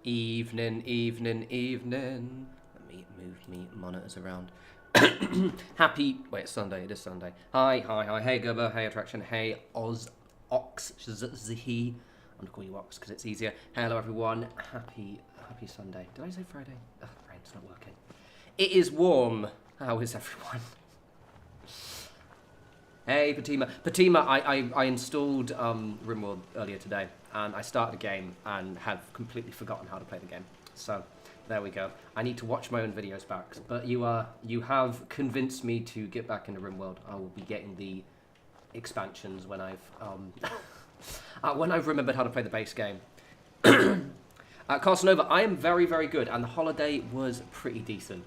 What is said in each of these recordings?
Evening, evening, evening. Let me move me monitors around. Wait, it's Sunday, it is Sunday. Hi, hi, hi, hey Gubba, hey Attraction, hey Ox, Zhi. I'm gonna call you Ox because it's easier. Hello everyone, happy Sunday. Did I say Friday? Ugh, brain's not working. It is warm. How is everyone? Hey, Patima, I installed RimWorld earlier today, and I started a game and have completely forgotten how to play the game. So, there we go. I need to watch my own videos back. But you have convinced me to get back into RimWorld. I will be getting the expansions when I've remembered how to play the base game. Casanova, I am very, very good, and the holiday was pretty decent.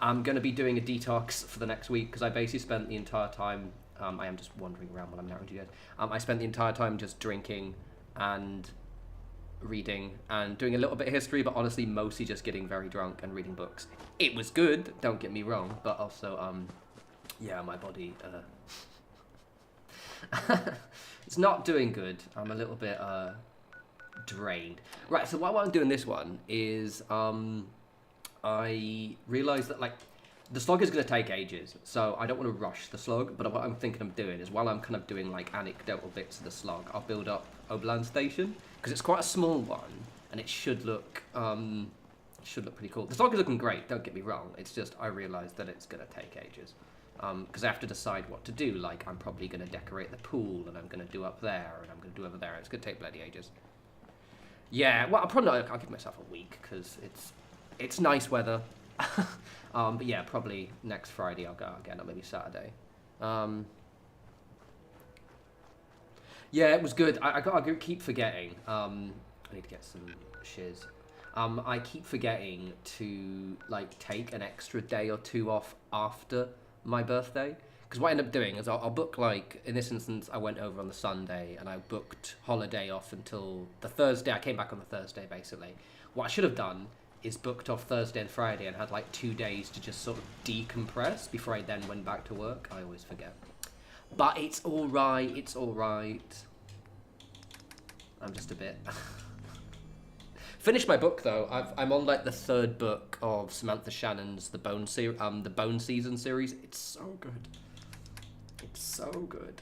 I'm going to be doing a detox for the next week because I basically spent the entire time, I am just wandering around while I'm narrating to you guys. I spent the entire time just drinking and reading and doing a little bit of history, but honestly mostly just getting very drunk and reading books. It was good, don't get me wrong, but also, yeah, my body, it's not doing good. I'm a little bit drained. Right, so while I'm doing this one is, I realised that, like, the slog is going to take ages, so I don't want to rush the slog, but what I'm thinking of doing is, while I'm kind of doing, like, anecdotal bits of the slog, I'll build up Oberland Station, because it's quite a small one, and it should look pretty cool. The slog is looking great, don't get me wrong, it's just, I realised that it's going to take ages, because I have to decide what to do. Like, I'm probably going to decorate the pool, and I'm going to do up there, and I'm going to do over there, and it's going to take bloody ages. Yeah, well, I'll give myself a week, because it's nice weather. But yeah, probably next Friday I'll go out again, or maybe Saturday. Yeah, it was good. I keep forgetting. I need to get some shiz. I keep forgetting to, like, take an extra day or two off after my birthday. Because what I end up doing is I'll book, like, in this instance, I went over on the Sunday, and I booked holiday off until the Thursday. I came back on the Thursday, basically. What I should have done is booked off Thursday and Friday and had, like, 2 days to just sort of decompress before I then went back to work. I always forget. But it's alright, it's alright. I'm just a bit... Finished my book, though. I'm on, like, the 3rd book of Samantha Shannon's The Bone Season series. It's so good. It's so good.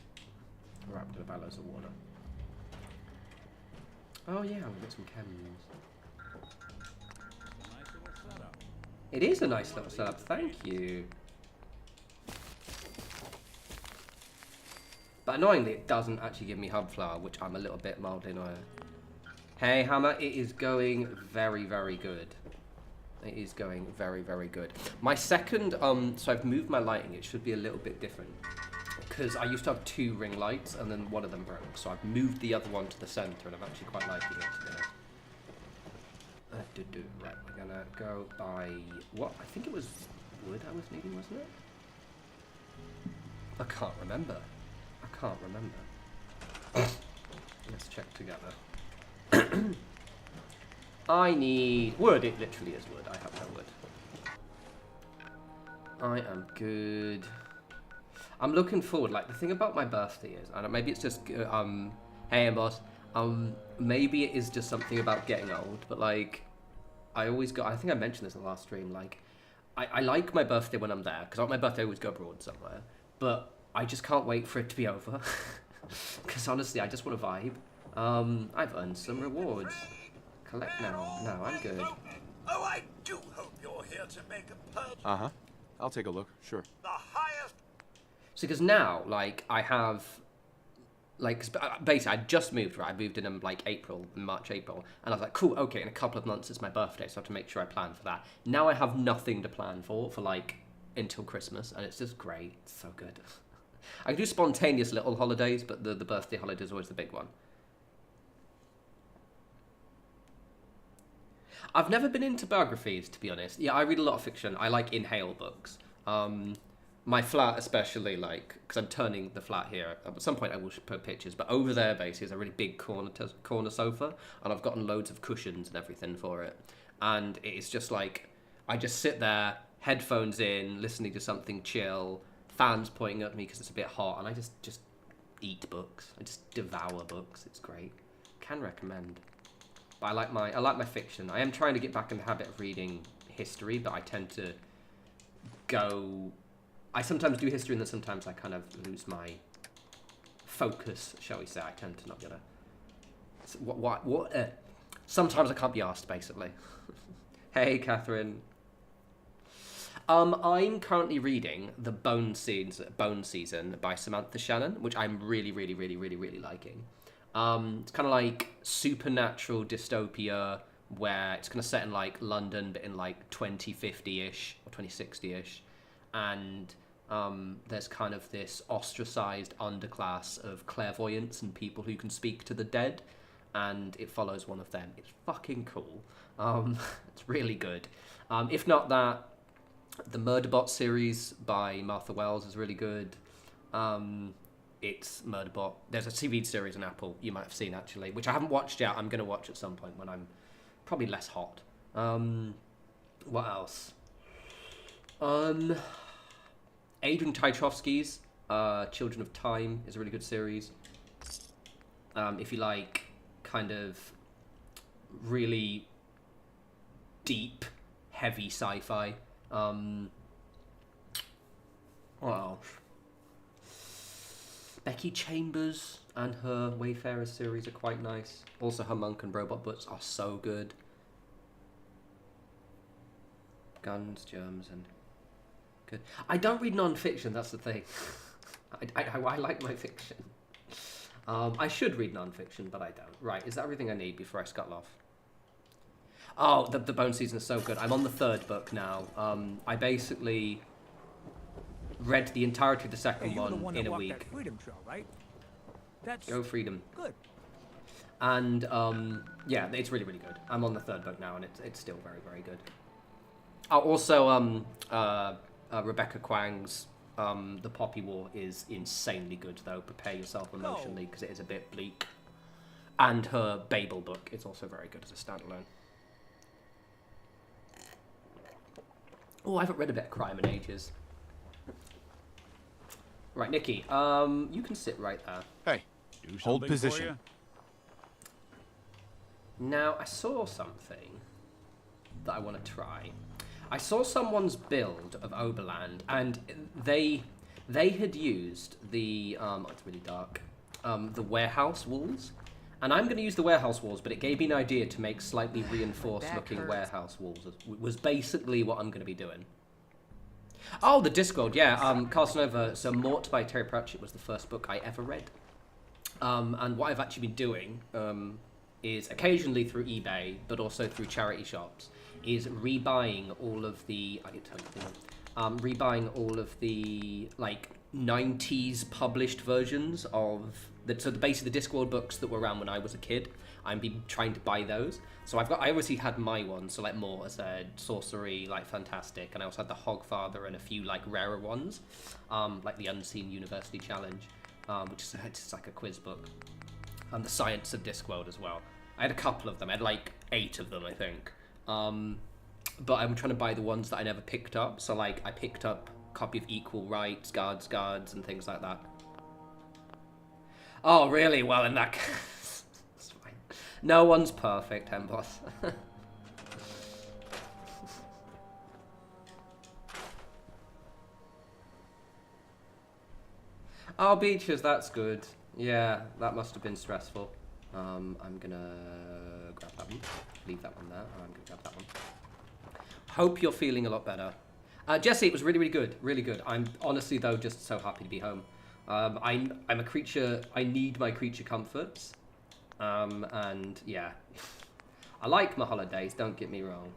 Right, I'm gonna buy loads of water. Oh yeah, we'll get some chems. It is a nice little setup, thank you. But annoyingly, it doesn't actually give me hub flower, which I'm a little bit mildly annoyed. Hey Hammer, it is going very, very good. It is going very, very good. My second, so I've moved my lighting. It should be a little bit different. Because I used to have 2 ring lights, and then one of them broke. So I've moved the other one to the center, and I'm actually quite liking it today. Right, we're gonna go by what? I think it was wood I was needing, wasn't it? I can't remember. Let's check together. I need wood. It literally is wood. I have no wood. I am good. I'm looking forward. Like, the thing about my birthday is, and maybe it's just hey boss. Maybe it is just something about getting old, but, like, I think I mentioned this in the last stream, like, I like my birthday when I'm there, because on my birthday I always go abroad somewhere, but I just can't wait for it to be over, because honestly, I just want to vibe. I've earned some rewards. Collect now. No, I'm good. Oh, I do hope you're here to make a purchase. Uh-huh. I'll take a look, sure. The highest... So, because now, like, I have... Like, basically, I just moved, right? I moved in, like, March, April. And I was like, cool, okay, in a couple of months it's my birthday, so I have to make sure I plan for that. Now I have nothing to plan for, like, until Christmas. And it's just great. It's so good. I can do spontaneous little holidays, but the birthday holiday is always the big one. I've never been into biographies, to be honest. Yeah, I read a lot of fiction. I like Inhale books. My flat especially, like, because I'm turning the flat here. At some point I will put pictures, but over there basically is a really big corner sofa, and I've gotten loads of cushions and everything for it. And it's just like, I just sit there, headphones in, listening to something chill, fans pointing at me because it's a bit hot, and I just eat books. I just devour books. It's great. Can recommend. But I like my fiction. I am trying to get back in the habit of reading history, but I tend to go. I sometimes do history, and then sometimes I kind of lose my focus, shall we say. I tend to not get a. Sometimes I can't be asked, basically. Hey, Catherine. I'm currently reading the Bone Season by Samantha Shannon, which I'm really liking. It's kind of like supernatural dystopia where it's kind of set in like London, but in like 2050-ish or 2060-ish, and there's kind of this ostracized underclass of clairvoyants and people who can speak to the dead, and it follows one of them. It's fucking cool. It's really good. If not that, the Murderbot series by Martha Wells is really good. It's Murderbot. There's a TV series on Apple you might have seen, actually, which I haven't watched yet. I'm going to watch at some point when I'm probably less hot. What else? Adrian Tchaikovsky's Children of Time is a really good series. If you like kind of really deep, heavy sci-fi. What else? Becky Chambers and her Wayfarer series are quite nice. Also, her Monk and Robot books are so good. Guns, germs, and good. I don't read non-fiction, that's the thing. I like my fiction. I should read non-fiction, but I don't. Right, is that everything I need before I scuttle off? Oh, the Bone Season is so good. I'm on the 3rd book now. I basically read the entirety of the second one in a week. That freedom trail, right? That's Go Freedom. good. And yeah, it's really good. I'm on the 3rd book now, and it's still very good. Also, Rebecca Kwang's The Poppy War is insanely good, though. Prepare yourself emotionally, because it is a bit bleak. And her Babel book is also very good as a standalone. Oh, I haven't read a bit of crime in ages. Right, Nikki, you can sit right there. Hey, hold position. Now, I saw something that I want to try. I saw someone's build of Oberland, and they had used the it's really dark, the warehouse walls, and I'm going to use the warehouse walls, but it gave me an idea to make slightly reinforced looking warehouse walls. Was basically what I'm going to be doing. Oh, the Discworld, yeah. Casanova, so Mort by Terry Pratchett was the first book I ever read. And what I've actually been doing is occasionally through eBay, but also through charity shops, is rebuying all of the rebuying all of the like 90s published versions of basically the Discworld books that were around when I was a kid. I've been trying to buy those. So I obviously had my ones, so like more as a sorcery, like fantastic, and I also had the Hogfather and a few like rarer ones, like the Unseen University Challenge, which is it's like a quiz book, and the Science of Discworld as well. I had a couple of them. I had like 8 of them, I think. But I'm trying to buy the ones that I never picked up. So like I picked up a copy of Equal Rights, Guards, and things like that. Oh, really? Well, in that case, it's fine. No one's perfect, Hemboss. Oh, beaches, that's good. Yeah, that must have been stressful. I'm gonna grab that one. Leave that one there. I'm gonna grab that one. Hope you're feeling a lot better. Jesse, it was really good. Really good. I'm honestly, though, just so happy to be home. I'm a creature. I need my creature comforts. And yeah, I like my holidays. Don't get me wrong,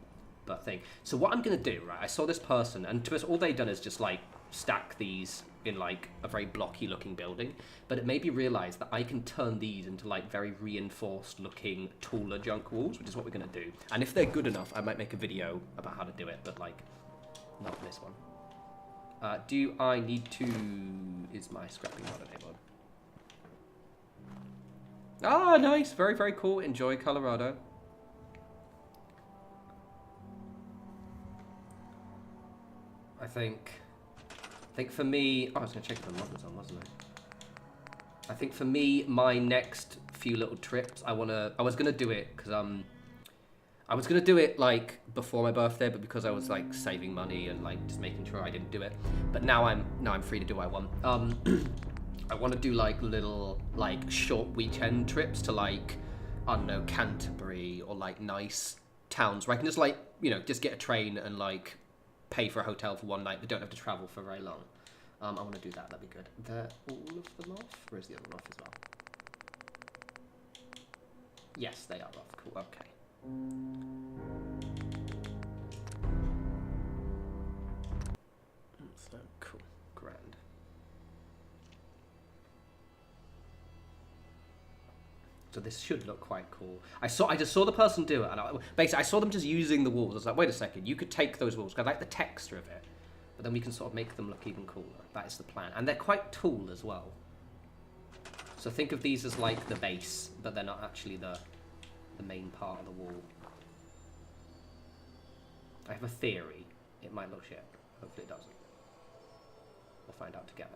but so what I'm gonna do, right? I saw this person, and to us, all they've done is just like stack these in like a very blocky looking building, but it made me realize that I can turn these into like very reinforced looking taller junk walls, which is what we're gonna do. And if they're good enough, I might make a video about how to do it, but like not this one. Do I need to... Is my scrapping mod enabled? Ah, nice. Very cool. Enjoy Colorado. I think for me... Oh, I was going to check if the mod was on, wasn't I? I think for me, my next few little trips, I was going to do it because I was gonna do it like before my birthday, but because I was like saving money and like just making sure I didn't do it. But now I'm free to do what I want. I want to do like little like short weekend trips to like, I don't know, Canterbury or like nice towns where I can just like, you know, just get a train and like pay for a hotel for one night but don't have to travel for very long. I want to do that. That'd be good. They're all of them off? Or is the other one off as well? Yes, they are off. Cool. Okay. So cool. Grand. So this should look quite cool. I just saw the person do it, and basically I saw them just using the walls. I was like, wait a second, you could take those walls, because I like the texture of it, but then we can sort of make them look even cooler. That is the plan. And they're quite tall as well. So think of these as like the base, but they're not actually the main part of the wall. I have a theory. It might look shit. Hopefully it doesn't. We'll find out together.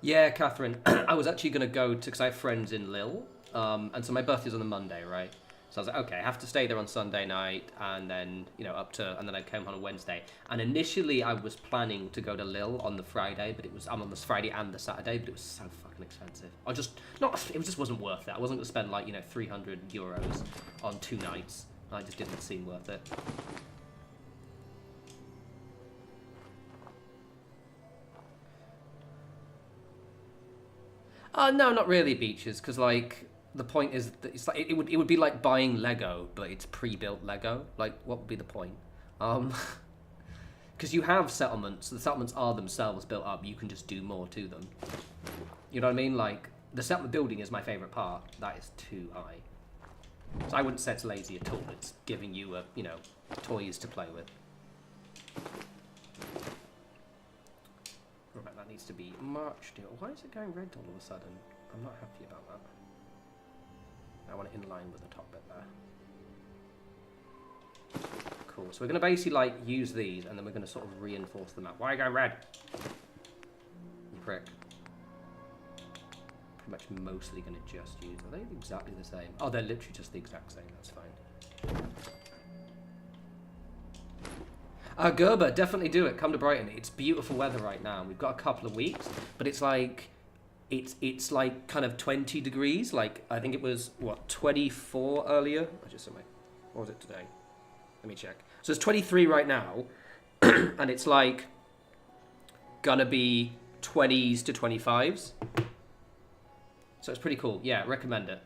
Yeah, Catherine. I was actually going to go to, because I have friends in Lille, and so my birthday's on the Monday, right? So I was like, okay, I have to stay there on Sunday night, and then, you know, and then I came home on Wednesday. And initially I was planning to go to Lille on the Friday, but I'm on the Friday and the Saturday, but it was so fucking expensive. It just wasn't worth it. I wasn't going to spend like, you know, 300 euros on 2 nights. I just didn't seem worth it. No, not really beaches, because like the point is that it's like it would be like buying Lego, but it's pre-built Lego. Like, what would be the point? Because you have settlements. The settlements are themselves built up. You can just do more to them. You know what I mean? Like the settlement building is my favorite part. That is too high. So I wouldn't say it's lazy at all. It's giving you toys to play with. Right, that needs to be marched. Why is it going red all of a sudden? I'm not happy about that. I want it in line with the top bit there. Cool. So we're going to basically like use these, and then we're going to sort of reinforce the map. Why go red? You prick. Pretty much mostly going to just use. Are they exactly the same? Oh, they're literally just the exact same. That's fine. Gerber, definitely do it. Come to Brighton. It's beautiful weather right now. We've got a couple of weeks, but it's like it's like kind of 20 degrees. Like I think it was what 24 earlier. What was it today? Let me check. So it's 23 right now, and it's like gonna be 20s to 25s. So it's pretty cool. Yeah, recommend it.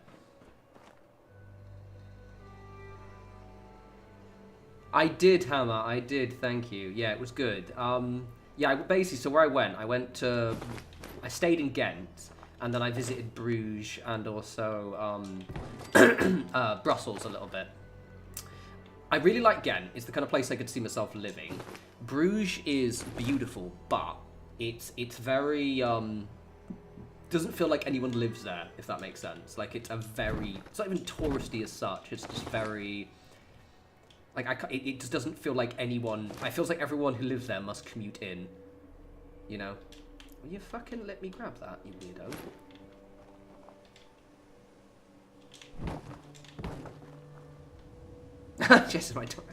I did, Hammer. I did. Thank you. Yeah, it was good. Yeah, basically, so where I went to, I stayed in Ghent, and then I visited Bruges and also Brussels a little bit. I really like Ghent. It's the kind of place I could see myself living. Bruges is beautiful, but it's very doesn't feel like anyone lives there, if that makes sense. Like it's not even touristy as such. It's just very. Like, it just doesn't feel like anyone... It feels like everyone who lives there must commute in. You know? Will you fucking let me grab that, you weirdo? Just my door.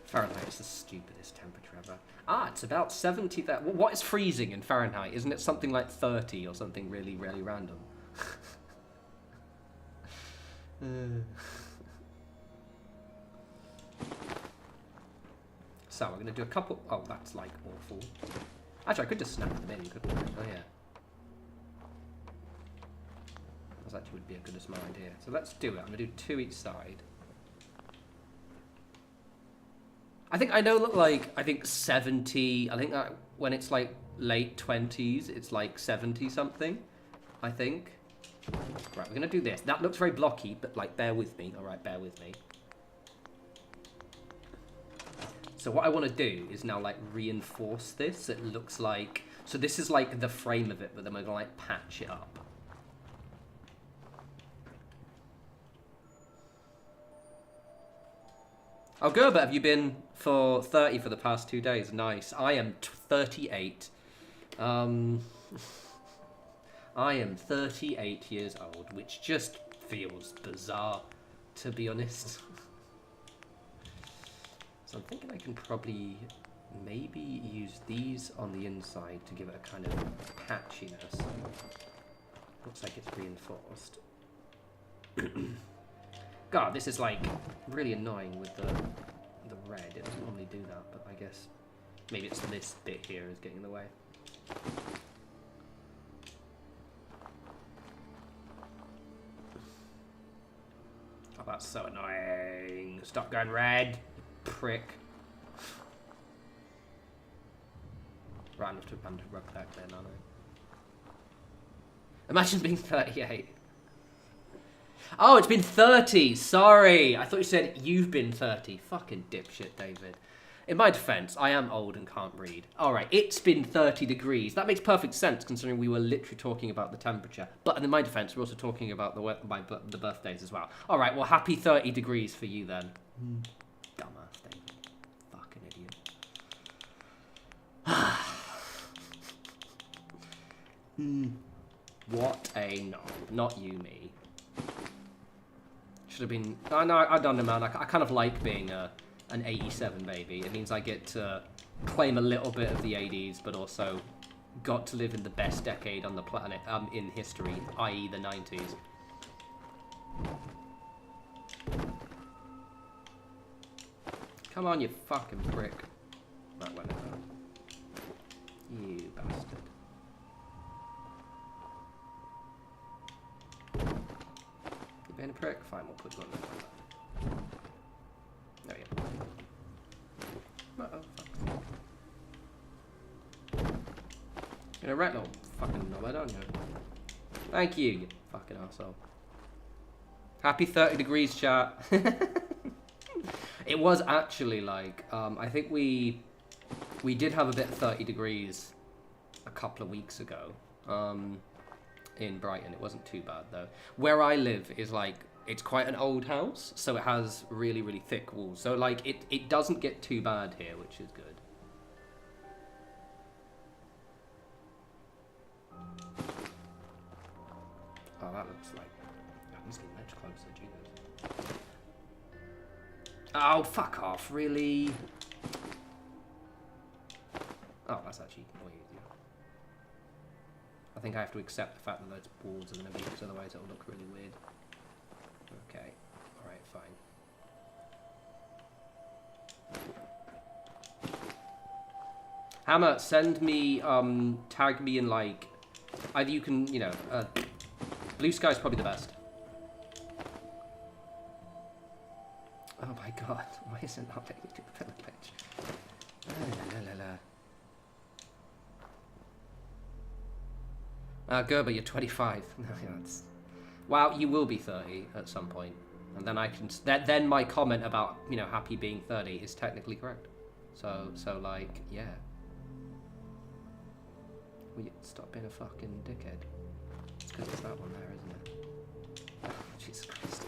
Fahrenheit is the stupidest temperature ever. It's about 70... What is freezing in Fahrenheit? Isn't it something like 30 or something really, really random? So we're going to do a couple... Oh, that's like awful. Actually, I could just snap them in, couldn't I? Oh, yeah. That actually would be a good smart idea. So let's do it. I'm going to do 2 each side. I think I know that, like, I think 70... I think that when it's, like, late 20s, it's, like, 70-something, I think. Right, we're going to do this. That looks very blocky, but, like, bear with me. All right, bear with me. So what I want to do is now, like, reinforce this. It looks like... So this is, like, the frame of it, but then we're going to, like, patch it up. Oh, Gerber, have you been for 30 for the past 2 days? Nice. I am 38. I am 38 years old, which just feels bizarre, to be honest. So I'm thinking I can probably maybe use these on the inside to give it a kind of patchiness. Looks like it's reinforced. God, this is like really annoying with the red. It doesn't normally do that, but I guess maybe it's this bit here is getting in the way. Oh, that's so annoying. Stop going red, prick. Right, enough to rug back then, aren't I? Imagine being 38. Oh, it's been 30. Sorry. I thought you said you've been 30. Fucking dipshit, David. In my defense, I am old and can't read. All right, it's been 30 degrees. That makes perfect sense considering we were literally talking about the temperature. But in my defense, we're also talking about the birthdays as well. All right, well, happy 30 degrees for you then. Dumbass, David. Fucking idiot. What a no. Not you, me. Should have been... Oh, no, I don't know, man. I kind of like being an 87 baby. It means I get to claim a little bit of the 80s, but also got to live in the best decade on the planet in history, i.e. the 90s. Come on, you fucking prick. That went over. You bastard. You being a prick? Fine, we'll put you on there. There we go. Uh-oh, fuck. You're a rat little fucking knobhead, aren't you? Thank you, you fucking arsehole. Happy 30 degrees, chat. It was actually like, I think we did have a bit of 30 degrees a couple of weeks ago. In Brighton. It wasn't too bad though. Where I live is like, it's quite an old house, so it has really, really thick walls. So like, it doesn't get too bad here, which is good. Oh, that looks like, that needs to be much closer, Jesus. Oh, fuck off, really? Oh, that's actually way easier. I think I have to accept the fact that those walls are going to be, because otherwise it'll look really weird. Okay, alright, fine. Hammer, send me, tag me in like, either you can, you know, Blue Sky's probably the best. Oh my god, why is it not letting me do the pillar pitch? Gerber, you're 25. Wow, you will be 30 at some point, and then I can. Then my comment about, you know, happy being 30 is technically correct. So like, yeah. Will you stop being a fucking dickhead? It's because it's that one there, isn't it? Oh, Jesus Christ.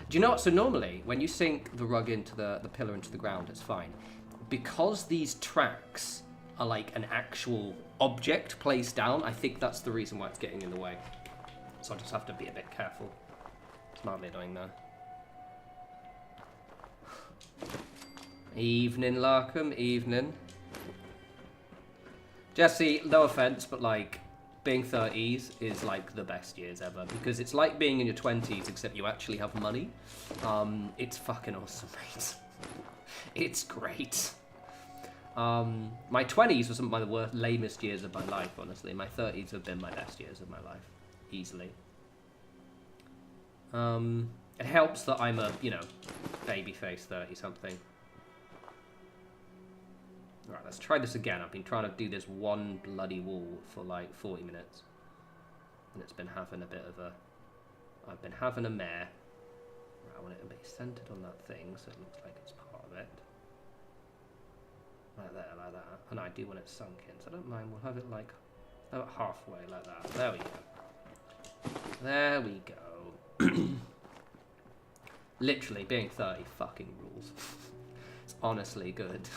Do you know what? So normally, when you sink the rug into the pillar into the ground, it's fine. Because these tracks are like an actual object placed down, I think that's the reason why it's getting in the way. So I just have to be a bit careful. It's mildly annoying though. Evening, Larkham, evening. Jesse, no offense, but like, being 30s is like the best years ever, because it's like being in your 20s except you actually have money. It's fucking awesome, mate. It's great. My 20s were some of my lamest years of my life, honestly. My 30s have been my best years of my life, easily. It helps that I'm a, you know, babyface 30-something. Alright, let's try this again. I've been trying to do this one bloody wall for like 40 minutes. And it's been having a bit of a... I've been having a mare. Right, I want it to be centered on that thing so it looks like it's part of it. Like there, like that. And I do want it sunk in, so I don't mind. We'll have it like about halfway, like that. There we go. There we go. Literally, being 30 fucking rules. honestly good.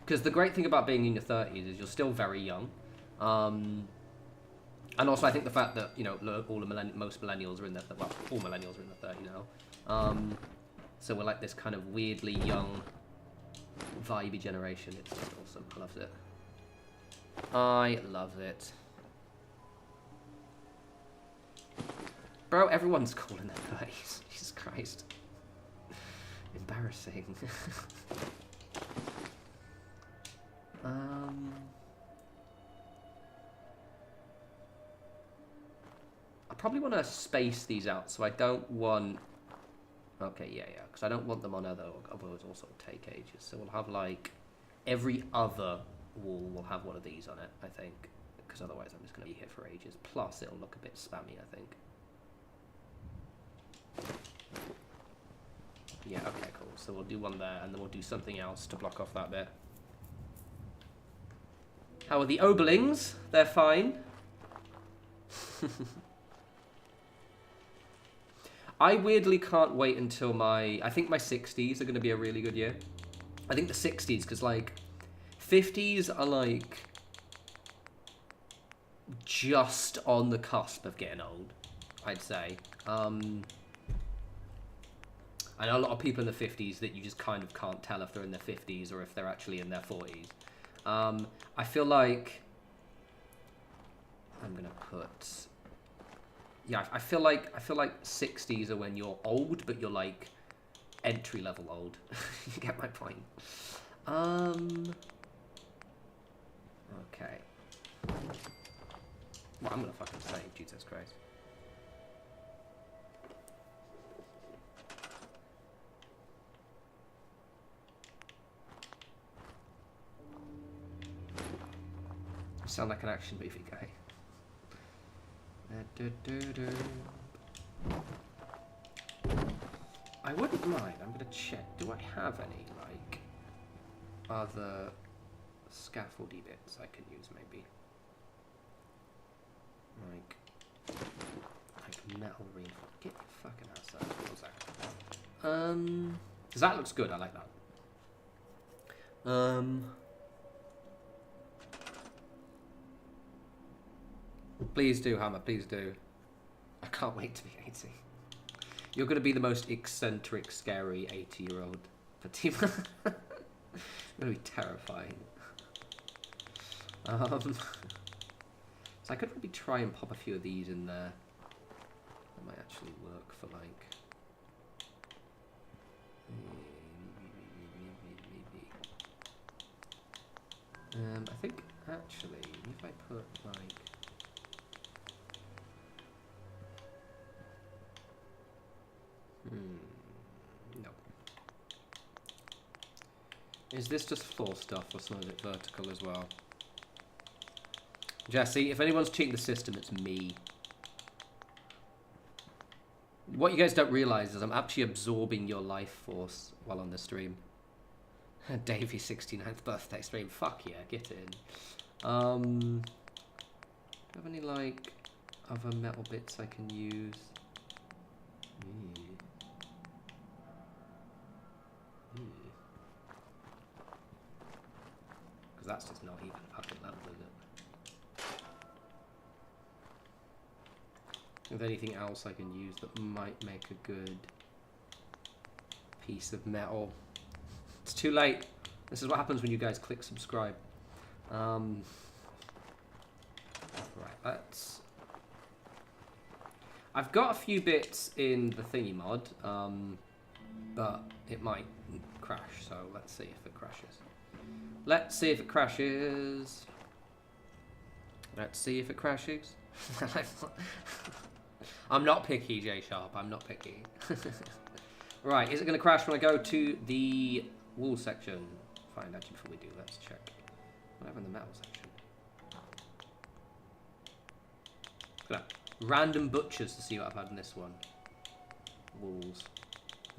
Because the great thing about being in your 30s is you're still very young. And also I think the fact that, you know, most millennials are in their, well, all millennials are in their 30s now. So we're like this kind of weirdly young, vibey generation. It's just awesome. I love it. I love it. Bro, everyone's cool in their 30s. Jesus Christ. Embarrassing. I probably want to space these out, so I don't want... Okay, yeah, because I don't want them on otherwise also take ages. So we'll have, like, every other wall will have one of these on it, I think. Because otherwise I'm just going to be here for ages. Plus, it'll look a bit spammy, I think. Yeah, okay, cool. So we'll do one there, and then we'll do something else to block off that bit. How are the Oberlings? They're fine. I weirdly can't wait until my... I think my 60s are going to be a really good year. I think the 60s, because, like, 50s are, like, just on the cusp of getting old, I'd say. I know a lot of people in the 50s that you just kind of can't tell if they're in their 50s or if they're actually in their 40s. I feel like... I'm going to put... Yeah, I feel like 60s are when you're old, but you're like entry level old. You get my point. Okay. Well, I'm gonna fucking save, Jesus Christ. You sound like an action movie guy. I wouldn't mind. I'm gonna check. Do I have any like other scaffoldy bits I can use? Maybe like metal reinforcement. Get your fucking ass out. One second. Because that looks good. I like that. Please do, Hammer, please do. I can't wait to be 80. You're going to be the most eccentric, scary 80-year-old Fatima. It's going to be terrifying. So I could probably try and pop a few of these in there. That might actually work for like... I think actually, if I put like... No. Is this just floor stuff or some of it vertical as well? Jesse, if anyone's cheating the system, it's me. What you guys don't realise is I'm actually absorbing your life force while on the stream. Davy's 69th birthday stream. Fuck yeah, get in. Do you have any, like, other metal bits I can use? Because that's just not even fucking level, is it? If anything else I can use that might make a good piece of metal. It's too late. This is what happens when you guys click subscribe. Right, let's... I've got a few bits in the thingy mod, but it might crash, so let's see if it crashes. Let's see if it crashes. Let's see if it crashes. I'm not picky, J Sharp. I'm not picky. Right, is it going to crash when I go to the wall section? Fine, actually, before we do, let's check. What I have in the metal section? Look at that. Random butchers to see what I've had in this one. Walls.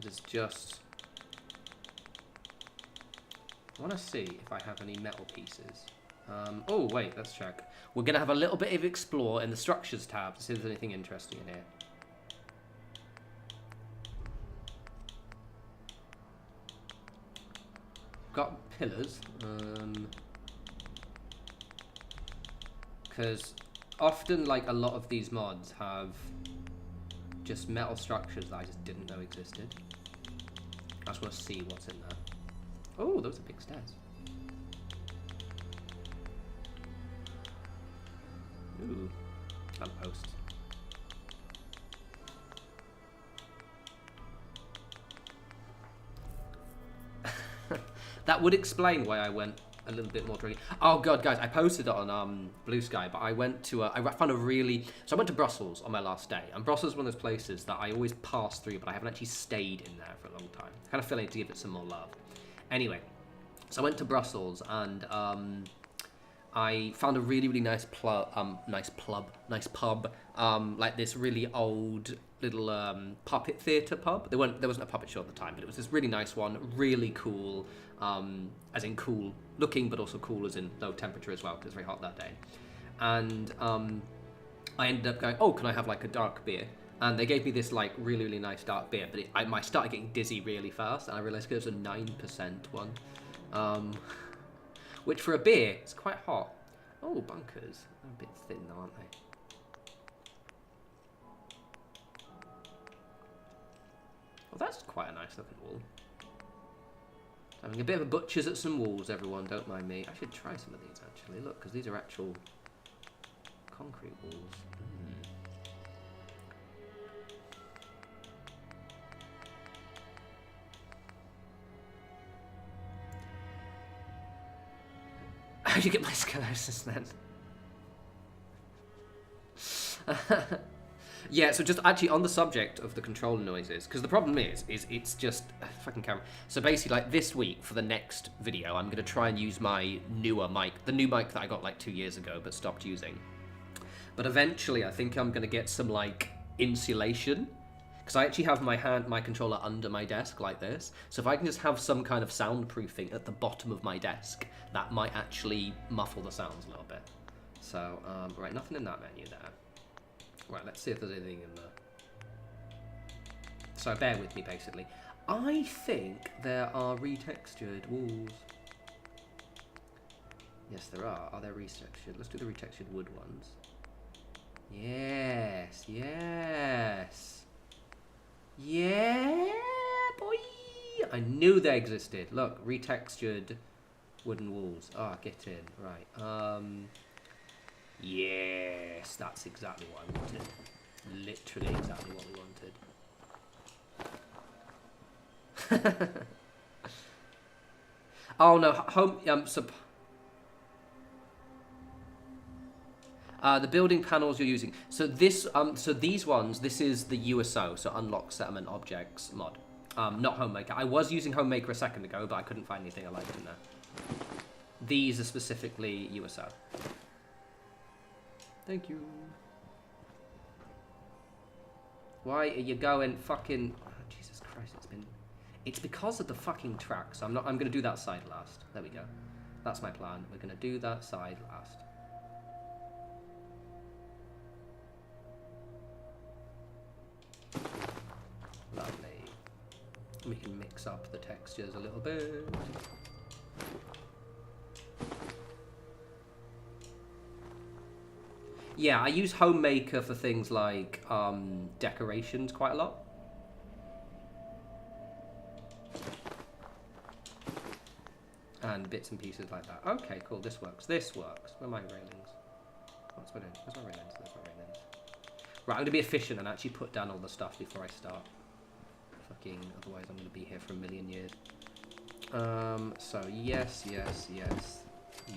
There's just... I want to see if I have any metal pieces. Oh, wait, let's check. We're going to have a little bit of explore in the structures tab to see if there's anything interesting in here. got pillars. Because often, like, a lot of these mods have just metal structures that I just didn't know existed. I just want to see what's in there. Oh, those are big stairs. Ooh, lampposts. That would explain why I went a little bit more drinking. Oh god, guys, I posted it on Blue Sky, but I went to I found a really, so I went to Brussels on my last day, and Brussels is one of those places that I always pass through, but I haven't actually stayed in there for a long time. I kind of feel like I need to give it some more love. Anyway, so I went to Brussels, and I found a really, really nice pub, like this really old little puppet theatre pub. There wasn't a puppet show at the time, but it was this really nice one, really cool, as in cool looking, but also cool as in low temperature as well, because it's very hot that day. And I ended up going, oh, can I have like a dark beer? And they gave me this like really, really nice dark beer, but I started getting dizzy really fast, and I realised it was a 9% one. Which for a beer, it's quite hot. Oh, bunkers. They're a bit thin, aren't they? Well, that's quite a nice looking wall. Having a bit of a butcher's at some walls, everyone. Don't mind me. I should try some of these, actually. Look, because these are actual concrete walls. How do you get my sclerosis then? Yeah, so just actually on the subject of the controller noises, because the problem is it's just fucking camera. So basically, like this week for the next video, I'm gonna try and use my newer mic, the new mic that I got like 2 years ago but stopped using. But eventually, I think I'm gonna get some like insulation, because I actually have my controller under my desk like this. So if I can just have some kind of soundproofing at the bottom of my desk, that might actually muffle the sounds a little bit. So right, nothing in that menu there. Right, let's see if there's anything in there. So bear with me, basically. I think there are retextured walls. Yes, there are. Are there retextured? Let's do the retextured wood ones. Yes, yes. Yeah, boy! I knew they existed. Look, retextured wooden walls. Ah, get in. Right. Yes, that's exactly what I wanted. Literally exactly what we wanted. Oh no, home. The building panels you're using. So this, so these ones. This is the USO, so Unlock Settlement Objects mod. Not Homemaker. I was using Homemaker a second ago, but I couldn't find anything I liked in there. These are specifically USO. Thank you. Why are you going fucking? Oh, Jesus Christ! It's because of the fucking tracks. I'm gonna do that side last. There we go. That's my plan. We're gonna do that side last. Lovely. We can mix up the textures a little bit. Yeah, I use Homemaker for things like decorations quite a lot. And bits and pieces like that. Okay, cool, this works. This works. Where are my railings? Where's my railings? There's my railings. Right, I'm going to be efficient and actually put down all the stuff before I start. Otherwise I'm going to be here for a million years. So yes, yes, yes,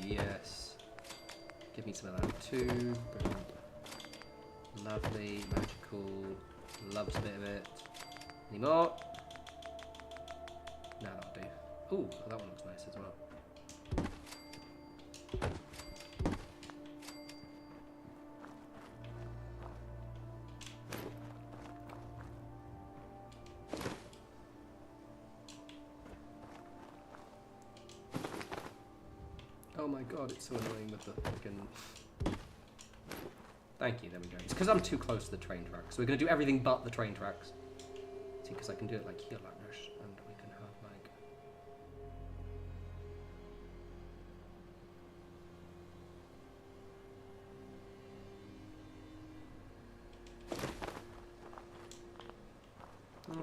yes. Give me some of that too. Brilliant. Lovely, magical. Loves a bit of it. Any more? No, that'll do. Ooh, that one looks nice as well. Oh my god, it's so annoying with the fucking... Thank you, there we go. It's because I'm too close to the train tracks. So we're going to do everything but the train tracks. See, because I can do it like here like this, and we can have like...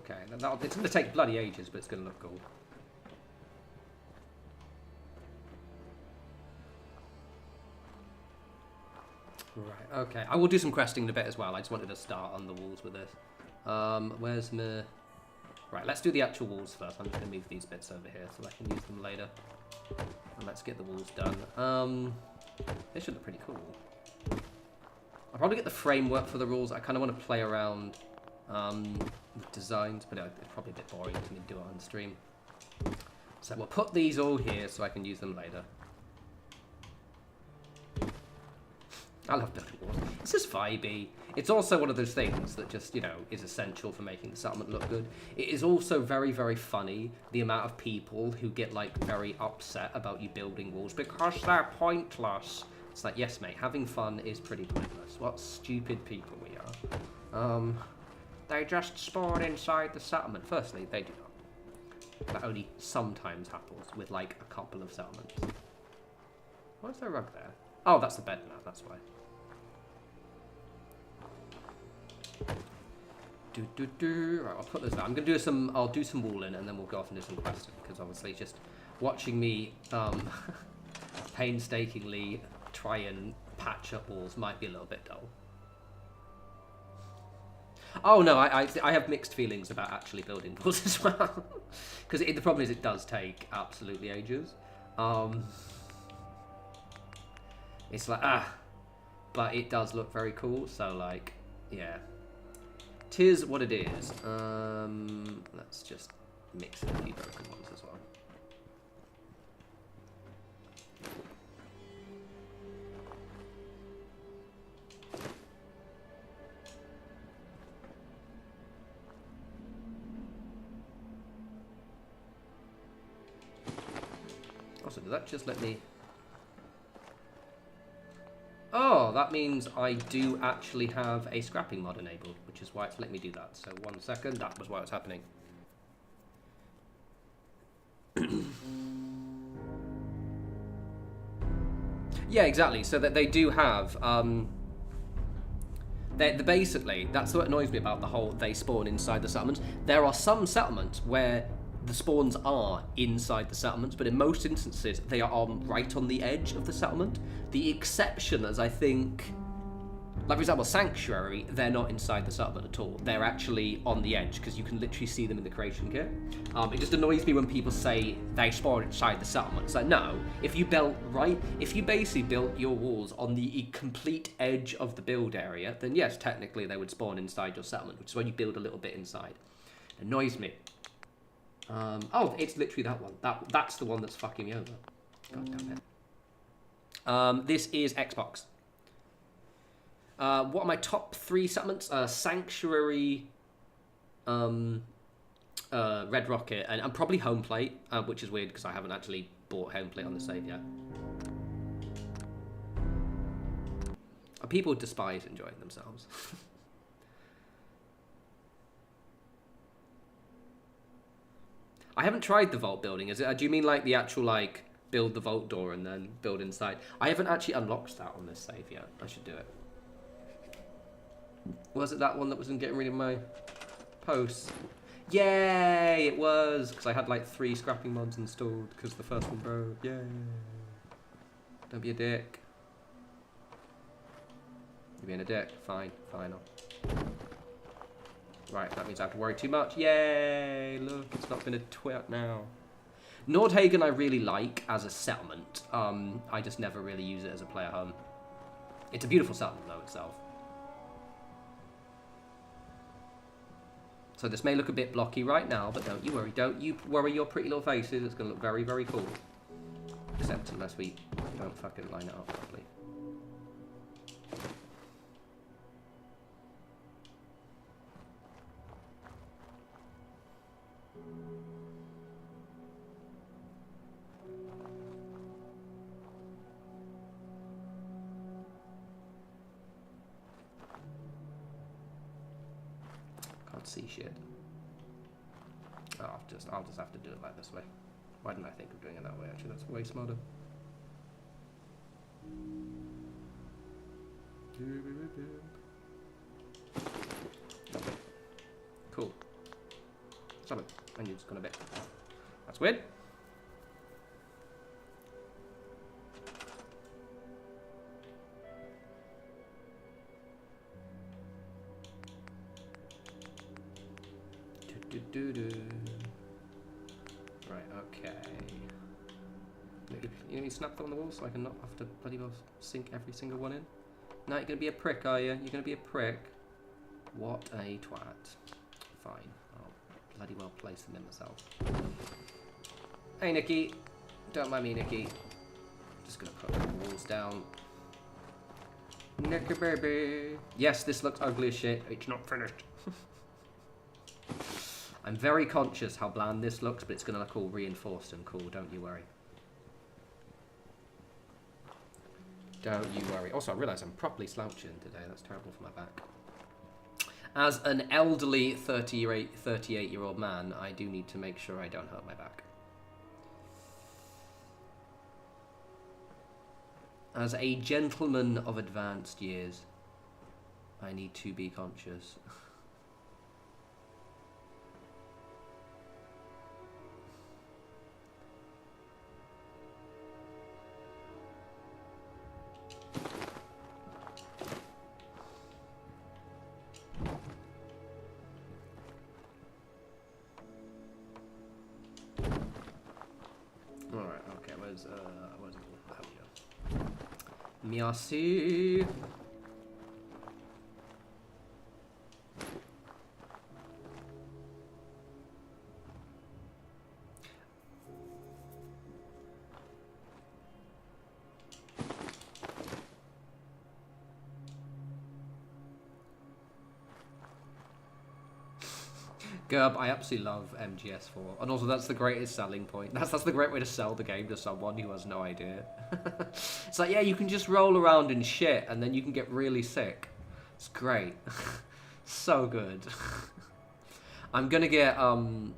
Okay, it's going to take bloody ages, but it's going to look cool. Right, okay. I will do some questing in a bit as well. I just wanted to start on the walls with this. Where's my... Right, let's do the actual walls first. I'm just going to move these bits over here so I can use them later. And let's get the walls done. They should look pretty cool. I'll probably get the framework for the rules. I kind of want to play around with designs, but it's probably a bit boring to me to do it on stream. So we'll put these all here so I can use them later. I love building walls. It's just vibey. It's also one of those things that just, you know, is essential for making the settlement look good. It is also very, very funny, the amount of people who get, like, very upset about you building walls because they're pointless. It's like, yes, mate, having fun is pretty pointless. What stupid people we are. They just spawn inside the settlement. Firstly, they do not. That only sometimes happens with, like, a couple of settlements. Why is there a rug there? Oh, that's the bed now, that's why. Right, I'll put those down. I'm gonna do some. I'll do some walling, and then we'll go off and do some questing. Because obviously, just watching me painstakingly try and patch up walls might be a little bit dull. Oh no, I have mixed feelings about actually building walls as well. Because the problem is it does take absolutely ages. It's like but it does look very cool. So like, yeah. Tis what it is. Let's just mix in a few broken ones as well. Also, did that just let me... Oh, that means I do actually have a scrapping mod enabled, which is why it's letting me do that. So 1 second, that was why it's happening. Yeah, exactly. So that they do have, basically, that's what annoys me about the whole they spawn inside the settlements. There are some settlements where the spawns are inside the settlements, but in most instances they are right on the edge of the settlement. The exception is, I think, like for example, Sanctuary, they're not inside the settlement at all. They're actually on the edge because you can literally see them in the creation kit. It just annoys me when people say they spawn inside the settlement. It's like, no, if you basically built your walls on the complete edge of the build area, then yes, technically they would spawn inside your settlement, which is why you build a little bit inside. It annoys me. Oh, it's literally that one. That's the one that's fucking me over. God damn it. This is Xbox. What are my top 3 settlements? Sanctuary, Red Rocket, and probably Home Plate, which is weird because I haven't actually bought Home Plate on the save yet. People despise enjoying themselves. I haven't tried the vault building. Is it? Do you mean like the actual like build the vault door and then build inside? I haven't actually unlocked that on this save yet. I should do it. Was it that one that wasn't getting rid of my posts? Yay! It was because I had like 3 scrapping mods installed because the first one broke. Yay! Don't be a dick. You're being a dick. Fine. Fine. Right, that means I have to worry too much. Yay! Look, it's not been a twat now. Nordhagen I really like as a settlement. I just never really use it as a player home. It's a beautiful settlement though itself. So this may look a bit blocky right now, but don't you worry. Don't you worry your pretty little faces. It's going to look very, very cool. Except unless we don't fucking line it up properly. See shit. Oh, I'll just have to do it like this way. Why didn't I think of doing it that way? Actually, that's way smarter. Cool. Let's have a look. Menu's gone a bit. That's weird. Right, okay. You gonna snap that on the wall so I can not have to bloody well sink every single one in? No, you're gonna be a prick, are you? You're gonna be a prick. What a twat. Fine, I'll bloody well place them in myself. Hey, Nikki. Don't mind me, Nikki. Just gonna put the walls down. Nikki, baby. Yes, this looks ugly as shit. It's not finished. I'm very conscious how bland this looks, but it's going to look all reinforced and cool, don't you worry. Don't you worry. Also, I realise I'm properly slouching today. That's terrible for my back. As an elderly 38-year-old man, I do need to make sure I don't hurt my back. As a gentleman of advanced years, I need to be conscious. Merci. Gerb, I absolutely love MGS4, and also that's the greatest selling point. That's the great way to sell the game to someone who has no idea. It's like, yeah, you can just roll around in shit, and then you can get really sick. It's great. So good. I'm gonna get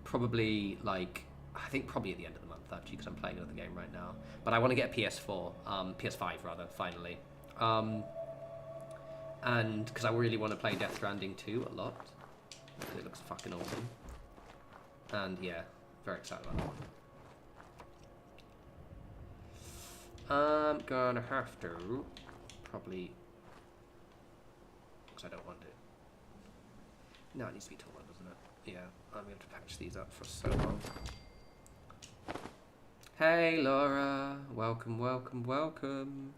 probably like I think probably at the end of the month actually, because I'm playing another game right now. But I want to get a PS4, PS5 rather, finally. And because I really want to play Death Stranding 2 a lot. It looks fucking awesome. And yeah, very excited about that one. I'm gonna have to probably, because I don't want it. No, it needs to be taller, doesn't it? Yeah, I'm going to patch these up for so long. Hey Laura, welcome, welcome, welcome.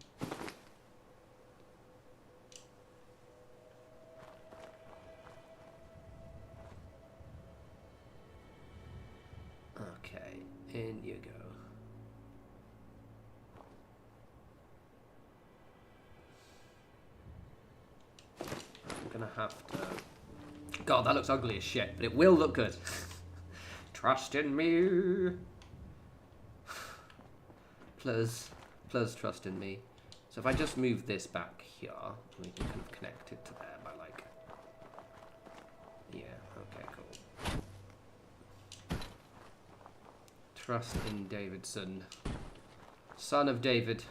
Okay, in you go. I'm gonna have to... God, that looks ugly as shit, but it will look good. Trust in me. Please trust in me. So if I just move this back here, we can kind of connect it to there by like... Yeah, okay, cool. Trust in Davidson. Son of David.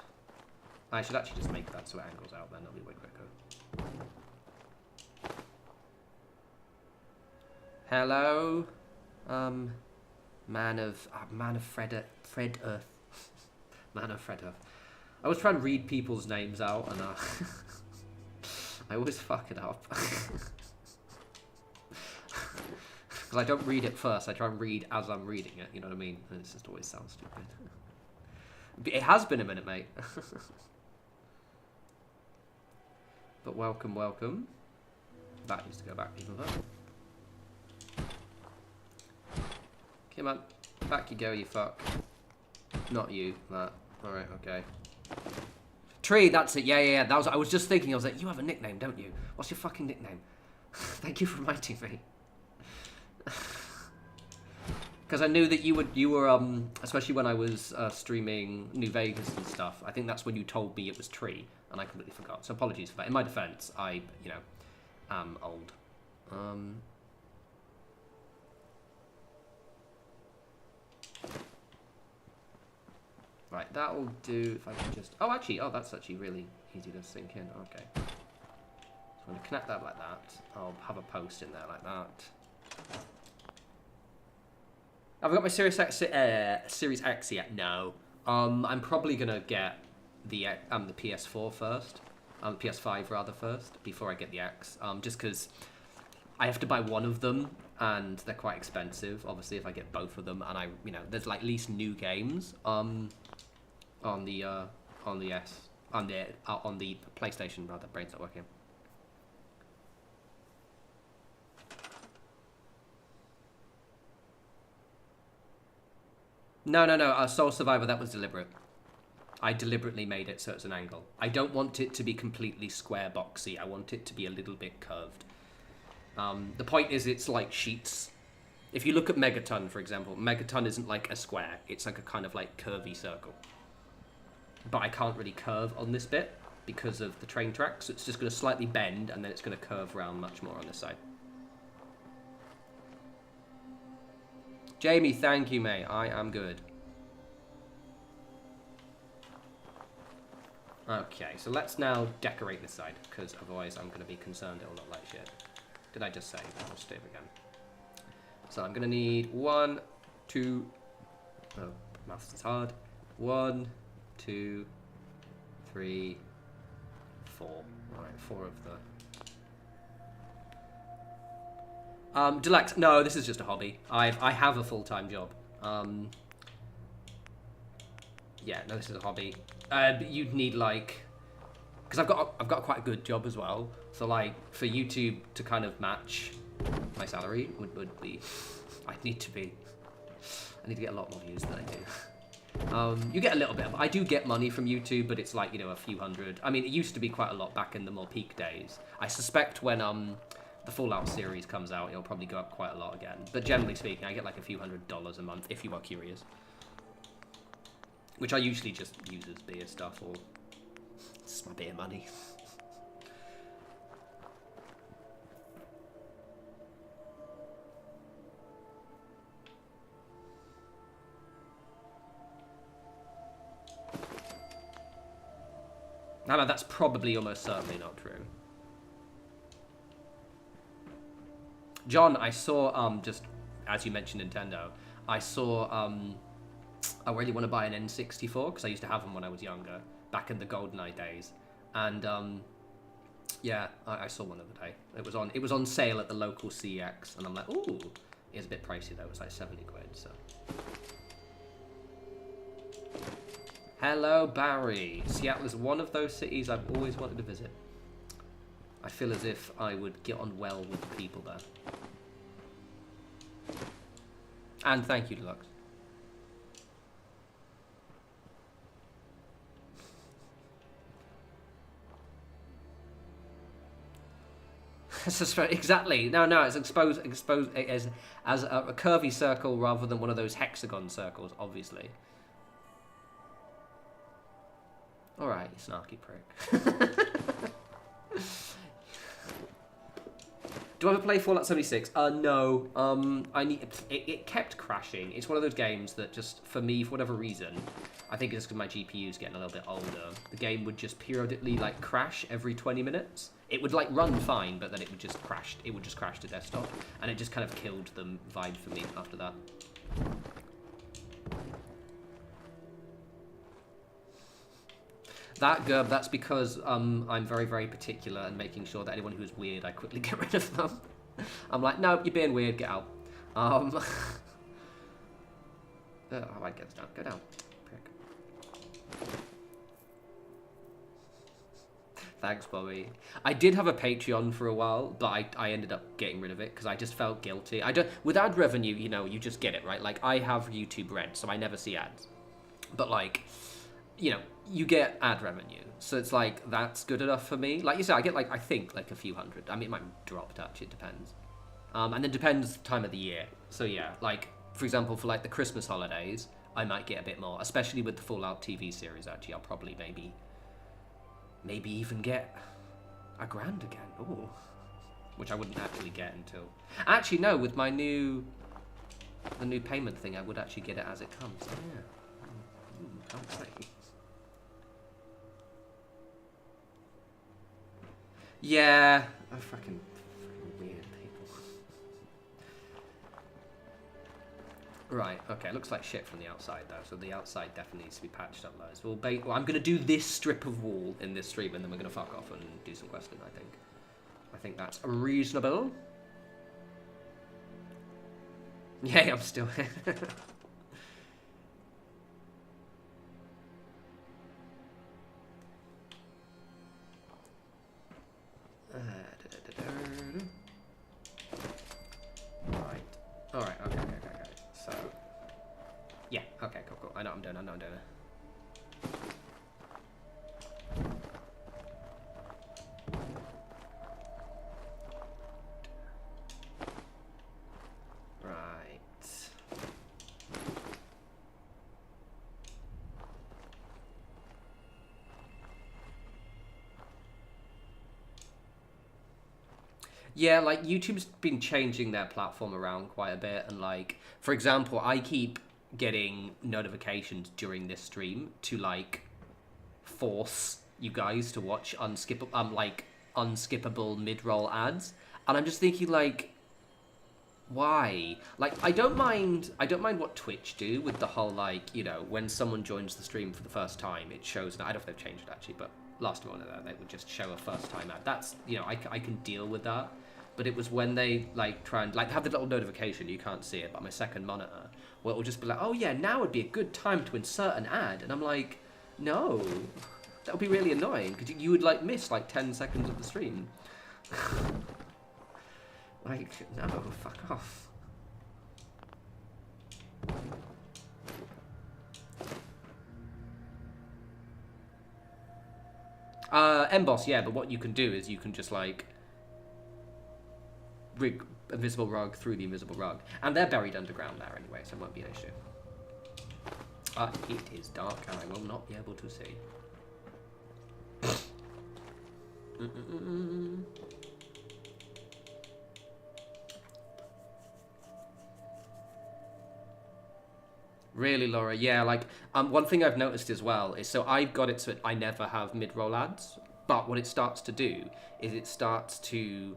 I should actually just make that so it angles out then, it'll be way quicker. Hello? Man of Fred Earth. Man of Fred Earth. I was trying to read people's names out and I always fuck it up. Because I don't read it first, I try and read as I'm reading it, you know what I mean? And it just always sounds stupid. It has been a minute, mate. But welcome, welcome. That needs to go back even further. Come on, back you go, you fuck. Not you, that. Alright, okay. Tree, that's it, yeah. That was, I was just thinking, I was like, you have a nickname, don't you? What's your fucking nickname? Thank you for reminding me. Because I knew that you were, especially when I was streaming New Vegas and stuff, I think that's when you told me it was Tree, and I completely forgot. So apologies for that. In my defense, I, you know, am old. Right, that'll do if I can just... Oh, actually, that's actually really easy to sink in. Okay. So I'm going to connect that like that. I'll have a post in there like that. Have I got my Series X yet? No. I'm probably gonna get the PS4 first, the PS5 rather first before I get the X. Just because I have to buy one of them and they're quite expensive. Obviously, if I get both of them, and there's like at least new games on the PlayStation rather. Brain's not working. No. Soul Survivor, that was deliberate. I deliberately made it so it's an angle. I don't want it to be completely square boxy. I want it to be a little bit curved. The point is it's like sheets. If you look at Megaton, for example, Megaton isn't like a square. It's like a kind of like curvy circle. But I can't really curve on this bit because of the train tracks. So it's just going to slightly bend and then it's going to curve around much more on this side. Jamie, thank you, mate. I am good. Okay, so let's now decorate this side, because otherwise I'm going to be concerned it'll look like shit. Did I just say? I'll just do it again. So I'm going to need 1, 2... Oh, maths is hard. 1, 2, 3, 4. Alright, 4 of the... Deluxe. No, this is just a hobby. I have a full-time job. Yeah, no, this is a hobby. You'd need like, because I've got quite a good job as well. So like for YouTube to kind of match my salary would be, I need to get a lot more views than I do. You get a little bit. I do get money from YouTube, but it's like, you know, a few hundred. I mean, it used to be quite a lot back in the more peak days. I suspect when the Fallout series comes out, it'll probably go up quite a lot again. But generally speaking, I get like a few $100s a month if you are curious. Which I usually just use as beer stuff, or it's my beer money. No, that's probably almost certainly not true. John, I saw, just as you mentioned Nintendo, I saw, I really want to buy an N64 because I used to have them when I was younger, back in the GoldenEye days, and yeah, I saw one the other day. It was on sale at the local CX, and I'm like, ooh, it's a bit pricey though. It was like 70 quid. So, hello Barry. Seattle is one of those cities I've always wanted to visit. I feel as if I would get on well with the people there. And thank you, Deluxe. Exactly. No, it's exposed as a curvy circle rather than one of those hexagon circles, obviously. All right, you snarky prick. Do I ever play Fallout 76? No. It kept crashing. It's one of those games that just, for me, for whatever reason, I think it's because my GPU's getting a little bit older, the game would just periodically, like, crash every 20 minutes. It would, like, run fine, but then it would just crash. It would just crash to desktop, and it just kind of killed the vibe for me after that. That, Gerb, that's because I'm very, very particular and making sure that anyone who's weird, I quickly get rid of them. I'm like, no, you're being weird, get out. Oh, I get this down. Go down. Prick. Thanks, Bobby. I did have a Patreon for a while, but I ended up getting rid of it because I just felt guilty. With ad revenue, you know, you just get it, right? Like, I have YouTube Red, so I never see ads. But, like, you know, you get ad revenue. So it's like, that's good enough for me. Like you said, I get, like, I think, like, a few hundred. I mean, it might drop, actually, it depends. And it depends time of the year. So, yeah, like, for example, for, like, the Christmas holidays, I might get a bit more. Especially with the Fallout TV series, actually. I'll probably maybe even get $1,000 again. Ooh. Which I wouldn't actually get until... Actually, no, with my the new payment thing, I would actually get it as it comes. Oh, yeah. Can't say. Yeah, fucking weird people. Right, okay, looks like shit from the outside though, so the outside definitely needs to be patched up loads. Well, I'm going to do this strip of wall in this stream, and then we're going to fuck off and do some questing, I think. I think that's reasonable. Yay, I'm still here. Right. Alright, okay. So, yeah, okay, cool. I know what I'm doing, it. Right. Yeah, like, YouTube's been changing their platform around quite a bit, and, like, for example, I keep getting notifications during this stream to, like, force you guys to watch unskippable mid-roll ads, and I'm just thinking, like, why? Like, I don't mind what Twitch do with the whole, like, you know, when someone joins the stream for the first time, it shows, I don't know if they've changed it, actually, but last time they would just show a first-time ad. That's, you know, I can deal with that. But it was when they, like, try and, like, have the little notification, you can't see it, but my second monitor, where it will just be like, oh yeah, now would be a good time to insert an ad. And I'm like, no, that would be really annoying, because you would, like, miss, like, 10 seconds of the stream. Like, no, fuck off. Emboss, yeah, but what you can do is you can just, like, rig invisible rug through the invisible rug. And they're buried underground there anyway, so it won't be an issue. It is dark and I will not be able to see. Really, Laura? Yeah, like, one thing I've noticed as well is, so I've got it so I never have mid-roll ads, but what it starts to do is it starts to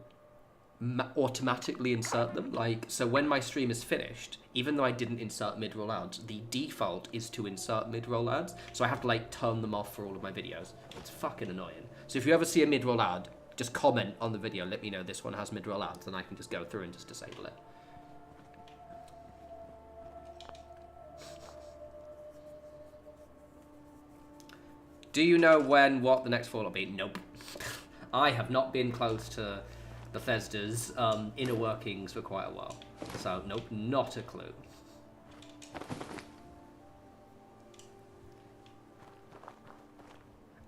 automatically insert them. Like, so when my stream is finished, even though I didn't insert mid-roll ads, the default is to insert mid-roll ads, so I have to, like, turn them off for all of my videos. It's fucking annoying. So if you ever see a mid-roll ad, just comment on the video, let me know this one has mid-roll ads, and I can just go through and just disable it. Do you know what the next fall will be? Nope. I have not been close to Bethesda's inner workings for quite a while. So, nope, not a clue.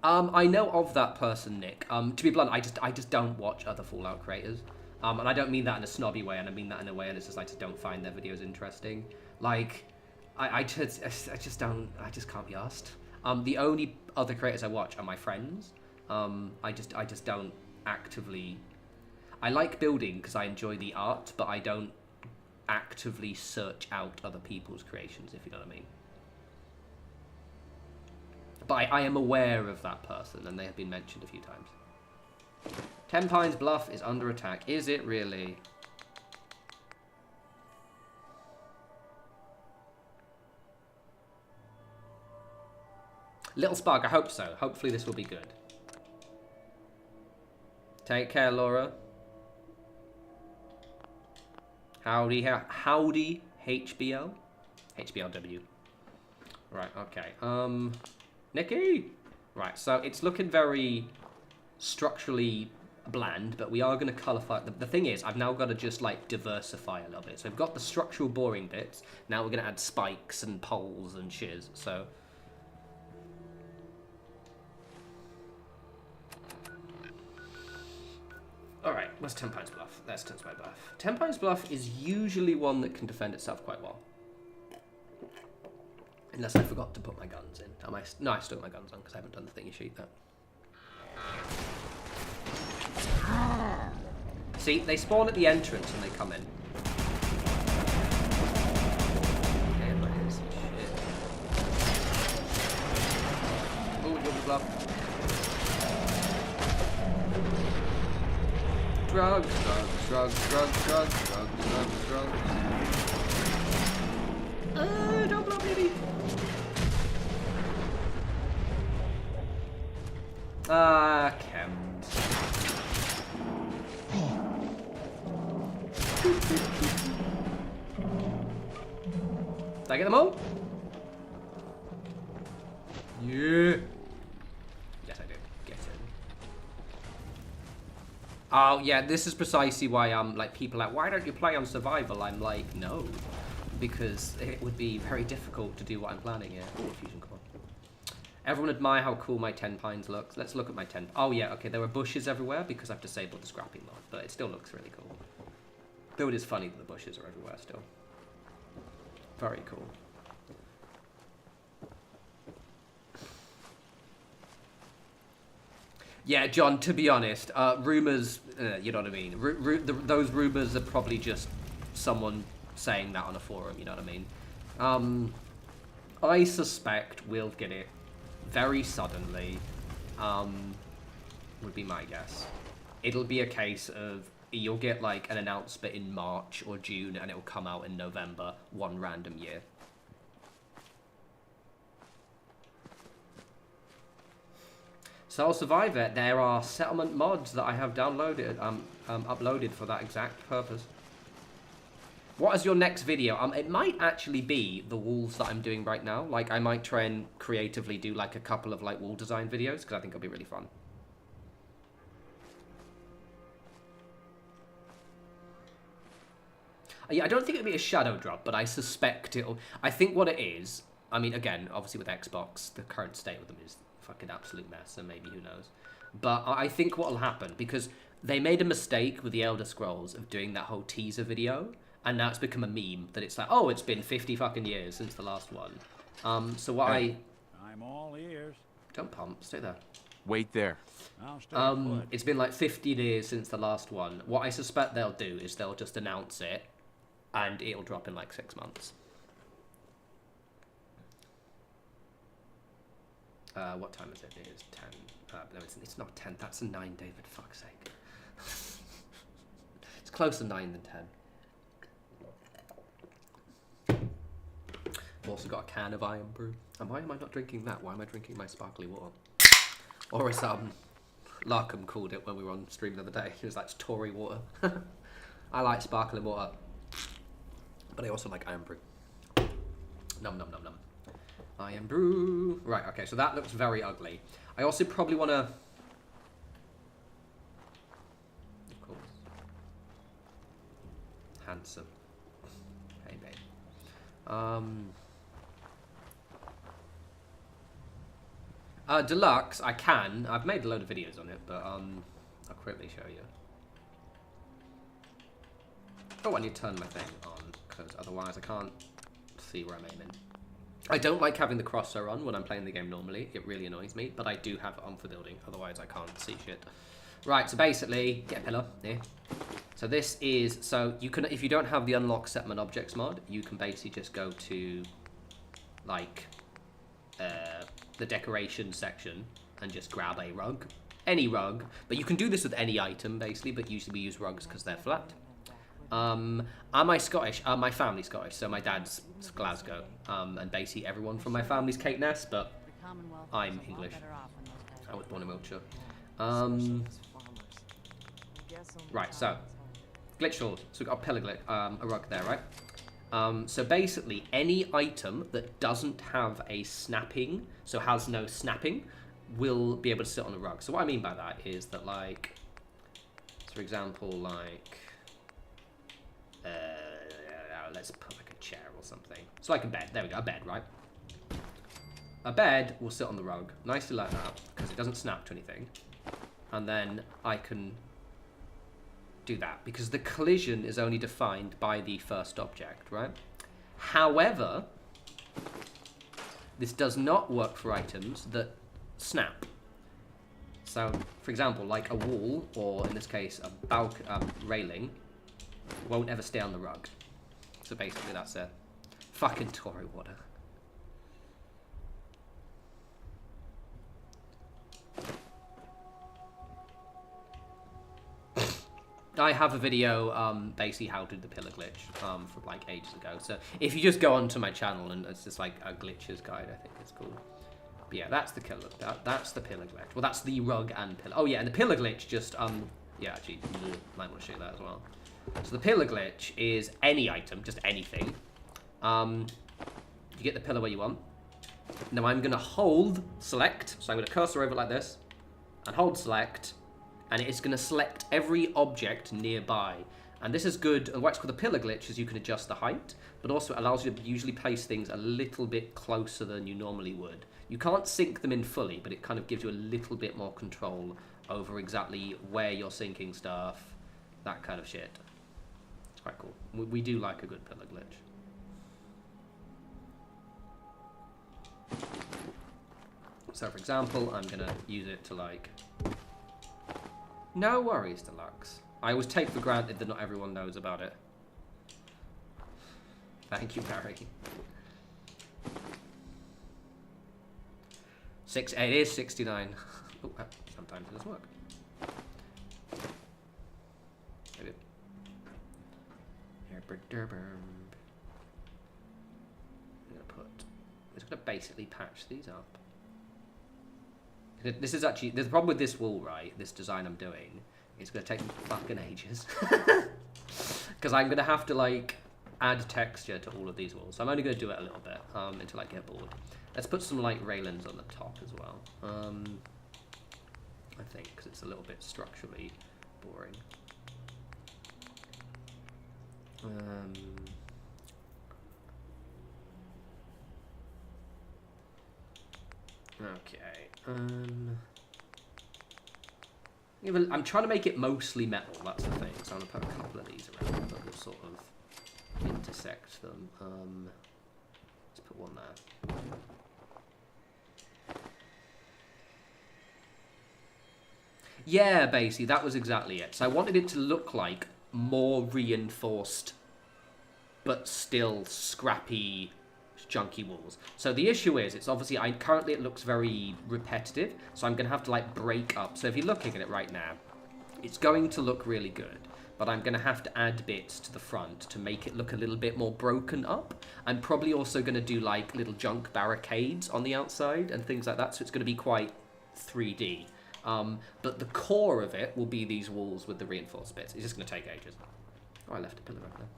I know of that person, Nick. To be blunt, I just don't watch other Fallout creators. And I don't mean that in a snobby way, and I mean that in a way and it's just, I just don't find their videos interesting. Like, I just can't be asked. The only other creators I watch are my friends. I just don't actively... I like building because I enjoy the art, but I don't actively search out other people's creations, if you know what I mean. But I am aware of that person, and they have been mentioned a few times. 10 Pines Bluff is under attack. Is it really? Little Spark, I hope so. Hopefully this will be good. Take care, Laura. Howdy, HBL? HBLW. Right, okay. Nikki! Right, so it's looking very structurally bland, but we are going to colourify. The thing is, I've now got to just, like, diversify a little bit. So we've got the structural boring bits. Now we're going to add spikes and poles and shiz, so... Alright, where's 10 Pines Bluff? There's 10 Pines Bluff. 10 Pines Bluff is usually one that can defend itself quite well. Unless I forgot to put my guns in. No, I still got my guns on because I haven't done the thingy sheet yet. See, they spawn at the entrance when they come in. Okay, but here's some shit. Ooh, double bluff. Drugs. Don't blow me. Ah, chems. Did I get them all? Yeah. Yes, I did. Get it. Oh, yeah, this is precisely why like people are like, why don't you play on survival? I'm like, no. Because it would be very difficult to do what I'm planning here. Oh, fusion core. Everyone admire how cool my 10 pines looks. Let's look at my 10. Oh, yeah, okay, there are bushes everywhere because I've disabled the scrapping mod, but it still looks really cool. Though it is funny that the bushes are everywhere still. Very cool. Yeah, John, to be honest, rumors, you know what I mean? Those rumors are probably just someone saying that on a forum, you know what I mean? I suspect we'll get it very suddenly, would be my guess. It'll be a case of you'll get like an announcement in March or June and it'll come out in November, one random year. So I'll survive it. There are settlement mods that I have downloaded, uploaded for that exact purpose. What is your next video? It might actually be the walls that I'm doing right now. Like, I might try and creatively do like a couple of like wall design videos because I think it'll be really fun. Yeah, I don't think it'll be a shadow drop, but I suspect it'll. I think what it is. I mean, again, obviously with Xbox, the current state of them is fucking absolute mess, so maybe who knows. But I think what'll happen, because they made a mistake with the Elder Scrolls of doing that whole teaser video. And now it's become a meme that it's like, oh, it's been 50 fucking years since the last one. So what Hey. I'm all ears. Don't pump, stay there. Wait there. I'll stay put. It's been like 50 years since the last one. What I suspect they'll do is they'll just announce it, and it'll drop in like 6 months. What time is it? It is 10. No, it's not 10. That's a 9, David. Fuck's sake. It's closer to 9 than 10. I've also got a can of iron brew. And why am I not drinking that? Why am I drinking my sparkly water? Or as Larkham called it when we were on stream the other day. He was like, it's Tory water. I like sparkling water. But I also like iron brew. Num num num num. Iron brew. Right, okay, so that looks very ugly. I also probably want to... Of course. Handsome. Hey, babe. Deluxe, I can. I've made a load of videos on it, but I'll quickly show you. Oh, I need to turn my thing on, because otherwise I can't see where I'm aiming. I don't like having the crosshair on when I'm playing the game normally. It really annoys me, but I do have it on for building, otherwise I can't see shit. Right, so basically, get a pillar, here. So this is, so you can, if you don't have the unlock settlement objects mod, you can basically just go to, like, the decoration section and just grab a rug. Any rug, but you can do this with any item, basically, but usually we use rugs because they're flat. Am I Scottish? My family's Scottish, so my dad's Glasgow, and basically everyone from my family's Caithness, but I'm English. I was born in Wiltshire. Right, so glitch sword. So we've got a pillar glitch, a rug there, right? So basically, any item that doesn't have a snapping, so has no snapping, will be able to sit on a rug. So what I mean by that is that, like, for example, like, let's put like a chair or something. So like a bed. There we go, a bed, right? A bed will sit on the rug, nicely like that, because it doesn't snap to anything. And then I can do that, because the collision is only defined by the first object, right? However, this does not work for items that snap. So, for example, like a wall, or in this case, a railing, won't ever stay on the rug. So basically that's it. Fucking Tory water. I have a video, basically how to do the pillar glitch, from like ages ago. So if you just go onto my channel and it's just like a glitches guide, I think it's called. But yeah, that's the pillar. That's the pillar glitch. Well, that's the rug and pillar. Oh yeah, and the pillar glitch just yeah, actually, might want to show you that as well. So the pillar glitch is any item, just anything. You get the pillar where you want. Now I'm gonna hold select. So I'm gonna cursor over like this, and hold select. And it's going to select every object nearby. And this is good. And what's called the pillar glitch is you can adjust the height, but also it allows you to usually place things a little bit closer than you normally would. You can't sync them in fully, but it kind of gives you a little bit more control over exactly where you're syncing stuff, that kind of shit. It's quite cool. We do like a good pillar glitch. So for example, I'm going to use it to like... No worries, Deluxe. I always take for granted that not everyone knows about it. Thank you, Barry. It is 69. Oh, sometimes it doesn't work. Maybe. I'm just gonna basically patch these up. This is actually, the problem with this wall, right, this design I'm doing, it's going to take fucking ages. Because I'm going to have to, like, add texture to all of these walls. So I'm only going to do it a little bit until I get bored. Let's put some, like, railings on the top as well. I think, because it's a little bit structurally boring. Okay. I'm trying to make it mostly metal, that's the thing. So I'm going to put a couple of these around that will sort of intersect them. Let's put one there. Yeah, basically, that was exactly it. So I wanted it to look like more reinforced, but still scrappy, junky walls. So the issue is, it's obviously, currently it looks very repetitive, so I'm going to have to like break up. So if you're looking at it right now, it's going to look really good, but I'm going to have to add bits to the front to make it look a little bit more broken up. I'm probably also going to do like little junk barricades on the outside and things like that, so it's going to be quite 3D. But the core of it will be these walls with the reinforced bits. It's just going to take ages. Oh, I left a pillar up there.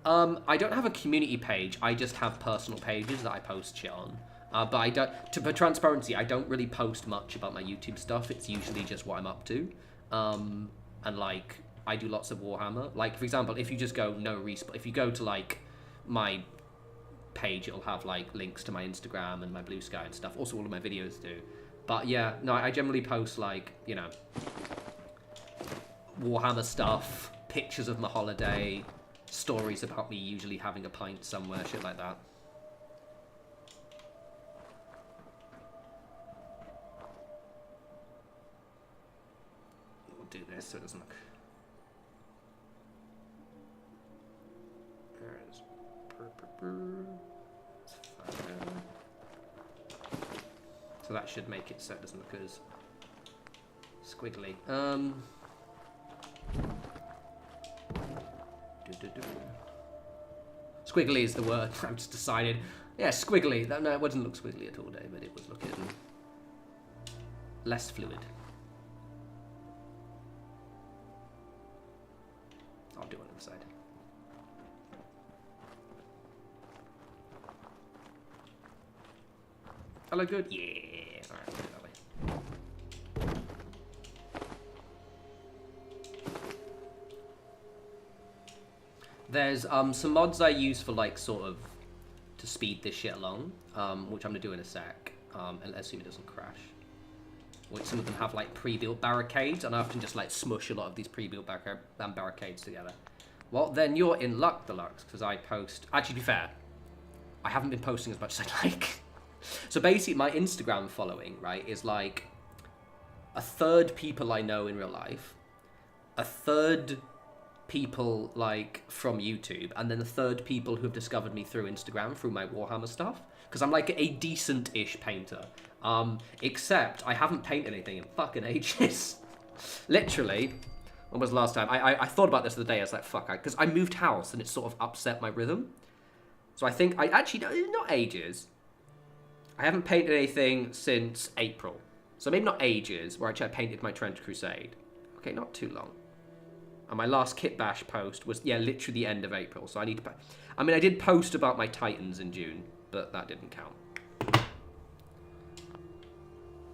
I don't have a community page. I just have personal pages that I post shit on. But I don't, for transparency, I don't really post much about my YouTube stuff. It's usually just what I'm up to. And like, I do lots of Warhammer. Like, for example, if you just go if you go to like my page, it'll have like links to my Instagram and my Blue Sky and stuff. Also, all of my videos do. But yeah, no, I generally post like, you know, Warhammer stuff, pictures of my holiday, stories about me usually having a pint somewhere, shit like that. We'll do this so it doesn't look... There it is. It's fine. So that should make it so it doesn't look as squiggly. Squiggly is the word. I've just decided. Yeah, squiggly. No, it wouldn't look squiggly at all, David. It was looking less fluid. I'll do it on the side. Hello, good? Yeah. Alright, I'll do it that way. There's some mods I use for like sort of to speed this shit along, which I'm gonna do in a sec, and assume it doesn't crash. Which some of them have like pre-built barricades, and I often just like smush a lot of these pre-built barricades together. Well, then you're in luck, Deluxe, because I post. Actually, to be fair, I haven't been posting as much as I'd like. So basically, my Instagram following, right, is like a third people I know in real life, a third people like from YouTube, and then a third people who have discovered me through Instagram through my Warhammer stuff, because I'm like a decent-ish painter, except I haven't painted anything in fucking ages. Literally, When was the last time? I thought about this the other day. I was like, fuck, because I moved house and it sort of upset my rhythm. So I think I actually, not ages. I haven't painted anything since April. So maybe not ages, where actually I painted my Trench Crusade. Okay, not too long. And my last Kit Bash post was, yeah, literally the end of April. So I need to, I mean, I did post about my Titans in June, but that didn't count.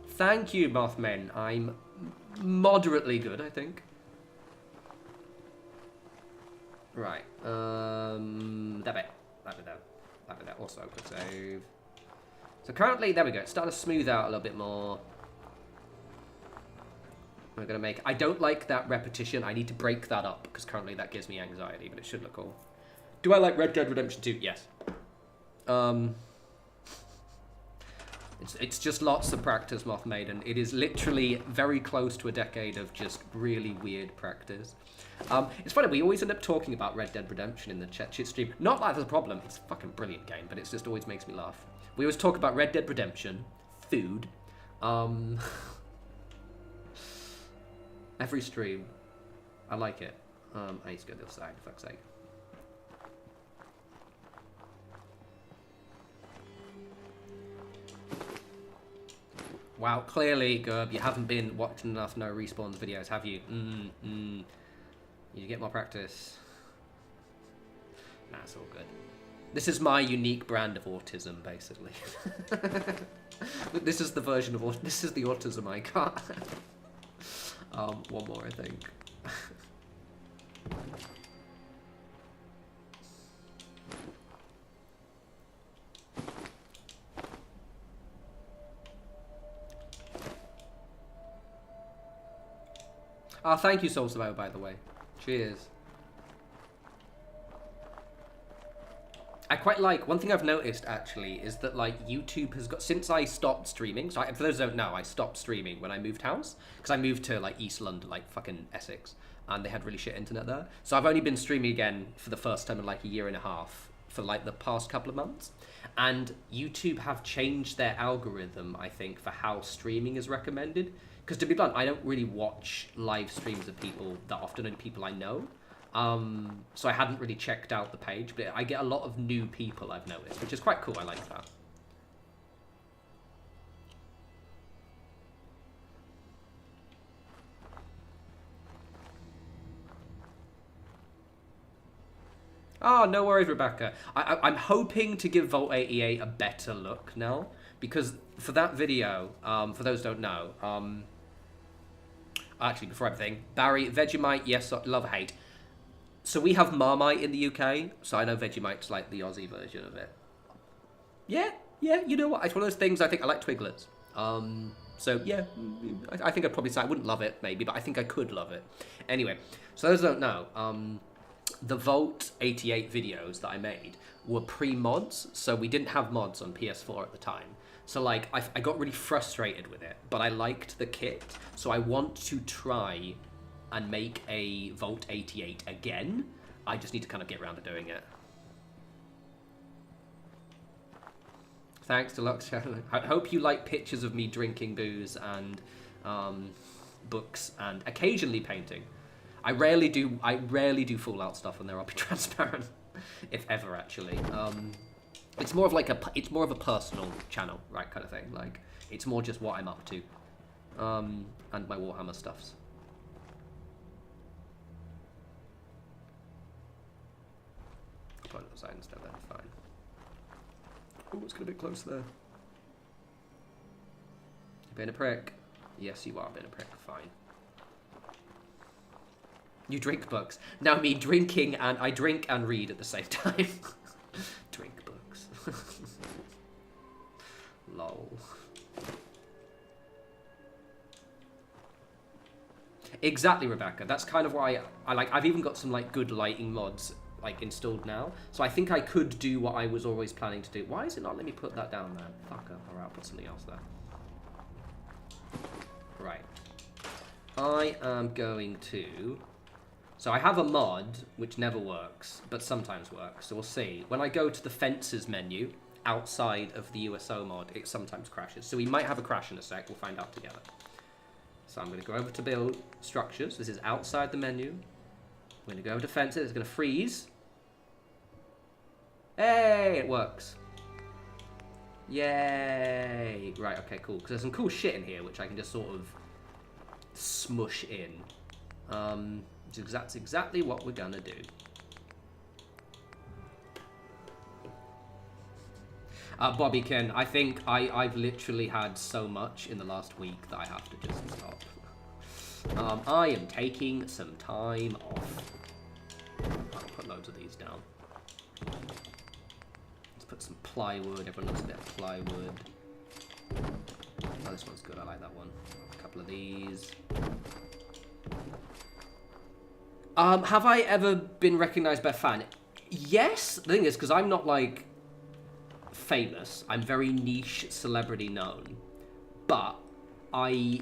Thank you, Mothman. I'm moderately good, I think. Right. That bit. Also, quick save. So currently, there we go. It's starting to smooth out a little bit more. I'm going to make... I don't like that repetition. I need to break that up, because currently that gives me anxiety, but it should look cool. Do I like Red Dead Redemption 2? Yes. It's just lots of practice, Moth Maiden. It is literally very close to a decade of just really weird practice. It's funny, we always end up talking about Red Dead Redemption in the chat stream. Not that there's a problem. It's a fucking brilliant game, but it just always makes me laugh. We always talk about Red Dead Redemption, food, every stream. I like it. I need to go to the other side, for fuck's sake. Wow, clearly, Gerb, you haven't been watching enough No Respawns videos, have you? You get more practice. Nah, it's all good. This is my unique brand of autism, basically. This is the version of this is the autism I got. One more, I think. Oh, thank you, Soul Survivor, by the way. Cheers. I quite like, one thing I've noticed, actually, is that, like, YouTube has got, since I stopped streaming, so for those who don't know, I stopped streaming when I moved house, because I moved to, like, East London, like, fucking Essex, and they had really shit internet there. So I've only been streaming again for the first time in, like, a year and a half, for, like, the past couple of months. And YouTube have changed their algorithm, I think, for how streaming is recommended. Because to be blunt, I don't really watch live streams of people that often, only people I know. So I hadn't really checked out the page, but I get a lot of new people, I've noticed, which is quite cool. I like that. Oh, no worries, Rebecca. I'm hoping to give Vault 88 a better look now, because for that video, for those who don't know, actually, before everything, Barry, Vegemite, yes, love, hate. So we have Marmite in the UK, so I know Vegemite's like the Aussie version of it. Yeah, you know what? It's one of those things, I think I like Twiglets. So yeah, I think I'd probably say I wouldn't love it, maybe, but I think I could love it. Anyway, so those who don't know, the Vault 88 videos that I made were pre-mods, so we didn't have mods on PS4 at the time. So like, I got really frustrated with it, but I liked the kit, so I want to try and make a Vault 88 again. I just need to kind of get around to doing it. Thanks, Deluxe. I hope you like pictures of me drinking booze and books and occasionally painting. I rarely do Fallout stuff on there. I'll be transparent, if ever, actually. It's more of like it's more of a personal channel, right, kind of thing. Like, it's more just what I'm up to, and my Warhammer stuffs. I'll put it aside instead then, fine. Oh, it's getting a bit close there. You've been a prick. Yes, you are being a prick, fine. You drink books. Now me drinking, and I drink and read at the same time. Drink books. Lol. Exactly, Rebecca. That's kind of why I like. I've even got some like good lighting mods like installed now, so I think I could do what I was always planning to do. Why is it not letting me put that down there? Fucker. Alright, I'll put something else there. Right. I am going to. So I have a mod which never works, but sometimes works. So we'll see. When I go to the fences menu outside of the USO mod, it sometimes crashes. So we might have a crash in a sec. We'll find out together. So I'm going to go over to build structures. This is outside the menu. I'm going to go over to fences. It's going to freeze. Hey, it works. Yay. Right, okay, cool. Because there's some cool shit in here, which I can just sort of smush in. That's exactly what we're going to do. Bobby Ken, I think I've literally had so much in the last week that I have to just stop. I am taking some time off. I'll put loads of these down. Let's put some plywood. Everyone loves a bit of plywood. Oh, this one's good. I like that one. A couple of these. Have I ever been recognized by a fan? Yes. The thing is, because I'm not like famous, I'm very niche celebrity known, but I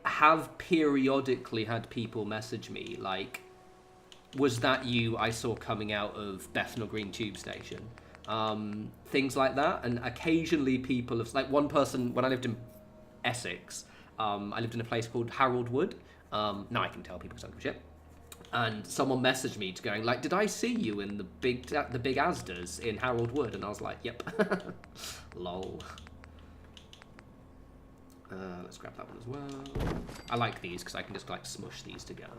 have periodically had people message me like, was that you I saw coming out of Bethnal Green tube station? Things like that. And occasionally people have, like one person, when I lived in Essex, I lived in a place called Harold Wood. Now I can tell people don't give a shit. And someone messaged me to going like, did I see you in the big Asdas in Harold Wood? And I was like, yep. Lol. Let's grab that one as well. I like these because I can just like smush these together.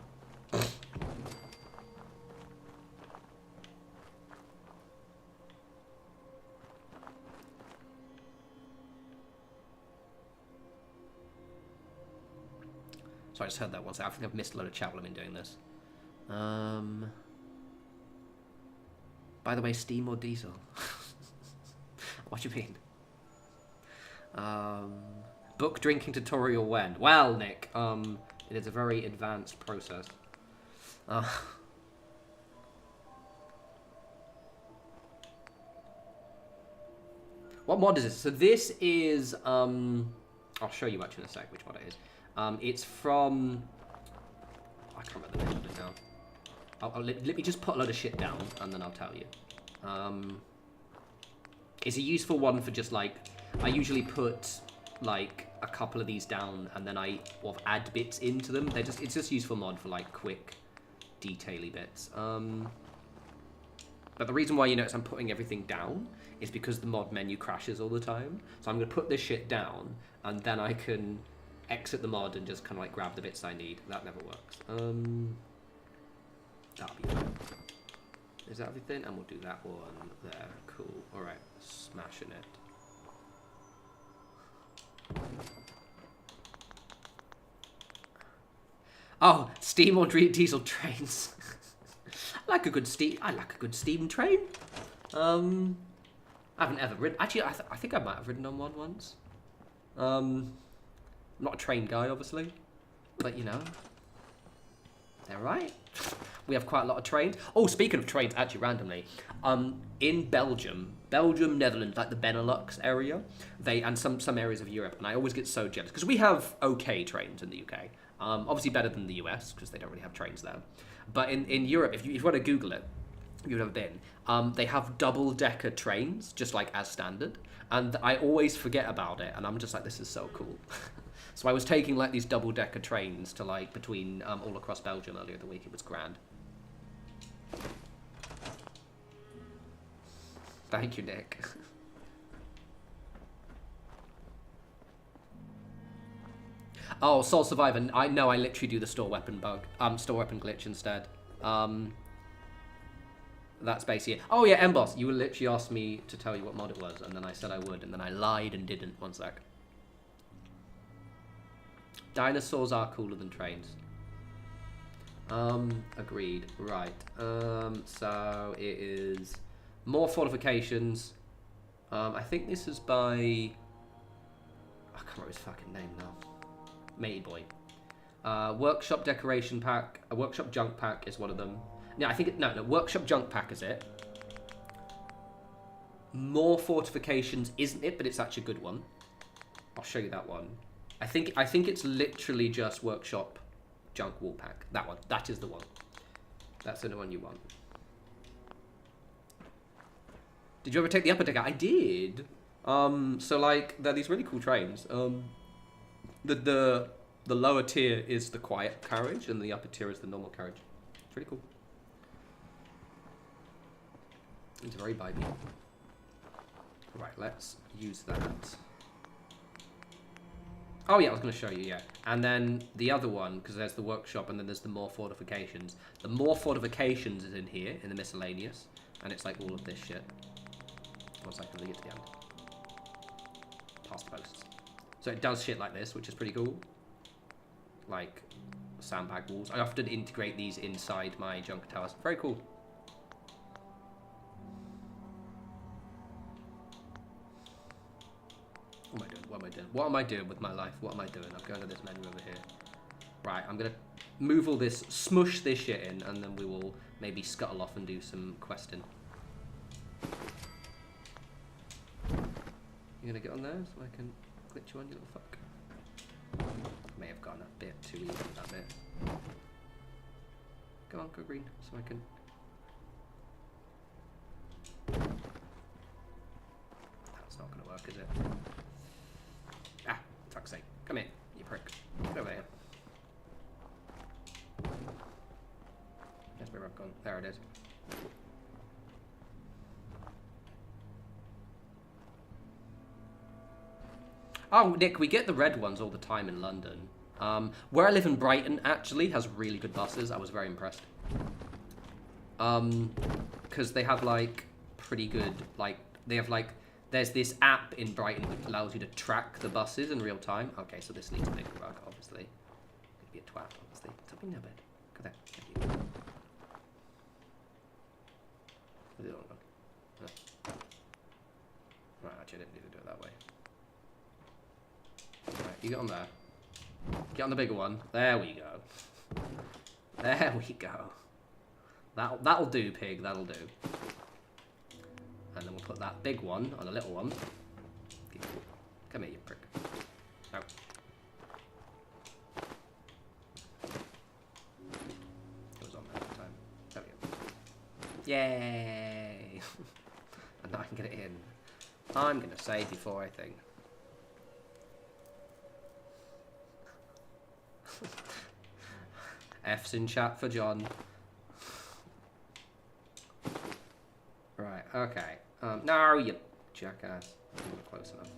So I just heard that once. I think I've missed a load of chat while I've been doing this. By the way, steam or diesel? What do you mean? Book drinking tutorial when? Well, Nick, it is a very advanced process. What mod is this? So this is, I'll show you actually in a sec which mod it is. It's from, I can't remember the name of it now. Let me just put a load of shit down, and then I'll tell you. It's a useful one for just, like, I usually put, like, a couple of these down, and then I add bits into them. It's just useful mod for, like, quick, detail-y bits. But the reason why you notice I'm putting everything down is because the mod menu crashes all the time. So I'm going to put this shit down, and then I can exit the mod and just kind of, like, grab the bits I need. That never works. That'll be fine. Is that everything? And we'll do that one there. Cool. Alright. Smashing it. Oh, steam or diesel trains. I like a good steam train. I haven't ever ridden. Actually, I think I might have ridden on one once. I'm not a train guy, obviously, but you know, they're right. We have quite a lot of trains. Oh, speaking of trains, actually, randomly, in Belgium, Netherlands, like the Benelux area, and some areas of Europe, and I always get so jealous because we have okay trains in the UK. Obviously better than the US because they don't really have trains there. But in Europe, if you want to Google it, you've never been. They have double-decker trains, just like as standard, and I always forget about it, and I'm just like, this is so cool. So I was taking like these double-decker trains to like between all across Belgium earlier in the week. It was grand. Thank you, Nick. Oh, Soul Survivor. I know. I literally do the store weapon bug. Store weapon glitch instead. That's basically it. Oh yeah, Mboss. You literally asked me to tell you what mod it was, and then I said I would, and then I lied and didn't. One sec. Dinosaurs are cooler than trains. Agreed. Right. So it is more fortifications. I think this is by, I can't remember his fucking name now. Matey Boy. Workshop decoration pack. A workshop junk pack is one of them. No, I think no. Workshop junk pack is it. More fortifications isn't it, but it's actually a good one. I'll show you that one. I think it's literally just workshop junk wall pack. That one. That is the one. That's the one you want. Did you ever take the upper deck out? I did. So like they're these really cool trains. The the lower tier is the quiet carriage, and the upper tier is the normal carriage. Pretty cool. It's very vibey. Right, let's use that. Oh yeah, I was going to show you, yeah. And then the other one, because there's the workshop and then there's the more fortifications. The more fortifications is in here, in the miscellaneous. And it's like all of this shit. 1 second, let me get to the end. Past posts. So it does shit like this, which is pretty cool. Like sandbag walls. I often integrate these inside my junk towers. Very cool. What am I doing? What am I doing? What am I doing with my life? What am I doing? I'm going to this menu over here. Right, I'm going to move all this, smush this shit in, and then we will maybe scuttle off and do some questing. You going to get on there so I can glitch you on, you little fuck? May have gone a bit too easy with that bit. Go on, go green, so I can... That's not going to work, is it? Ah, fuck's sake. Come here, you prick. Get over here. That's where I've gone. There it is. Oh, Nick, we get the red ones all the time in London. Where I live in Brighton, actually, has really good buses. I was very impressed. Because they have, like, pretty good, like, they have, like, there's this app in Brighton which allows you to track the buses in real time. Okay, so this needs a bigger rug, obviously. Could be a twat, obviously. Stop being a bed. Go there. Thank you. Right, actually, I didn't need to do it that way. Right, you get on there. Get on the bigger one. There we go. There we go. That'll do, pig. That'll do. And then we'll put that big one on a little one. Come here, you prick. No. It was on there that time. There we go. Yay! And now I can get it in. I'm going to save before I think. F's in chat for John. Right, okay. No, you jackass. Not close enough.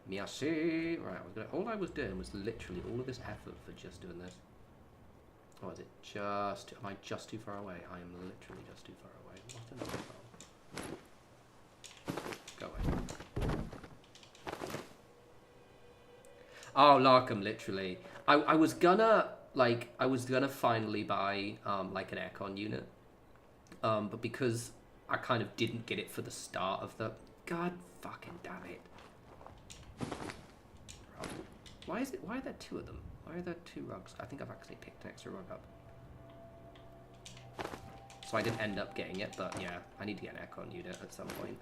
Merci. Right, all I was doing was literally all of this effort for just doing this. Oh, is it just... Am I just too far away? I am literally just too far away. What an asshole. Go away. Oh, Larkham, literally. I was gonna, like, finally buy, like, an aircon unit. But because I kind of didn't get it for the start of the... God fucking damn it. Why are there two of them? Why are there two rugs? I think I've actually picked an extra rug up. So I didn't end up getting it, but yeah, I need to get an aircon unit at some point.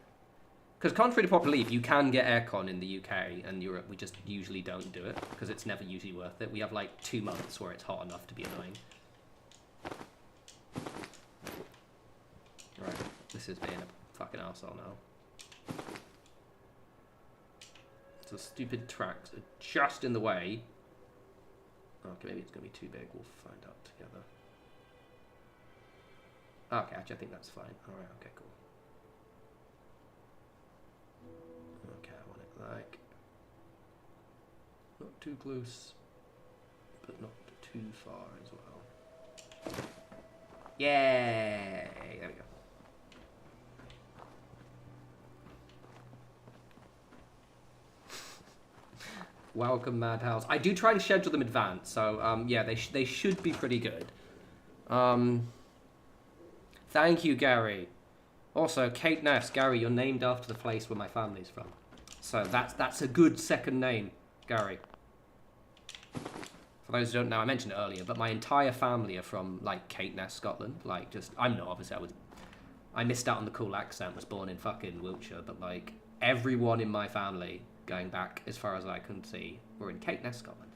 Because contrary to popular belief, you can get aircon in the UK and Europe. We just usually don't do it because it's never usually worth it. We have like 2 months where it's hot enough to be annoying. Right, this is being a fucking arsehole now. So stupid tracks are just in the way. Okay, maybe it's going to be too big. We'll find out together. Okay, actually I think that's fine. Alright, okay, cool. Okay, I want it like... Not too close, but not too far as well. Yay! There we go. Welcome, Madhouse. I do try and schedule them in advance, so yeah, they should be pretty good. Thank you, Gary. Also, Kate Ness, Gary, you're named after the place where my family's from. So that's a good second name, Gary. For those who don't know, I mentioned it earlier, but my entire family are from, like, Kate Ness, Scotland. Like, just, I'm not, obviously, I missed out on the cool accent, was born in fucking Wiltshire, but, like, everyone in my family, going back as far as I can see, were in Kate Ness, Scotland.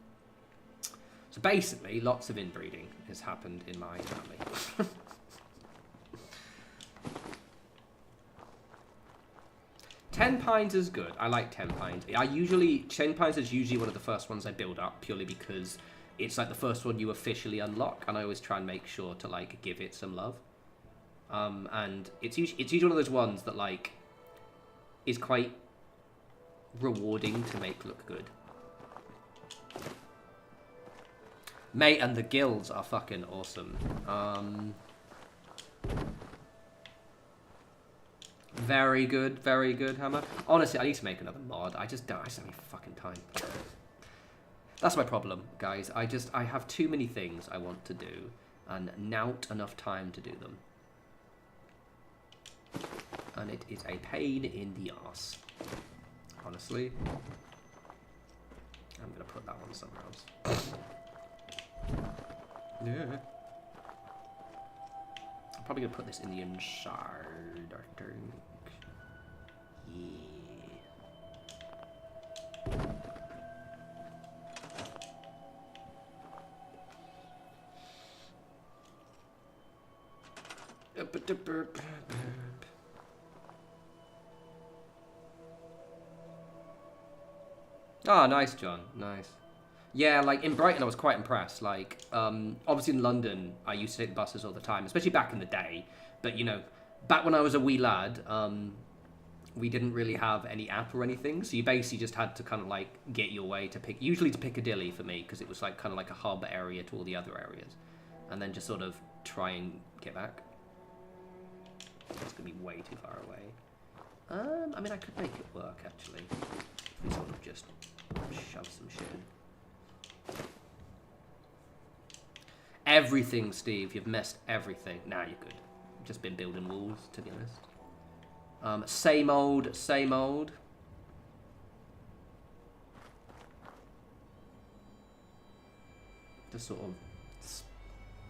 So basically, lots of inbreeding has happened in my family. 10 pines is good. I like 10 pines. 10 pines is usually one of the first ones I build up, purely because it's like the first one you officially unlock, and I always try and make sure to like give it some love. And it's usually one of those ones that like is quite rewarding to make look good. Mate, and the guilds are fucking awesome. Very good, Hammer. Honestly, I need to make another mod. I just don't have any fucking time. That's my problem, guys. I have too many things I want to do, and not enough time to do them. And it is a pain in the ass. Honestly. I'm gonna put that one somewhere else. Yeah. I'm probably gonna put this in the inside, I think. Yeah. Ah, nice, John. Nice. Yeah, like in Brighton, I was quite impressed. Like, obviously in London, I used to take the buses all the time, especially back in the day. But, you know, back when I was a wee lad, we didn't really have any app or anything. So you basically just had to kind of like get your way to usually to Piccadilly for me, because it was like kind of like a hub area to all the other areas. And then just sort of try and get back. It's going to be way too far away. I mean, I could make it work, actually. If we sort of just shove some shit in. Everything, Steve. You've messed everything. Nah, you're good. Just been building walls, to be honest. Same old, same old. Just sort of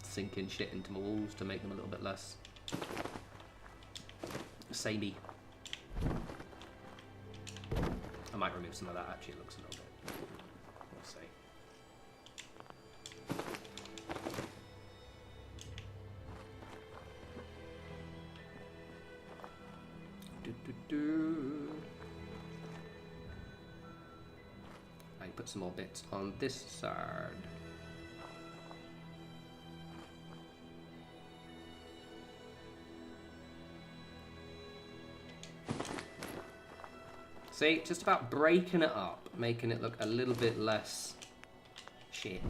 sinking shit into my walls to make them a little bit less samey. I might remove some of that, actually. It looks a little bit. We'll see. I put some more bits on this side. See, just about breaking it up, making it look a little bit less shit.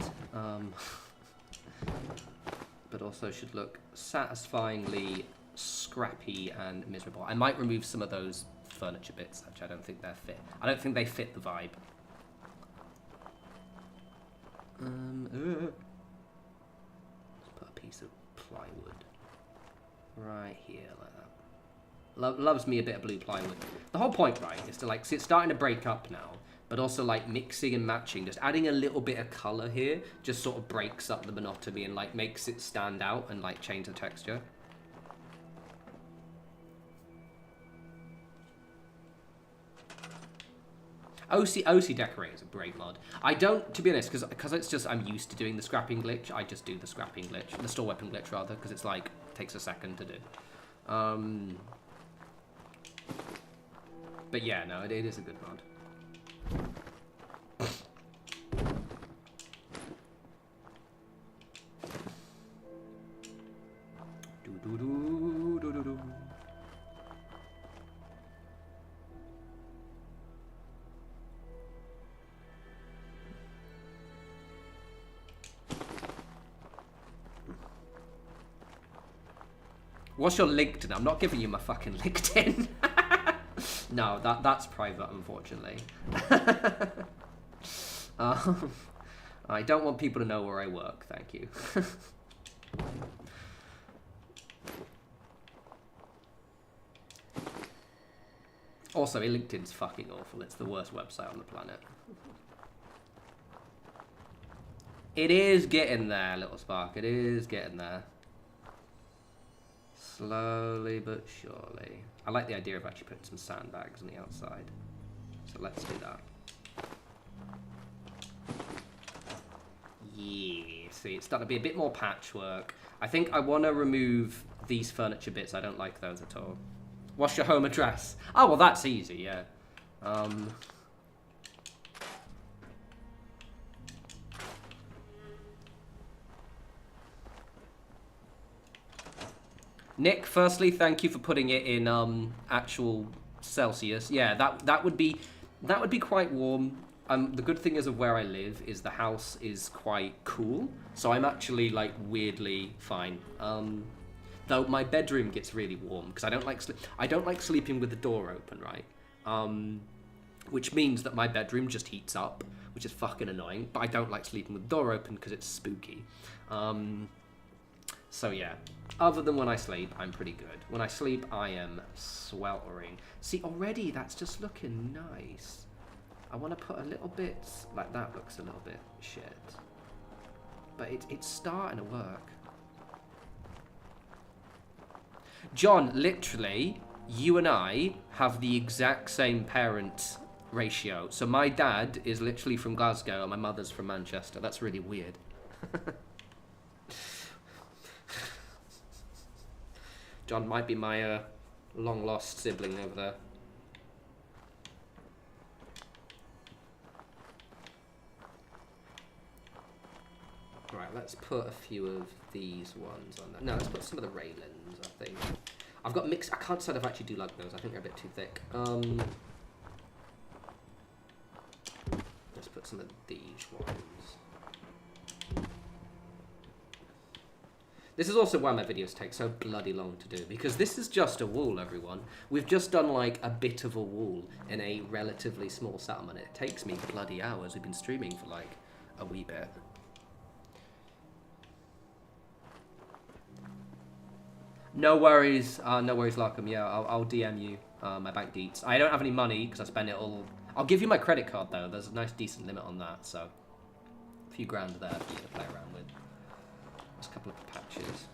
But also should look satisfyingly scrappy and miserable. I might remove some of those furniture bits, actually. I don't think they're fit. I don't think they fit the vibe. Let's put a piece of plywood right here, like that. Loves me a bit of blue plywood. The whole point, right, is to like, see, it's starting to break up now, but also like mixing and matching, just adding a little bit of color here, just sort of breaks up the monotony and like makes it stand out and like change the texture. OC Decorate is a great mod. I don't, to be honest, because it's just, I'm used to doing the scrapping glitch, I just do the scrapping glitch, the store weapon glitch rather, because it's like, takes a second to do. But yeah, no, it is a good mod. What's your LinkedIn? I'm not giving you my fucking LinkedIn. No, that's private, unfortunately. I don't want people to know where I work, thank you. Also, LinkedIn's fucking awful. It's the worst website on the planet. It is getting there, Little Spark. It is getting there. Slowly but surely. I like the idea of actually putting some sandbags on the outside. So let's do that. Yeah, see, it's starting to be a bit more patchwork. I think I want to remove these furniture bits. I don't like those at all. What's your home address? Oh, well, that's easy, yeah. Nick, firstly, thank you for putting it in actual Celsius. Yeah, that would be quite warm. The good thing is of where I live is the house is quite cool, so I'm actually like weirdly fine. Though my bedroom gets really warm because I don't like sleeping with the door open, right? Which means that my bedroom just heats up, which is fucking annoying. But I don't like sleeping with the door open because it's spooky. So yeah, other than when I sleep, I'm pretty good. When I sleep, I am sweltering. See, already that's just looking nice. I want to put a little bit, like that looks a little bit shit. But it's starting to work. John, literally, you and I have the exact same parent ratio. So my dad is literally from Glasgow and my mother's from Manchester. That's really weird. John might be my long-lost sibling over there. Right, let's put a few of these ones on there. No, let's put some of the railings, I think. I've got mixed... I can't decide if I actually do like those. I think they're a bit too thick. Let's put some of these ones. This is also why my videos take so bloody long to do, because this is just a wall, everyone. We've just done, like, a bit of a wall in a relatively small settlement. It takes me bloody hours. We've been streaming for, like, a wee bit. No worries, Larkham. Yeah, I'll DM you my bank deets. I don't have any money because I spend it all. I'll give you my credit card though. There's a nice decent limit on that, so a few grand there for you to play around with. There's a couple of patches.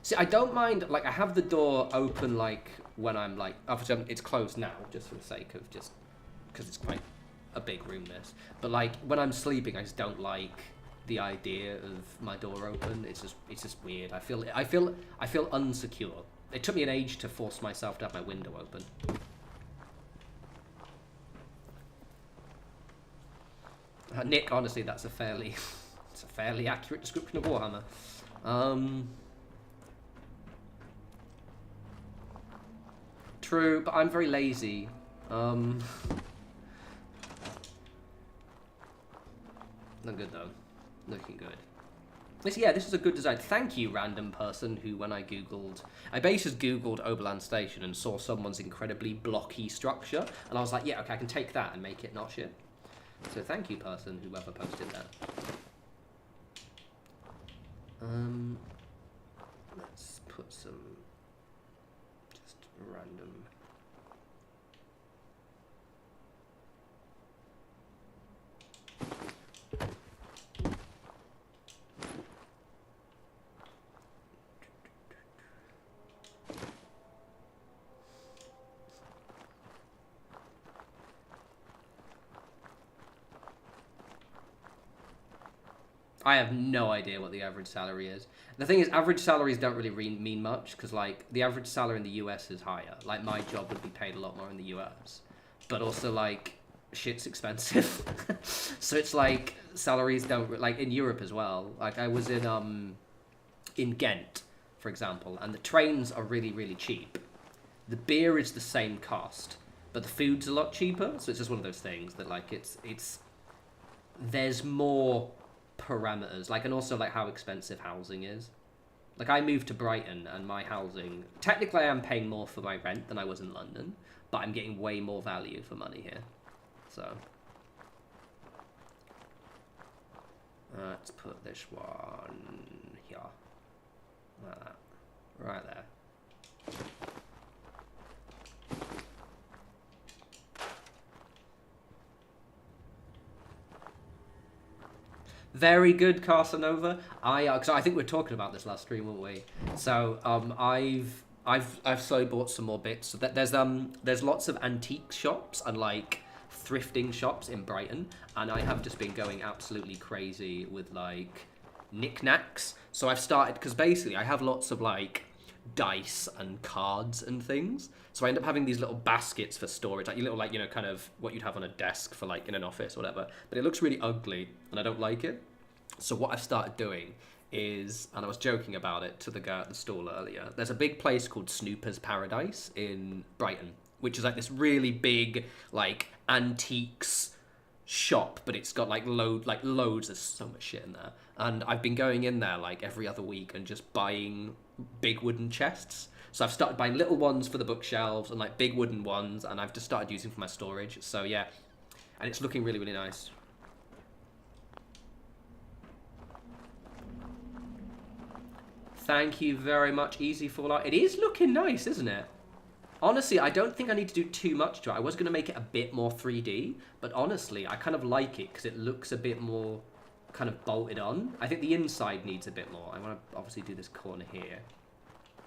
See, I don't mind. Like, I have the door open, like when I'm like. Obviously, it's closed now, just for the sake of just because it's quite a big room, this, but like when I'm sleeping I just don't like the idea of my door open. It's just weird. I feel unsecure. It took me an age to force myself to have my window open. Nick, honestly, that's a fairly accurate description of Warhammer. True, but I'm very lazy. Not good though. Looking good. Yeah, this is a good design. Thank you, random person who, when I basically Googled Oberland Station and saw someone's incredibly blocky structure, and I was like, yeah, okay, I can take that and make it not shit. So thank you, person, whoever posted that. Let's put some just random. I have no idea what the average salary is. The thing is, average salaries don't really mean much, because, like, the average salary in the US is higher. Like, my job would be paid a lot more in the US. But also, like, shit's expensive. So it's like, salaries don't... Like, in Europe as well. Like, I was in Ghent, for example, and the trains are really, really cheap. The beer is the same cost, but the food's a lot cheaper. So it's just one of those things that, like, it's... There's more parameters, like, and also like how expensive housing is. Like, I moved to Brighton and my housing, technically I am paying more for my rent than I was in London, but I'm getting way more value for money here. So let's put this one here, like that, right there. Very good, Casanova. Cause I think we were talking about this last stream, weren't we? So I've slowly bought some more bits. So there's lots of antique shops and like thrifting shops in Brighton, and I have just been going absolutely crazy with like knickknacks. So I've started, because basically I have lots of like dice and cards and things. So I end up having these little baskets for storage, like little, like, you know, kind of what you'd have on a desk for like in an office or whatever. But it looks really ugly and I don't like it. So what I've started doing is, and I was joking about it to the guy at the stall earlier, there's a big place called Snooper's Paradise in Brighton, which is like this really big, like, antiques shop, but it's got like loads, there's so much shit in there. And I've been going in there like every other week and just buying big wooden chests. So I've started buying little ones for the bookshelves and like big wooden ones, and I've just started using for my storage. So yeah, and it's looking really, really nice. Thank you very much, Easy Fallout. It is looking nice, isn't it? Honestly, I don't think I need to do too much to it. I was going to make it a bit more 3D, but honestly, I kind of like it because it looks a bit more kind of bolted on. I think the inside needs a bit more. I want to obviously do this corner here.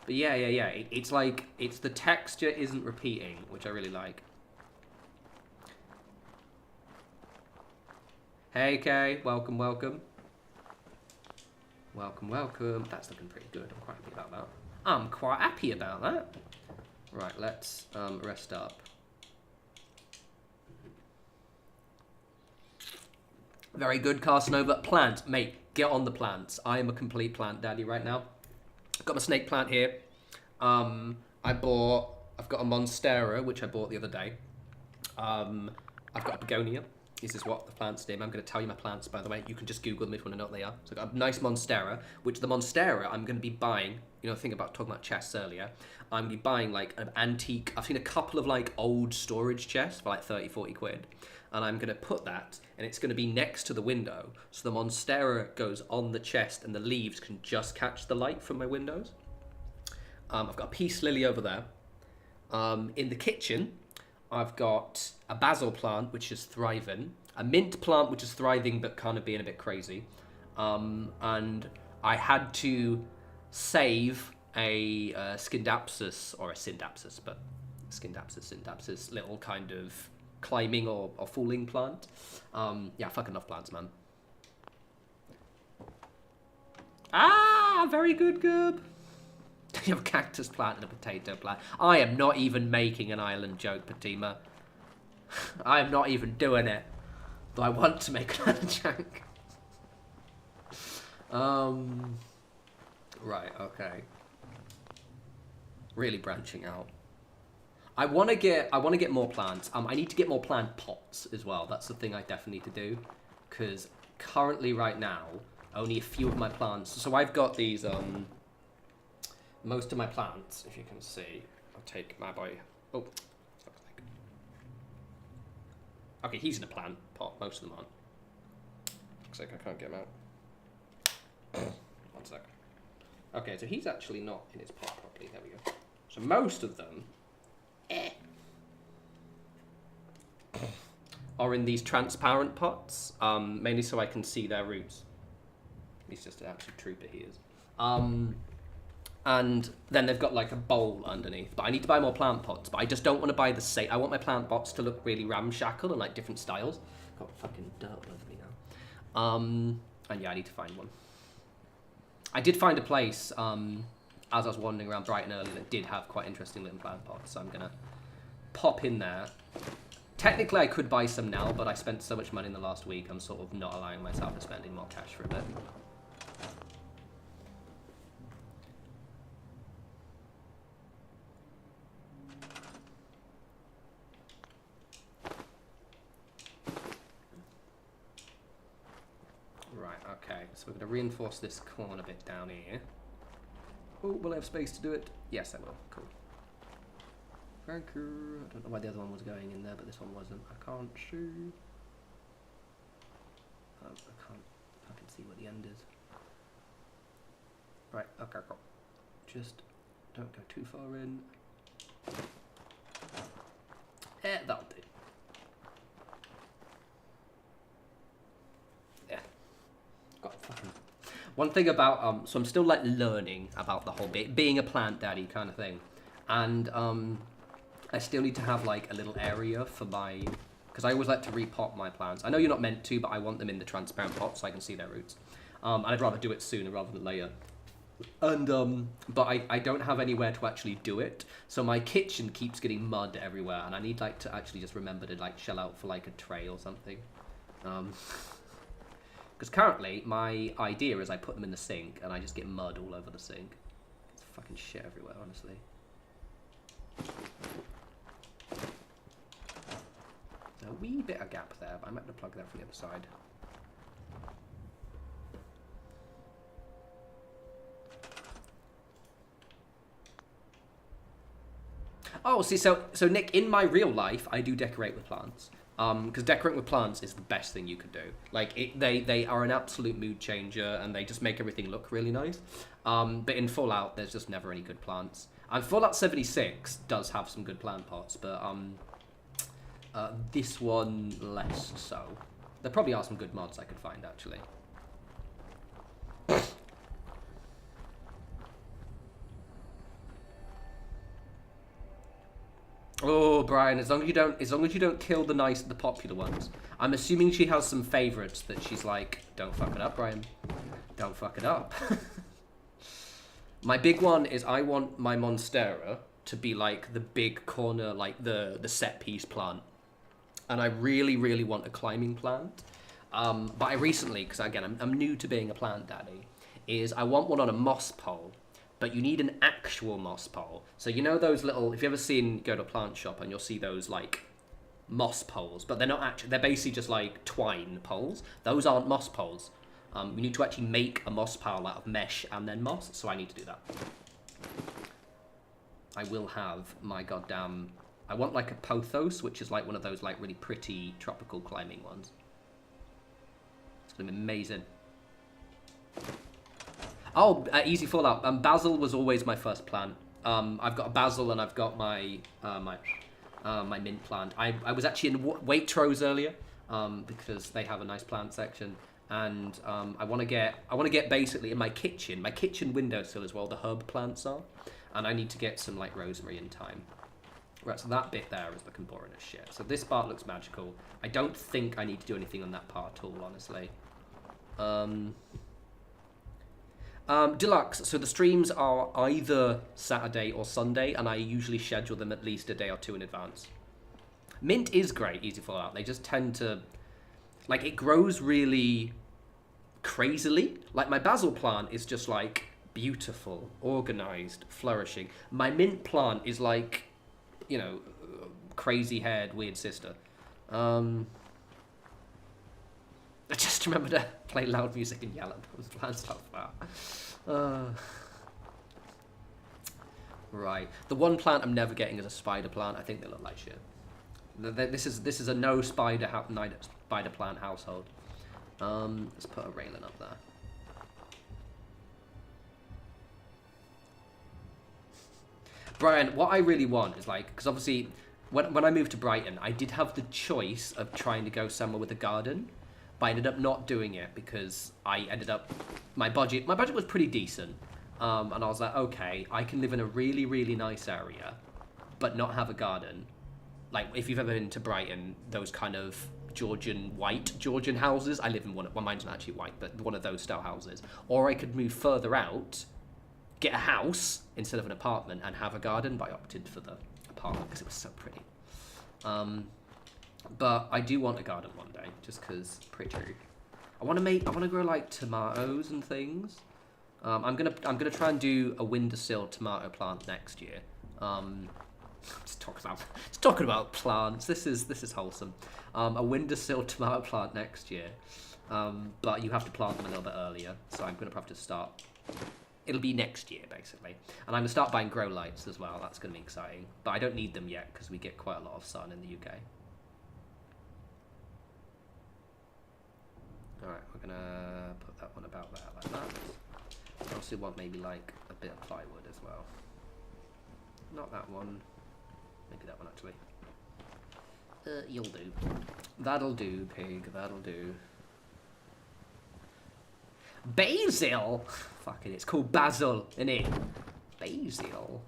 But yeah. It's like, it's the texture isn't repeating, which I really like. Hey, Kay. Welcome, welcome. Welcome. That's looking pretty good. I'm quite happy about that. I'm quite happy about that. Right, let's rest up. Very good, Carcinova. Plant, mate, get on the plants. I am a complete plant daddy right now. I've got my snake plant here. I've got a Monstera, which I bought the other day. I've got a begonia. This is what the plant's name. I'm going to tell you my plants, by the way. You can just Google them if you want to know what they are. So I've got a nice Monstera, which the Monstera I'm going to be buying. You know, think about talking about chests earlier. I'm going to be buying like an antique. I've seen a couple of like old storage chests for like 30, 40 quid. And I'm going to put that, and it's going to be next to the window. So the Monstera goes on the chest, and the leaves can just catch the light from my windows. I've got a peace lily over there. In the kitchen, I've got a basil plant, which is thriving, a mint plant, which is thriving, but kind of being a bit crazy. And I had to save a Scindapsus, or a Syndapsus, but Scindapsus, little kind of climbing or falling plant. Yeah, I fucking love plants, man. Ah, very good, Gerb. You have a cactus plant and a potato plant. I am not even making an island joke, Patima. I am not even doing it. Though I want to make an island joke. Right, okay. Really branching out. I want to get more plants. I need to get more plant pots as well. That's the thing I definitely need to do. Because currently, right now, only a few of my plants. So I've got these, most of my plants, if you can see. I'll take my boy. Oh. Okay, he's in a plant pot. Most of them aren't. Looks like I can't get him out. 1 sec. Okay, so he's actually not in his pot properly. There we go. So most of them are in these transparent pots, mainly so I can see their roots. He's just an absolute trooper, he is. And then they've got like a bowl underneath. But I need to buy more plant pots. But I just don't want to buy the same. I want my plant pots to look really ramshackle and like different styles. Got fucking dirt all over me now. And yeah, I need to find one. I did find a place, as I was wandering around Brighton earlier, that did have quite interesting little plant pots. So I'm going to pop in there. Technically, I could buy some now, but I spent so much money in the last week, I'm sort of not allowing myself to spend any more cash for a bit. Right, okay, so we're going to reinforce this corner bit down here. Oh, will I have space to do it? Yes, I will. Cool. Thank you. I don't know why the other one was going in there, but this one wasn't. I can't see. I can't fucking see what the end is. Right, okay, cool. Just don't go too far in. That'll do. Yeah. Got fucking... One thing about, so I'm still like learning about the whole bit, being a plant daddy kind of thing. And I still need to have like a little area for my, because I always like to repot my plants. I know you're not meant to, but I want them in the transparent pot so I can see their roots. And I'd rather do it sooner rather than later. And but I don't have anywhere to actually do it, so my kitchen keeps getting mud everywhere, and I need like to actually just remember to like shell out for like a tray or something. Because currently my idea is I put them in the sink and I just get mud all over the sink. It's fucking shit everywhere, honestly. A wee bit of gap there, but I might have to plug that from the other side. Oh, see, so Nick, in my real life, I do decorate with plants. Because decorating with plants is the best thing you could do. Like, they are an absolute mood changer, and they just make everything look really nice. But in Fallout, there's just never any good plants. And Fallout 76 does have some good plant pots, but this one less so. There probably are some good mods I could find, actually. Oh, Brian, as long as you don't kill the popular ones. I'm assuming she has some favorites that she's like, don't fuck it up, Brian. Don't fuck it up. My big one is I want my Monstera to be like the big corner, like the set piece plant. And I really, really want a climbing plant. But I recently, because again, I'm new to being a plant daddy, is I want one on a moss pole. But you need an actual moss pole. So you know those little, if you ever go to a plant shop and you'll see those like moss poles, but they're not actually, they're basically just like twine poles. Those aren't moss poles. We need to actually make a moss pole out of mesh and then moss, so I need to do that. I will have my goddamn, I want like a pothos, which is like one of those like really pretty tropical climbing ones. It's gonna be amazing. Oh, easy Fallout. Basil was always my first plant. I've got a basil and I've got my my mint plant. I was actually in Waitrose earlier because they have a nice plant section, and I want to get basically in my kitchen windowsill as well. The herb plants are, and I need to get some like rosemary in time. Right, so that bit there is looking boring as shit. So this part looks magical. I don't think I need to do anything on that part at all, honestly. Deluxe, so the streams are either Saturday or Sunday, and I usually schedule them at least a day or two in advance. Mint is great, easy Fallout. They just tend to, like, it grows really crazily. Like, my basil plant is just, like, beautiful, organized, flourishing. My mint plant is, like, you know, crazy-haired, weird sister. I just remember to play loud music and yell at those plants stuff about. Right. The one plant I'm never getting is a spider plant. I think they look like shit. This is a no spider plant household. Let's put a railing up there. Brian, what I really want is like, because obviously when I moved to Brighton, I did have the choice of trying to go somewhere with a garden. But I ended up not doing it because I ended up, my budget was pretty decent. And I was like, okay, I can live in a really, really nice area, but not have a garden. Like, if you've ever been to Brighton, those kind of white Georgian houses, I live in one, well, mine's not actually white, but one of those style houses. Or I could move further out, get a house instead of an apartment, and have a garden, but I opted for the apartment because it was so pretty. But I do want a garden one day, just because pretty. I want to grow like tomatoes and things. I'm gonna try and do a windowsill tomato plant next year. Just talking about plants. This is wholesome. A windowsill tomato plant next year. But you have to plant them a little bit earlier, so I'm gonna have to start. It'll be next year, basically. And I'm gonna start buying grow lights as well. That's gonna be exciting. But I don't need them yet because we get quite a lot of sun in the UK. Alright, we're gonna put that one about there like that. I also want maybe like a bit of plywood as well. Not that one. Maybe that one actually. You'll do. That'll do, pig. That'll do. Basil! Fucking, it's called basil, innit? Basil.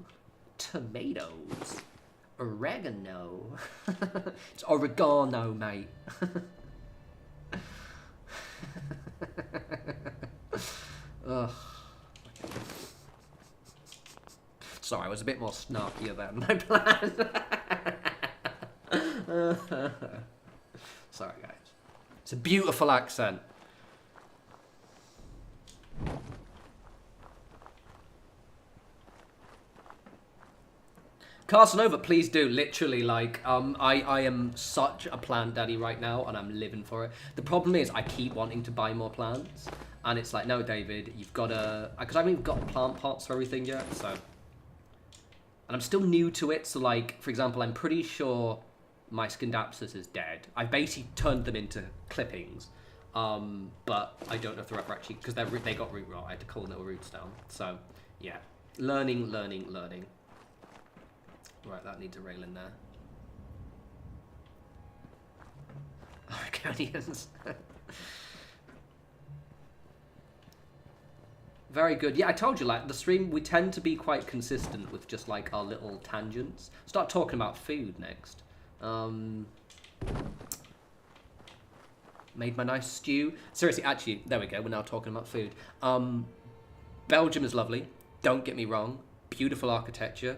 Tomatoes. Oregano. It's oregano, mate. Ugh. Sorry, I was a bit more snarkier than my plan. Sorry, guys. It's a beautiful accent. Casanova, please do. Literally, like, I am such a plant daddy right now, and I'm living for it. The problem is, I keep wanting to buy more plants, and it's like, no, David, you've got to... Because I haven't even got plant pots for everything yet, so... And I'm still new to it, so, like, for example, I'm pretty sure my Scindapsus is dead. I've basically turned them into clippings, but I don't know if they're ever actually... Because they got root rot, I had to cull little roots down. So, yeah. Learning. Right, that needs a rail in there. Arcadians. Very good. Yeah, I told you, like, the stream, we tend to be quite consistent with just, like, our little tangents. Start talking about food next. Made my nice stew. Seriously, actually, there we go. We're now talking about food. Belgium is lovely. Don't get me wrong. Beautiful architecture.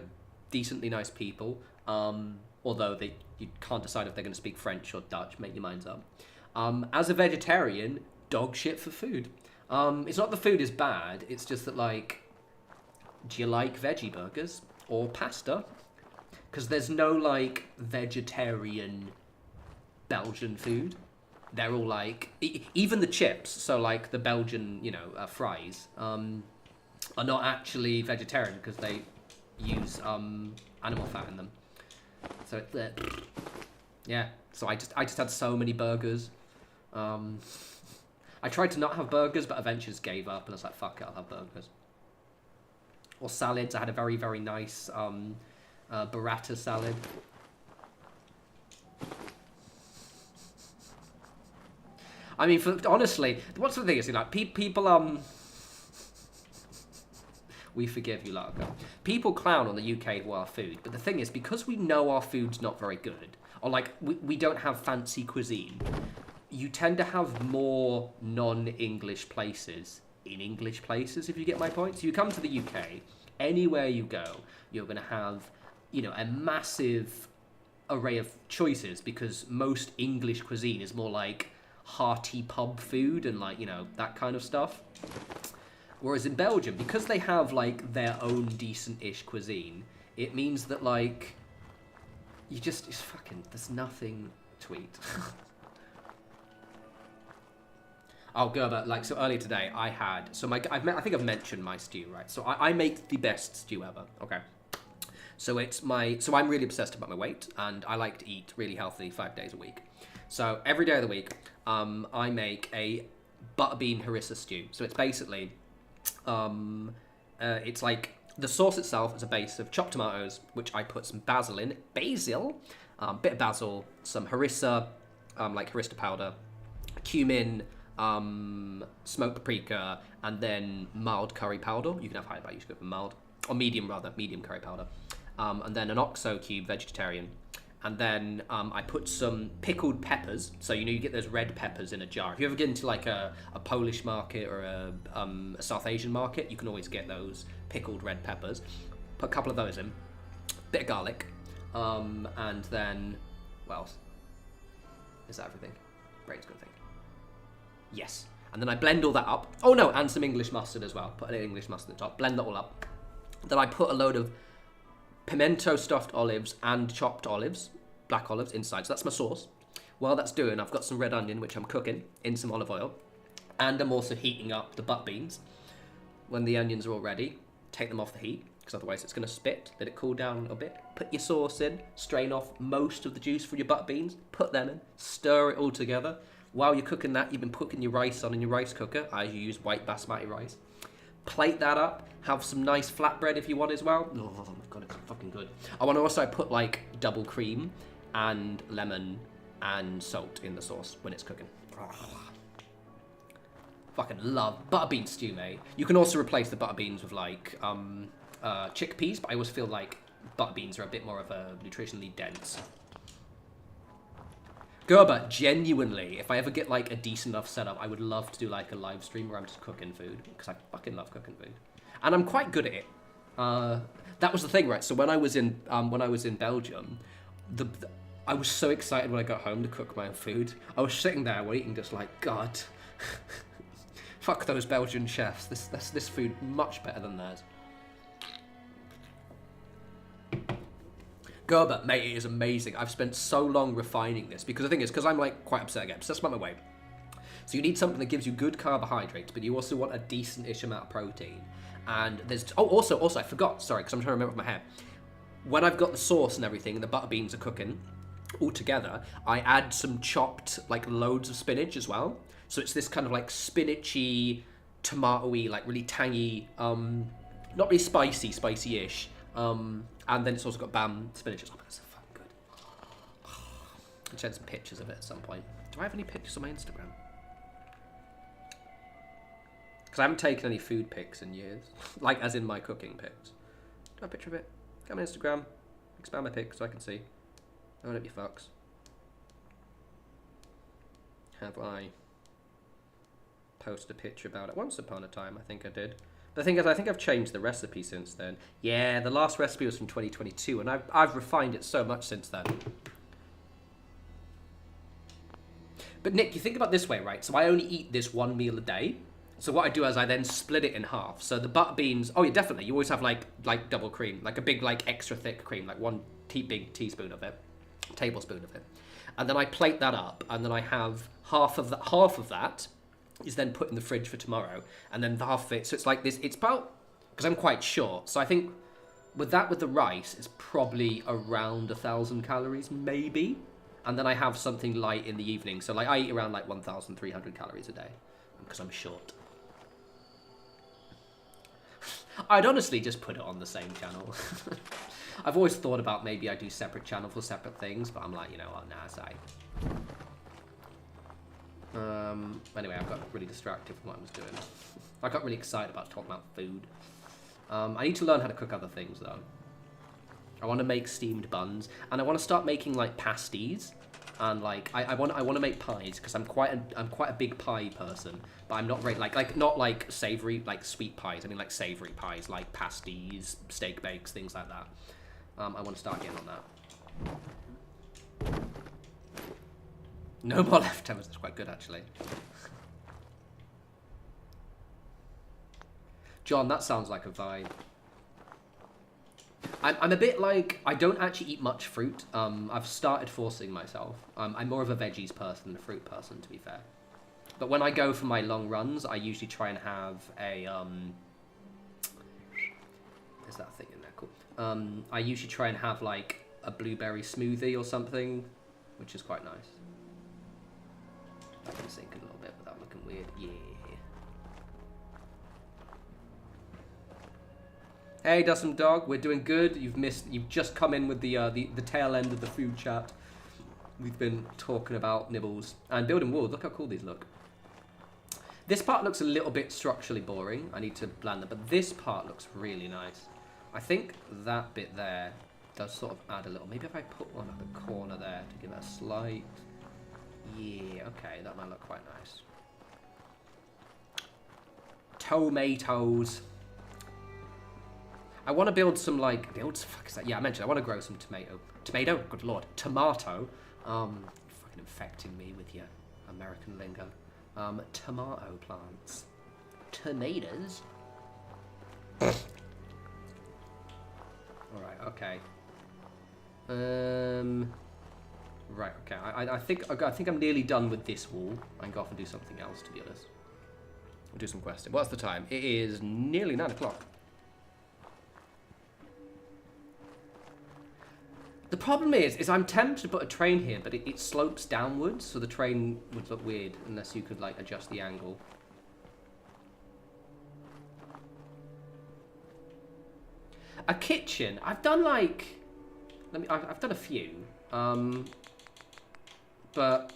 Decently nice people, although you can't decide if they're going to speak French or Dutch. Make your minds up. As a vegetarian, dog shit for food. It's not the food is bad, it's just that, like, do you like veggie burgers or pasta? Because there's no, like, vegetarian Belgian food. They're all, like, even the chips, so, like, the Belgian, you know, fries, are not actually vegetarian because they use animal fat in them. So it's yeah. So I just had so many burgers. I tried to not have burgers, but eventually just gave up, and I was like, fuck it, I'll have burgers. Or salads. I had a very, very nice burrata salad. I mean, honestly, what's the thing is, like, people we forgive you, Largo. People clown on the UK for our food, but the thing is, because we know our food's not very good, or, like, we don't have fancy cuisine, you tend to have more non-English places in English places, if you get my point. So you come to the UK, anywhere you go, you're going to have, you know, a massive array of choices, because most English cuisine is more like hearty pub food and, like, you know, that kind of stuff. Whereas in Belgium, because they have, like, their own decent-ish cuisine, it means that, like, it's fucking, there's nothing to eat. I'll go about, like, so earlier today, I had, so I think I've mentioned my stew, right? So I make the best stew ever, okay? So I'm really obsessed about my weight, and I like to eat really healthy 5 days a week. So every day of the week, I make a butterbean harissa stew. So it's basically... it's like the sauce itself is a base of chopped tomatoes, which I put some basil in, bit of basil, some harissa, like harissa powder, cumin, smoked paprika, and then mild curry powder. You can have high, but you should go for mild, or medium curry powder, and then an oxo cube, vegetarian. And then I put some pickled peppers. So, you know, you get those red peppers in a jar. If you ever get into, like, a Polish market or a South Asian market, you can always get those pickled red peppers. Put a couple of those in. Bit of garlic. And then, what else? Is that everything? Brain's gonna think. Yes. And then I blend all that up. Oh, no, and some English mustard as well. Put an English mustard on top. Blend that all up. Then I put a load of pimento stuffed olives and chopped olives, black olives inside. So that's my sauce. While that's doing, I've got some red onion, which I'm cooking in some olive oil. And I'm also heating up the butt beans. When the onions are all ready, take them off the heat, because otherwise it's going to spit. Let it cool down a bit. Put your sauce in, strain off most of the juice from your butt beans, put them in, stir it all together. While you're cooking that, you've been putting your rice on in your rice cooker. I use white basmati rice. Plate that up, have some nice flatbread if you want as well. Oh my god, it's fucking good. I want to also put, like, double cream and lemon and salt in the sauce when it's cooking. Oh. Fucking love butterbean stew, mate. You can also replace the butterbeans with, like, chickpeas, but I always feel like butterbeans are a bit more of a nutritionally dense. Gerber, genuinely, if I ever get like a decent enough setup, I would love to do like a live stream where I'm just cooking food, because I fucking love cooking food, and I'm quite good at it. That was the thing, right? So when I was in Belgium, I was so excited when I got home to cook my own food. I was sitting there waiting, just like, God, fuck those Belgian chefs. This food much better than theirs. Gerber, mate, it is amazing. I've spent so long refining this because the thing is, because I'm like quite upset, I get obsessed about my weight. So you need something that gives you good carbohydrates, but you also want a decent-ish amount of protein. And there's also I forgot, sorry, because I'm trying to remember with my hair. When I've got the sauce and everything, and the butter beans are cooking all together, I add some chopped like loads of spinach as well. So it's this kind of like spinachy, tomatoey, like really tangy, not really spicy-ish. And then it's also got bam spinach. Oh, that's so fucking good. I'll send some pictures of it at some point. Do I have any pictures on my Instagram? Because I haven't taken any food pics in years. Like, as in my cooking pics. Do I have a picture of it? Go on my Instagram. Expand my pic so I can see. Oh, don't be fucks. Have I posted a picture about it? Once upon a time, I think I did. The thing is, I think I've changed the recipe since then. Yeah, the last recipe was from 2022, and I've refined it so much since then. But Nick, you think about it this way, right? So I only eat this one meal a day. So what I do is I then split it in half. So the butter beans, oh yeah, definitely. You always have like double cream, like a big, like extra thick cream, like one big tablespoon of it. And then I plate that up, and then I have half of that is then put in the fridge for tomorrow, and then the half of it, so it's like this, it's about, because I'm quite short, so I think with the rice, it's probably around 1,000 calories, maybe, and then I have something light in the evening, so like I eat around like 1,300 calories a day, because I'm short. I'd honestly just put it on the same channel. I've always thought about maybe I do separate channel for separate things, but I'm like, you know what, nah, it's alright. Anyway, I got really distracted from what I was doing. I got really excited about talking about food. I need to learn how to cook other things though. I want to make steamed buns, and I want to start making like pasties, and like I want to make pies because I'm quite a big pie person, but I'm not very like not like savory like sweet pies. I mean like savory pies like pasties, steak bakes, things like that. I want to start getting on that. No more leftovers. That's quite good, actually. John, that sounds like a vibe. I'm a bit like, I don't actually eat much fruit. I've started forcing myself. I'm more of a veggies person than a fruit person, to be fair. But when I go for my long runs, I usually try and have a, there's that thing in there, cool. I usually try and have like a blueberry smoothie or something, which is quite nice. I can sink a little bit without looking weird. Yeah. Hey, Dustin Dog, we're doing good. You've just come in with the tail end of the food chat. We've been talking about nibbles and building walls. Look how cool these look. This part looks a little bit structurally boring. I need to blend them, but this part looks really nice. I think that bit there does sort of add a little. Maybe if I put one at the corner there to give it a slight. Yeah, okay, that might look quite nice. Tomatoes. I want to build some, like, fuck is that? Yeah, I mentioned I want to grow some tomato, good lord, tomato. Fucking infecting me with your American lingo. Tomato plants. Tomatoes. Alright, okay. Right, okay. I think I'm nearly done with this wall. I can go off and do something else, to be honest. I'll do some questing. What's the time? It is nearly 9 o'clock. The problem is I'm tempted to put a train here, but it slopes downwards, so the train would look weird unless you could like adjust the angle. A kitchen. I've done like, I've done a few. But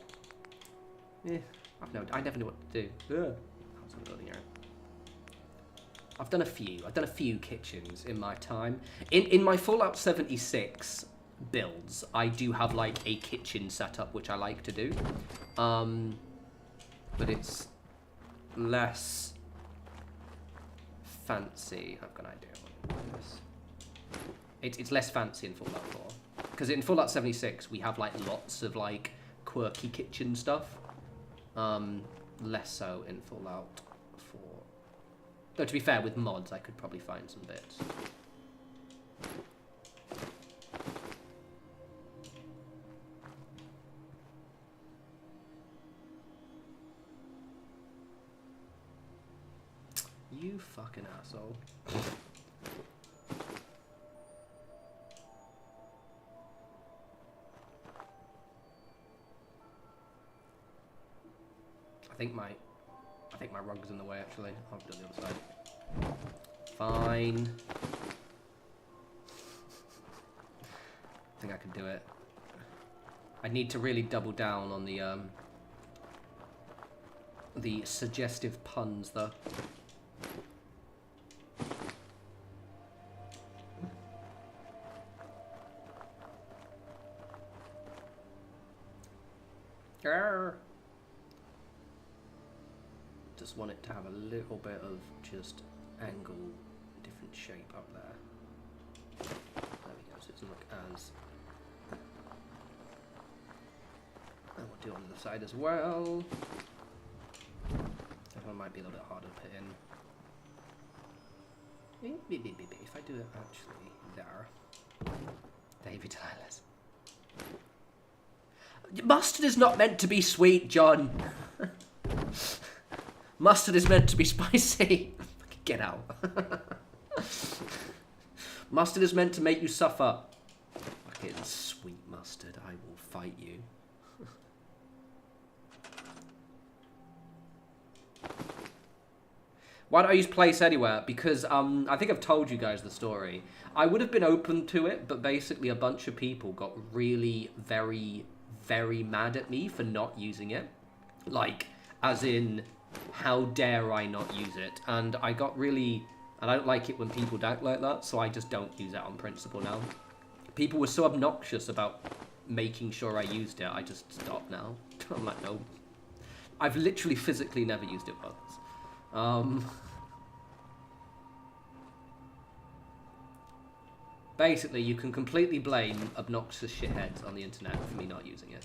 I never knew what to do. I've done a few kitchens in my time. In my Fallout 76 builds, I do have like a kitchen setup, which I like to do. But it's less fancy. I've got an idea what this. It's less fancy in Fallout 4. Because in Fallout 76, we have like lots of like quirky kitchen stuff. Less so in Fallout 4. Though to be fair, with mods, I could probably find some bits. You fucking asshole. I think my rug's in the way actually. I'll do the other side. Fine. I think I can do it. I need to really double down on the suggestive puns though. Just want it to have a little bit of just angle, different shape up there. There we go, so it doesn't look as... And we'll do it on the side as well. That one might be a little bit harder to put in. If I do it actually there. David Tyler's. Mustard is not meant to be sweet, John. Mustard is meant to be spicy. Get out. Mustard is meant to make you suffer. Fucking sweet mustard, I will fight you. Why don't I use place anywhere? Because I think I've told you guys the story. I would have been open to it, but basically a bunch of people got really very mad at me for not using it. Like, as in, how dare I not use it? And I got really... And I don't like it when people don't like that, so I just don't use it on principle now. People were so obnoxious about making sure I used it, I just stopped now. I'm like, no. I've literally physically never used it once. Basically, you can completely blame obnoxious shitheads on the internet for me not using it.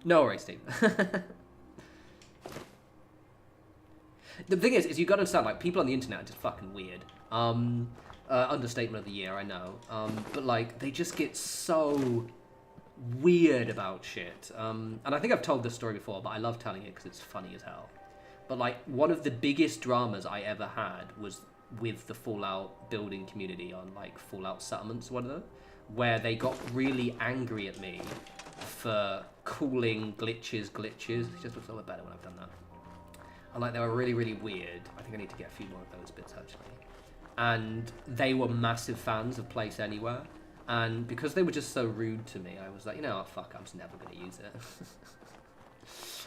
No worries, Steve. The thing is you got to understand, like, people on the internet are just fucking weird. Understatement of the year, I know. But, like, they just get so weird about shit. And I think I've told this story before, but I love telling it because it's funny as hell. But, like, one of the biggest dramas I ever had was with the Fallout building community on, like, Fallout settlements or whatever, where they got really angry at me for calling glitches. It just looks a little bit better when I've done that. And, like, they were really weird. I think I need to get a few more of those bits, actually. And they were massive fans of Place Anywhere. And because they were just so rude to me, I was like, you know what, fuck, I'm just never going to use it.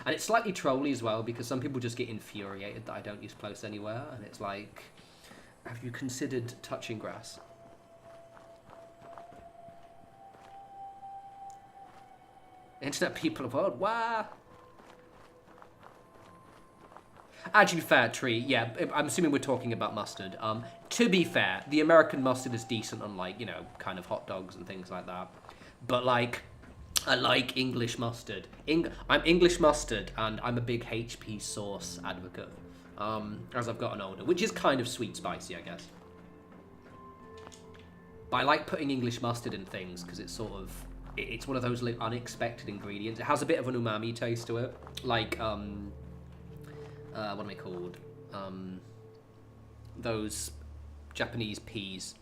And it's slightly trolly as well, because some people just get infuriated that I don't use Place Anywhere. And it's like, have you considered touching grass? Internet people of the world, wow. Actually, fair, Tree, yeah, I'm assuming we're talking about mustard. To be fair, the American mustard is decent on, like, you know, kind of hot dogs and things like that. But, like, I like English mustard. I'm English mustard, and I'm a big HP sauce advocate, as I've gotten older, which is kind of sweet spicy, I guess. But I like putting English mustard in things, because it's sort of, it's one of those, like, unexpected ingredients. It has a bit of an umami taste to it, like, what am I called? Those Japanese peas.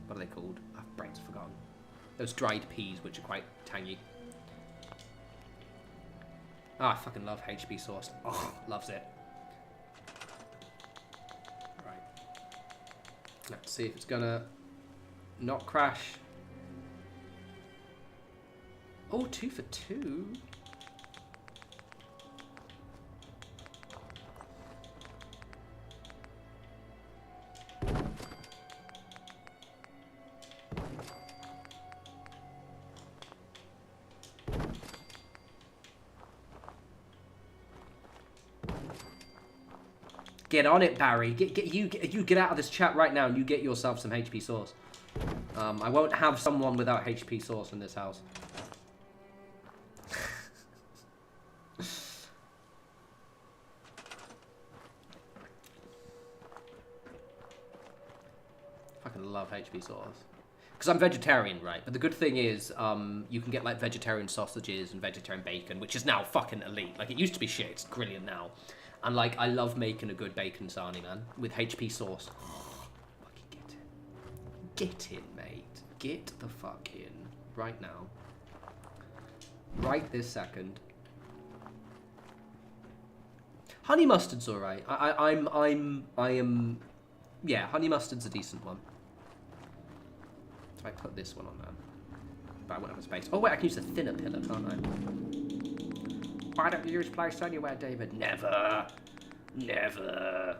What are they called? I've brains forgotten. Those dried peas, which are quite tangy. Ah, I fucking love HP sauce. Oh, loves it. Right. Let's see if it's gonna not crash. Oh, 2 for 2. Get on it, Barry. You get out of this chat right now and you get yourself some HP sauce. I won't have someone without HP sauce in this house. Fucking love HP sauce. Because I'm vegetarian, right? But the good thing is, you can get like vegetarian sausages and vegetarian bacon, which is now fucking elite. Like it used to be shit, it's brilliant now. And like, I love making a good bacon sarnie, man, with HP sauce. Fucking get in. Get in, mate. Get the fuck in. Right now. Right this second. Honey mustard's alright. I am... Yeah, honey mustard's a decent one. So I put this one on there. But I won't have a space. Oh wait, I can use the thinner pillar, can't I? Why don't you use place anywhere, David? Never. Never.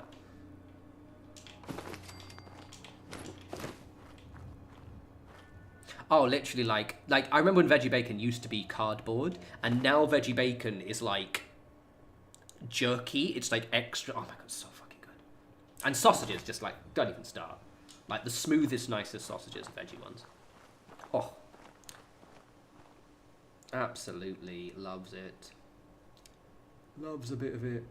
Oh, literally, like I remember when veggie bacon used to be cardboard, and now veggie bacon is like jerky. It's like extra. Oh my god, it's so fucking good. And sausages, just like, don't even start. Like the smoothest, nicest sausages, veggie ones. Oh. Absolutely loves it. Loves a bit of it.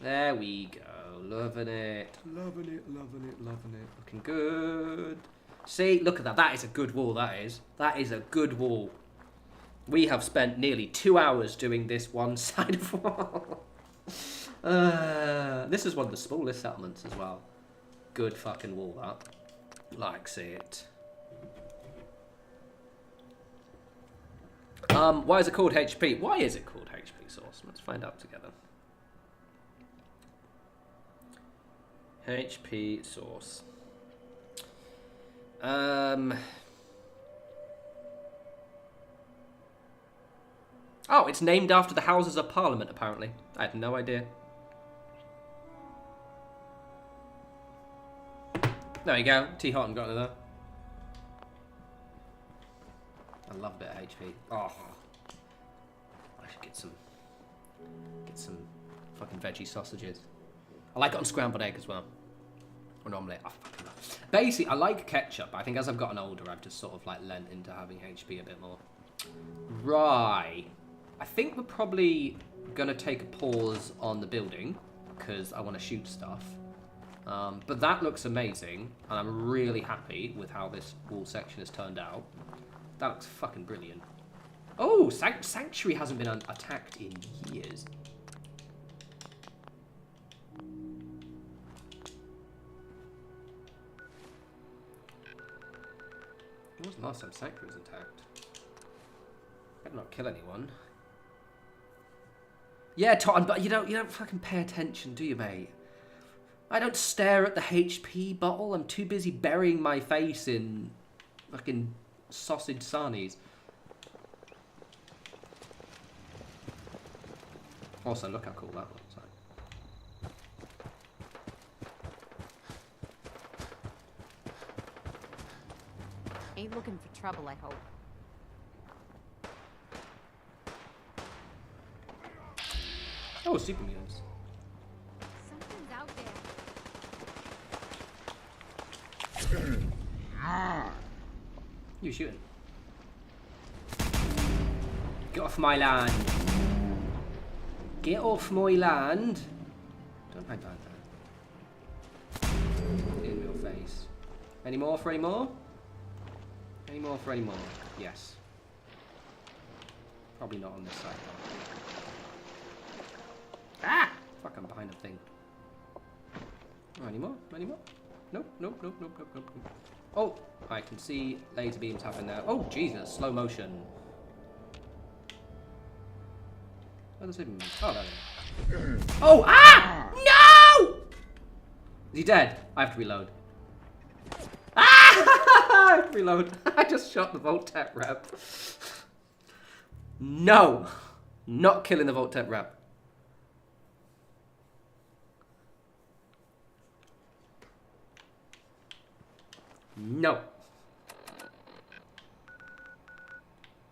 There we go. Loving it. Loving it, loving it, loving it. Looking good. See, look at that. That is a good wall, that is. That is a good wall. We have spent nearly 2 hours doing this one side of wall. This is one of the smallest settlements as well. Good fucking wall, that. Likes it. Why is it called HP? Why is it called HP sauce? Let's find out together. HP sauce. Oh, it's named after the Houses of Parliament, apparently. I had no idea. There you go. T. Horton got it there. I love a bit of HP. Oh, I should get some fucking veggie sausages. I like it on scrambled egg as well. Or an omelette. I fucking love it. Basically, I like ketchup. I think as I've gotten older, I've just sort of like lent into having HP a bit more. Right. I think we're probably gonna take a pause on the building because I want to shoot stuff. But that looks amazing, and I'm really happy with how this wall section has turned out. That looks fucking brilliant. Oh, Sanctuary hasn't been attacked in years. When was the last time Sanctuary was attacked? Better not kill anyone. Yeah, Totten, but you don't fucking pay attention, do you, mate? I don't stare at the HP bottle. I'm too busy burying my face in fucking sausage sarnies. Also, look how cool that looks like. Ain't looking for trouble, I hope. Oh, super mutants. Something's out there. You shooting? Get off my land. Get off my land. Don't hide behind that. In your face. Any more for any more? Any more for any more? Yes. Probably not on this side though. Ah! Fuck, I'm behind a thing. Oh, any more? Any more? Nope, nope, nope, nope, nope, nope, nope. Oh, I can see laser beams happening there. Oh, Jesus, slow motion. Oh, there's even... Oh, there they are. Oh, ah! No! Is he dead? I have to reload. Ah! I have to reload. I just shot the Voltec rep. No! Not killing the Voltec rep. No.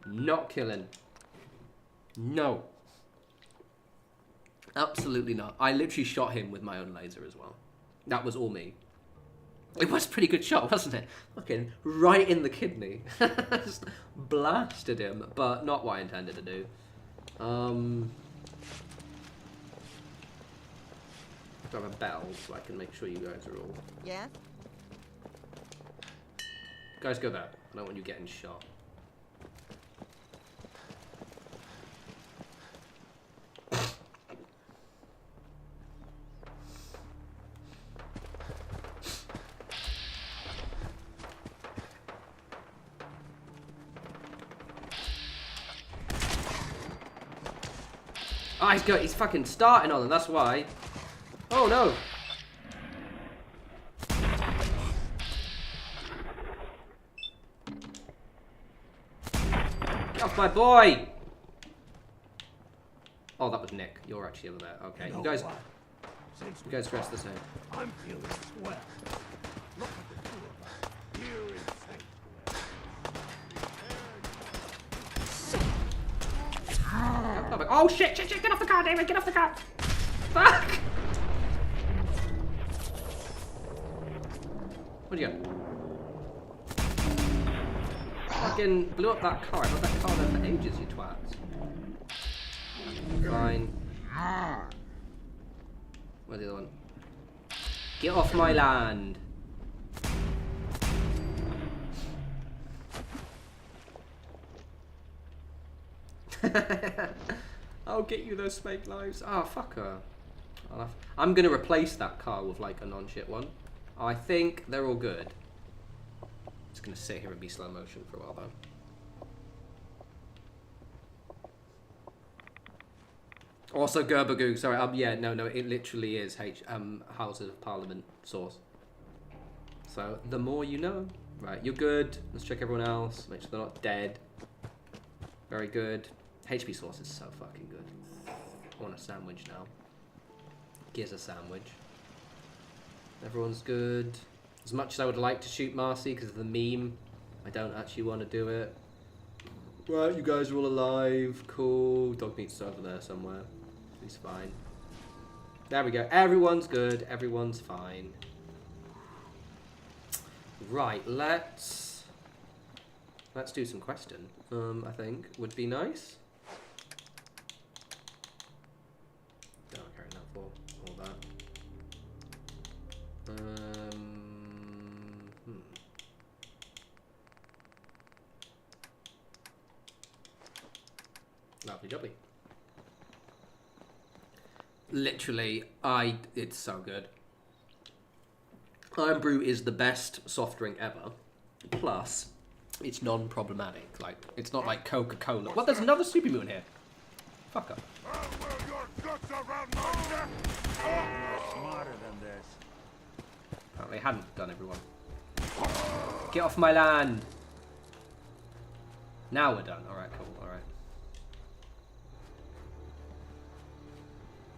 Not killing. No. Absolutely not. I literally shot him with my own laser as well. That was all me. It was a pretty good shot, wasn't it? Fucking right in the kidney. Just blasted him, but not what I intended to do. Grab a bell so I can make sure you guys are all... Yes? Guys, go there. I don't want you getting shot. Oh, he's fucking starting on them, that's why. Oh no! Get off my boy! Oh, that was Nick. You're actually over there. Okay, you guys dress the same. I'm feeling swell. Look at the two of us. Here is sanctuary. Oh shit, shit, shit! Get off the car, David! Get off the car! Fuck! What'd you get? Fucking blew up that car. I got that car there for ages, you twats. Fine. Where's the other one? Get off my land! I'll get you those fake lives. Ah, oh, fuck her. I'm gonna replace that car with like a non-shit one. I think they're all good. Just gonna sit here and be slow motion for a while though. Also Gerbagoo, sorry, yeah, no, it literally is Houses of Parliament source. So, the more you know. Right, you're good. Let's check everyone else. Make sure they're not dead. Very good. HP source is so fucking good. I want a sandwich now. Here's a sandwich. Everyone's good. As much as I would like to shoot Marcy because of the meme, I don't actually want to do it. Right, you guys are all alive. Cool. Dog meat's over there somewhere. He's fine. There we go. Everyone's good. Everyone's fine. Right, let's do some questing. I think would be nice. Don't carry that for all that. Lovely jubbly. Literally, it's so good. Iron Brew is the best soft drink ever. Plus, it's non-problematic. Like, it's not like Coca-Cola. Well, there's another Super Moon here. Fuck up. Smarter than this. Apparently I hadn't done everyone. Get off my land. Now we're done. Alright, cool. Alright.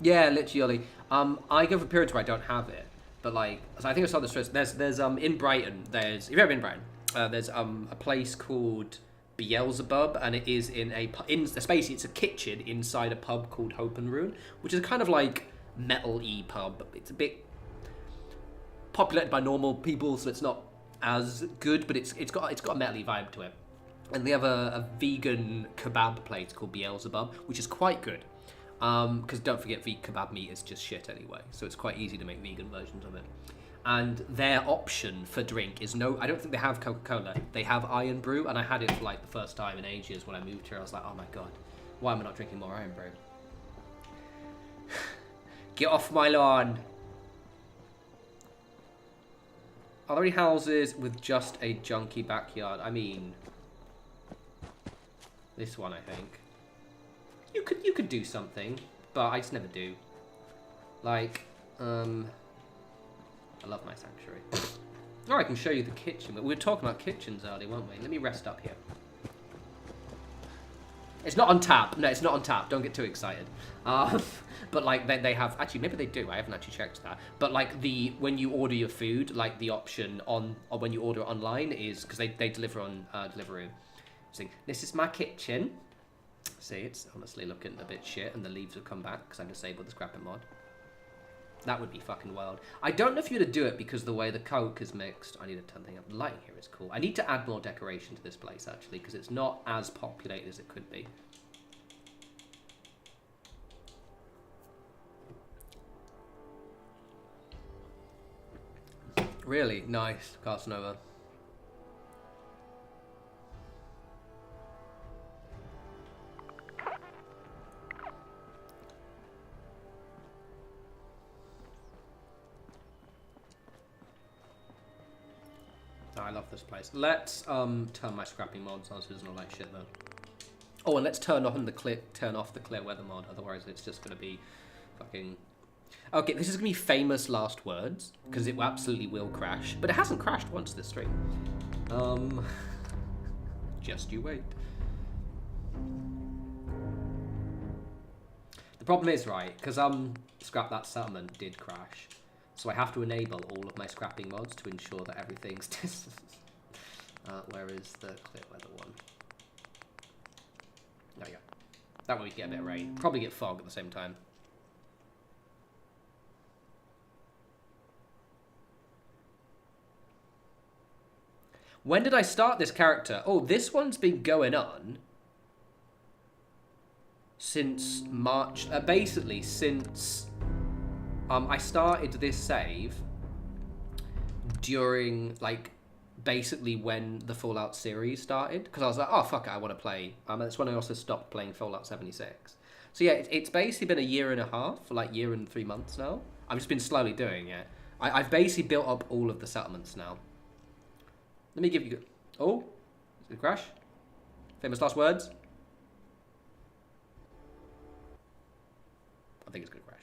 Yeah, literally. I go for periods where I don't have it. But like, so I think I saw this first. There's in Brighton, if you've ever been in Brighton, there's a place called Beelzebub, and it is basically it's a kitchen inside a pub called Hope and Ruin, which is kind of like metal-y pub. It's a bit populated by normal people, so it's not as good, but it's got a metal-y vibe to it. And they have a vegan kebab place called Beelzebub, which is quite good. Because don't forget, vegan kebab meat is just shit anyway, so it's quite easy to make vegan versions of it. And their option for drink is I don't think they have Coca-Cola. They have Iron Brew, and I had it for like the first time in ages when I moved here. I was like, oh my god, why am I not drinking more Iron Brew? Get off my lawn. Are there any houses with just a junky backyard? I mean, this one, I think. You could do something, but I just never do. Like, I love my sanctuary. Oh, I can show you the kitchen. We were talking about kitchens earlier, weren't we? Let me rest up here. It's not on tap. No, it's not on tap. Don't get too excited. But like they have actually maybe they do. I haven't actually checked that. But like when you order your food, like the option on or when you order it online is because they deliver on Deliveroo. So this is my kitchen. See, it's honestly looking a bit shit, and the leaves have come back because I disabled the scrapping mod. That would be fucking wild. I don't know if you're to do it because the way the coke is mixed. I need to turn things up. The lighting here is cool. I need to add more decoration to this place actually because it's not as populated as it could be. Really nice, Casanova. I love this place. Let's turn my scrapping mods on so there's no like shit though. Oh, and let's turn off the clear weather mod. Otherwise, it's just gonna be fucking. Okay, this is gonna be famous last words because it absolutely will crash, but it hasn't crashed once this stream. Just you wait. The problem is right because scrap that settlement did crash. So I have to enable all of my scrapping mods to ensure that everything's... where is the clear weather one? There we go. That way we get a bit of rain. Probably get fog at the same time. When did I start this character? Oh, this one's been going on since March. Basically, since... I started this save during, like, basically when the Fallout series started. Because I was like, oh, fuck it, I want to play. That's when I also stopped playing Fallout 76. So yeah, it's basically been a year and a half, like year and 3 months now. I've just been slowly doing it. I've basically built up all of the settlements now. Let me give you... Oh, is it a crash? Famous last words? I think it's going to crash.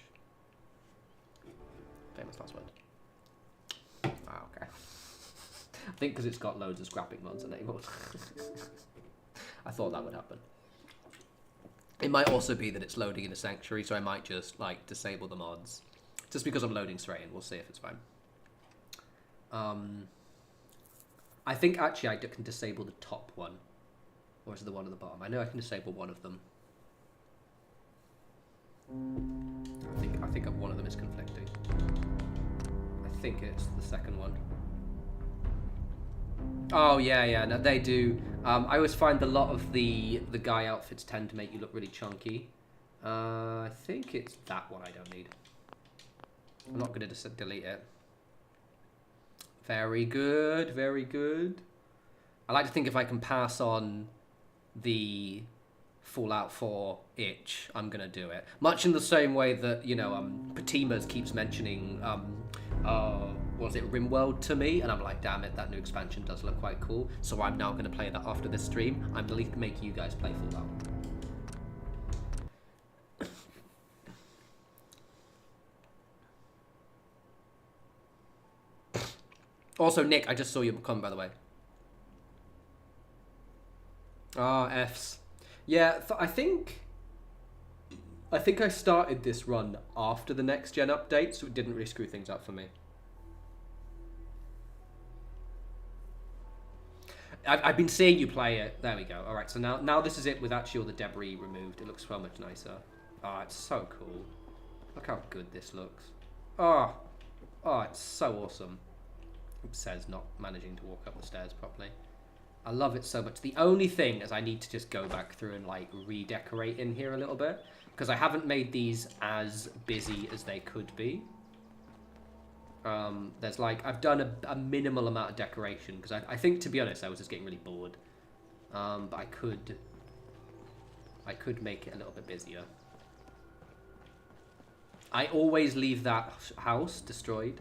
Famous last word. Ah, okay. I think because it's got loads of scrapping mods enabled. I thought that would happen. It might also be that it's loading in a sanctuary, so I might just like disable the mods. Just because I'm loading straight in, we'll see if it's fine. I think actually I can disable the top one. Or is it the one at the bottom? I know I can disable one of them. I think one of them is conflicting. I think it's the second one. Oh yeah, no, they do. I always find a lot of the guy outfits tend to make you look really chunky. I think it's that one I don't need. I'm not going to delete it. Very good, very good. I like to think if I can pass on the Fallout 4 itch, I'm going to do it. Much in the same way that, you know, Patimas keeps mentioning, was it RimWorld to me? And I'm like, damn it, that new expansion does look quite cool. So I'm now going to play that after this stream. I'm going to make you guys play Fallout. Also, Nick, I just saw your comment, by the way. Ah, Fs. Yeah, I think I started this run after the next gen update, so it didn't really screw things up for me. I've been seeing you play it. There we go. All right, so now this is it with actually all the debris removed. It looks so much nicer. Oh, it's so cool. Look how good this looks. Oh, it's so awesome. It says not managing to walk up the stairs properly. I love it so much. The only thing is I need to just go back through and like redecorate in here a little bit because I haven't made these as busy as they could be. There's like, I've done a minimal amount of decoration because I think, to be honest, I was just getting really bored. But I could make it a little bit busier. I always leave that house destroyed.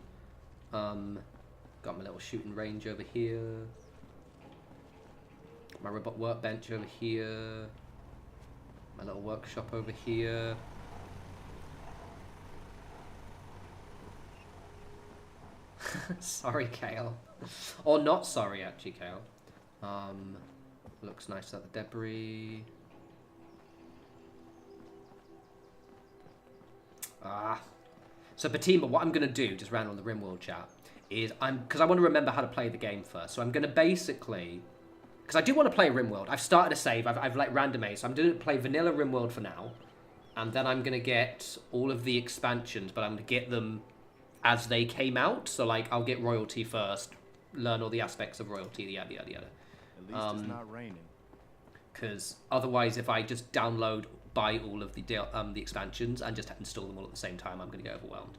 Got my little shooting range over here. My robot workbench over here. My little workshop over here. Sorry, Kale. Or not sorry, actually, Kale. Looks nice at the debris. Ah. So, Patima, what I'm going to do, just round on the RimWorld chat, is because I want to remember how to play the game first. So I'm going to basically, because I do want to play RimWorld. I've started a save. I've like randomized. So I'm going to play vanilla RimWorld for now. And then I'm going to get all of the expansions, but I'm going to get them as they came out. So, like, I'll get royalty first, learn all the aspects of royalty, yada, yada, yada. At least it's not raining. Because otherwise, if I just download, buy all of the expansions and just install them all at the same time, I'm going to get overwhelmed.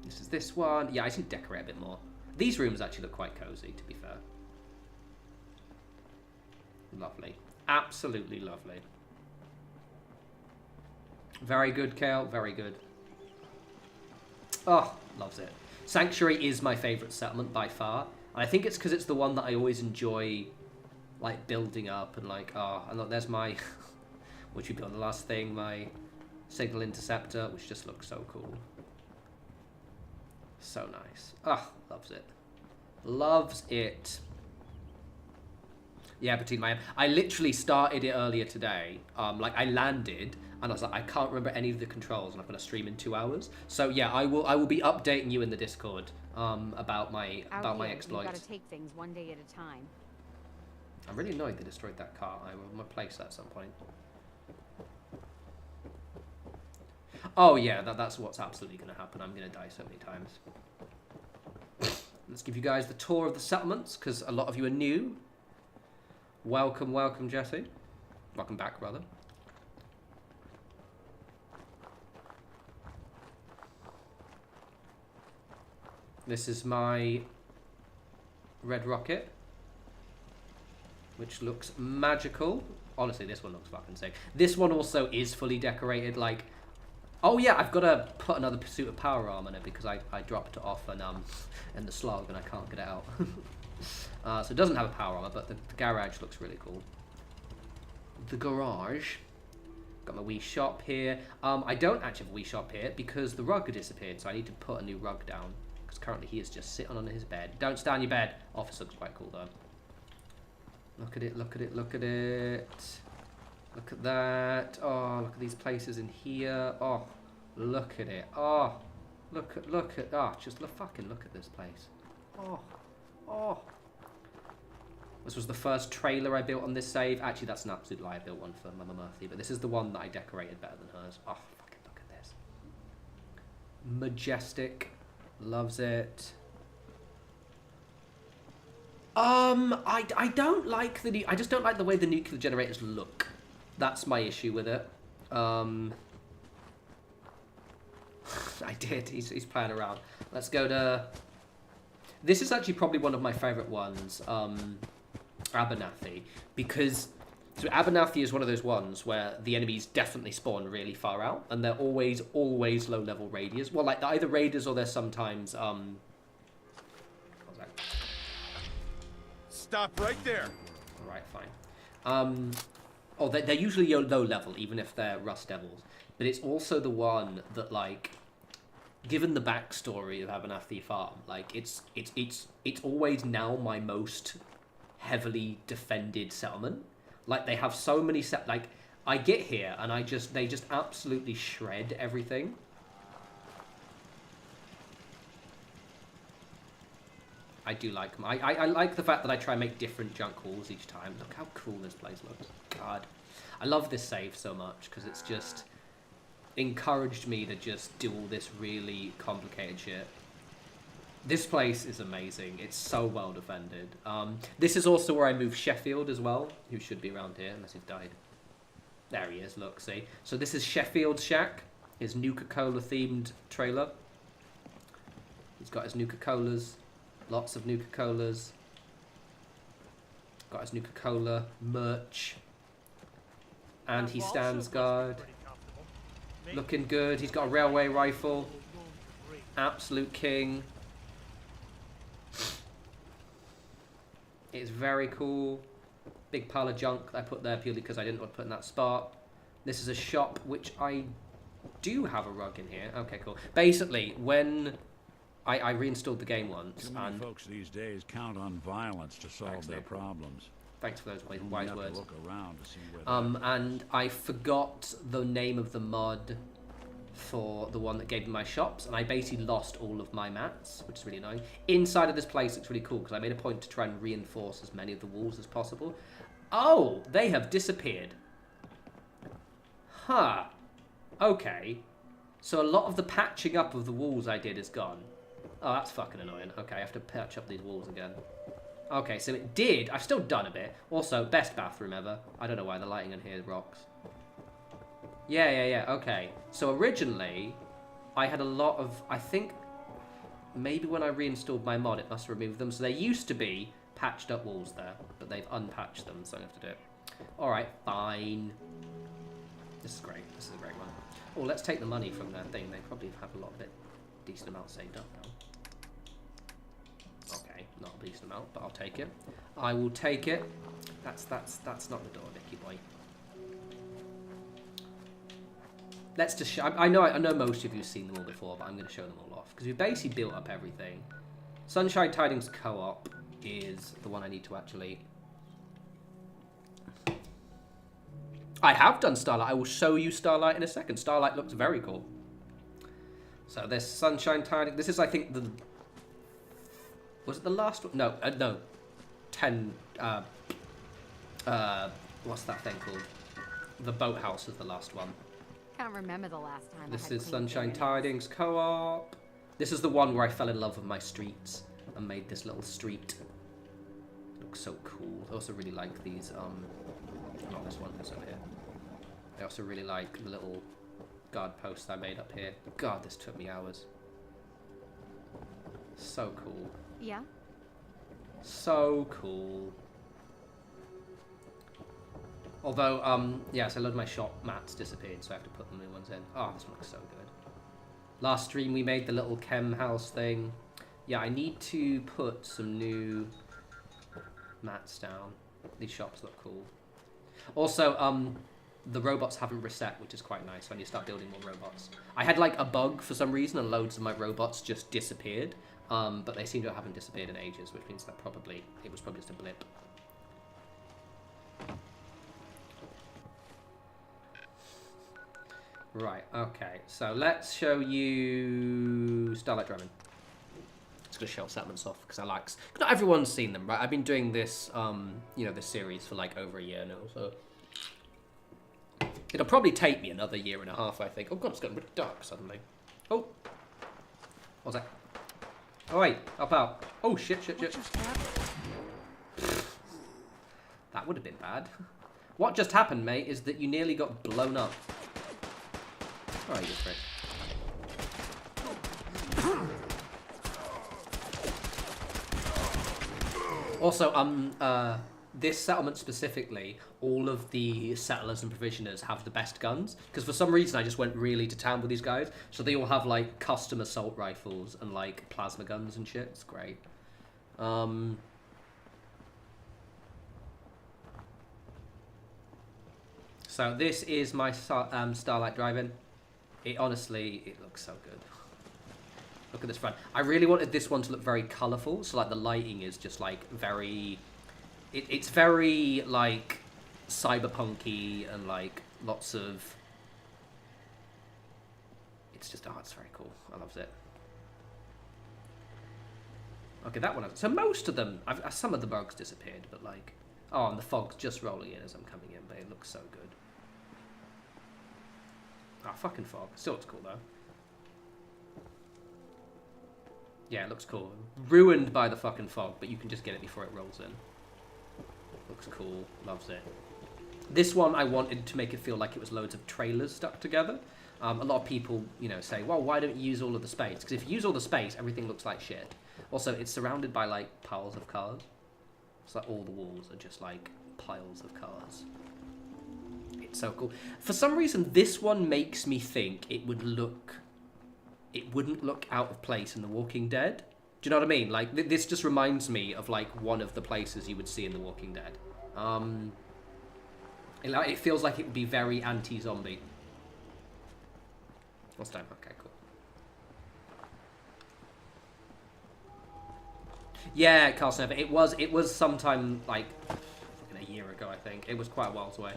This is this one. Yeah, I should decorate a bit more. These rooms actually look quite cozy, to be fair. Lovely. Absolutely lovely. Very good, Kale. Very good. Oh, loves it. Sanctuary is my favourite settlement by far. And I think it's because it's the one that I always enjoy, like, building up and, like, oh, and look, there's my, which we built the last thing, my signal interceptor, which just looks so cool. So nice. Oh, loves it. Loves it. Yeah, between I literally started it earlier today. Like, I landed and I was like, I can't remember any of the controls, and I'm gonna stream in 2 hours. So yeah, I will be updating you in the Discord about my exploits. You gotta take things one day at a time. I'm really annoyed they destroyed that car. I will replace that at some point. Oh yeah, that's what's absolutely gonna happen. I'm gonna die so many times. Let's give you guys the tour of the settlements, because a lot of you are new. Welcome, welcome, Jesse. Welcome back, brother. This is my red rocket, which looks magical. Honestly, this one looks fucking sick. This one also is fully decorated. Like, oh yeah, I've got to put another Pursuit of Power arm in it because I dropped it off in the Slog and I can't get it out. So it doesn't have a power armor, but the garage looks really cool. The garage. Got my wee shop here. I don't actually have a wee shop here because the rug disappeared, so I need to put a new rug down. Because currently he is just sitting on his bed. Don't stay on your bed. Office looks quite cool though. Look at it, look at it, look at it. Look at that. Oh, look at these places in here. Oh, look at it. Oh, look at, oh, just fucking look at this place. Oh, oh. This was the first trailer I built on this save. Actually, that's an absolute lie. I built one for Mama Murphy, but this is the one that I decorated better than hers. Oh, fucking look at this. Majestic. Loves it. I don't like the I just don't like the way the nuclear generators look. That's my issue with it. I did. He's playing around. Let's go to. This is actually probably one of my favourite ones. Abernathy, because so Abernathy is one of those ones where the enemies definitely spawn really far out, and they're always low level raiders. Well, like they're either raiders or they're sometimes what was that? Stop right there. All right, fine. Oh, they're usually low level, even if they're Rust Devils. But it's also the one that, like, given the backstory of Abernathy Farm, like it's always now my most heavily defended settlement. Like, they have so many like I get here and they just absolutely shred everything. I do like them. I like the fact that I try and make different junk halls each time. Look how cool this place looks. God, I love this save so much because it's just encouraged me to just do all this really complicated shit. This place is amazing. It's so well defended. This is also where I moved Sheffield as well, who should be around here unless he's died. There he is, look, see? So this is Sheffield's shack, his Nuka-Cola themed trailer. He's got his Nuka-Colas, lots of Nuka-Colas. Got his Nuka-Cola merch. And he stands guard. Looking good. He's got a railway rifle. Absolute king. It's very cool. Big pile of junk I put there purely because I didn't want to put in that spot. This is a shop, which I do have a rug in here. Okay, cool. Basically, when I reinstalled the game once, Too many and folks these days count on violence to solve their problems. Thanks for those You wise have to words. look around to see where And I forgot the name of the mod for the one that gave me my shops, and I basically lost all of my mats, which is really annoying. Inside of this place looks really cool because I made a point to try and reinforce as many of the walls as possible. Oh, they have disappeared. Huh. Okay. So a lot of the patching up of the walls I did is gone. Oh, that's fucking annoying. Okay, I have to patch up these walls again. Okay, so it did. I've still done a bit. Also, best bathroom ever. I don't know why the lighting in here rocks. Yeah, okay. So originally, I had a lot of, I think, maybe when I reinstalled my mod, it must remove them. So there used to be patched up walls there, but they've unpatched them, so I have to do it. Alright, fine. This is great. This is a great one. Oh, let's take the money from their thing. They probably have a lot of it. Decent amount saved up now. Okay, not a decent amount, but I'll take it. I will take it. That's not the door, Nicky boy. Let's just show, I know most of you have seen them all before, but I'm going to show them all off because we've basically built up everything. Sunshine Tidings Co-op is the one I need to actually. I have done Starlight. I will show you Starlight in a second. Starlight looks very cool. So there's Sunshine Tidings. This is, I think, the. Was it the last one? No, no. 10. What's that thing called? The Boathouse is the last one. Can't remember the last time. This I had is clean Sunshine fingernails. Tidings Co-op. This is the one where I fell in love with my streets and made this little street. It looks so cool. I also really like these, not this one, this over here. I also really like the little guard posts I made up here. God, this took me hours. So cool. Yeah. So cool. Although, yeah, so a lot of my shop mats disappeared, so I have to put the new ones in. Oh, this one looks so good. Last stream we made the little chem house thing. Yeah, I need to put some new mats down. These shops look cool. Also, the robots haven't reset, which is quite nice, so I need to start building more robots. I had like a bug for some reason and loads of my robots just disappeared. But they seem to haven't disappeared in ages, which means that it was probably just a blip. Right, okay, so let's show you Starlight Driving. Just gonna show settlements off because I like. Not everyone's seen them, right? I've been doing this, you know, this series for like over a year now, so it'll probably take me another year and a half, I think. Oh god, it's getting really dark suddenly. Oh, what was that? Oh wait, up out. Oh shit. That would have been bad. What just happened, mate, is that you nearly got blown up. Oh, you prick. Also, this settlement specifically, all of the settlers and provisioners have the best guns. Because for some reason, I just went really to town with these guys. So they all have, like, custom assault rifles and, like, plasma guns and shit. It's great. So this is my Starlight Drive-In. It honestly, it looks so good. Look at this front. I really wanted this one to look very colourful. So, like, the lighting is just, like, very... It's very, like, cyberpunk-y and, like, lots of... It's just, oh, it's very cool. I love it. Okay, that one... So most of them... some of the bugs disappeared, but, like... Oh, and the fog's just rolling in as I'm coming in, but it looks so good. Ah, fucking fog. Still looks cool, though. Yeah, it looks cool. Ruined by the fucking fog, but you can just get it before it rolls in. Looks cool. Loves it. This one, I wanted to make it feel like it was loads of trailers stuck together. A lot of people, you know, say, well, why don't you use all of the space? Because if you use all the space, everything looks like shit. Also, it's surrounded by, like, piles of cars. It's like all the walls are just, like, piles of cars. It's so cool. For some reason, this one makes me think it wouldn't look out of place in The Walking Dead. Do you know what I mean? Like, this just reminds me of, like, one of the places you would see in The Walking Dead. It feels like it would be very anti-zombie. What's time? Okay, cool. Yeah, Carl Snever. It was sometime, like, fucking ago, I think. It was quite a while away.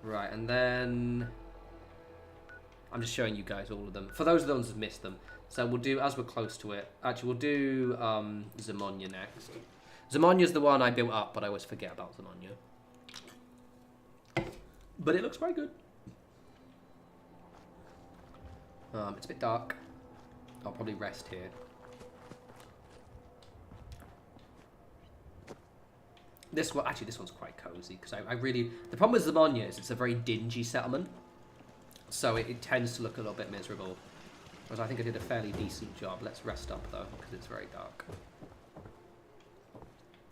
Right, and then... I'm just showing you guys all of them. For those of the ones who've missed them. So we'll do, as we're close to it... Actually, we'll do Zemonia next. Zemonia's the one I built up, but I always forget about Zemonia. But it looks quite good. It's a bit dark. I'll probably rest here. This one, actually, this one's quite cozy because I really. The problem with Zemonia is it's a very dingy settlement, so it tends to look a little bit miserable. Whereas I think I did a fairly decent job. Let's rest up though because it's very dark.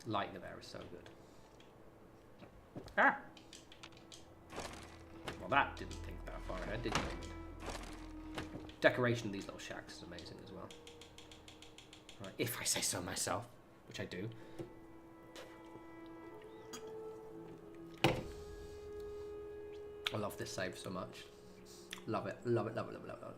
Lighting of air is so good. Ah. Well, that didn't think that far ahead, did you? Decoration of these little shacks is amazing as well. Right, if I say so myself, which I do. I love this save so much. Love it, love it, love it, love it, love it.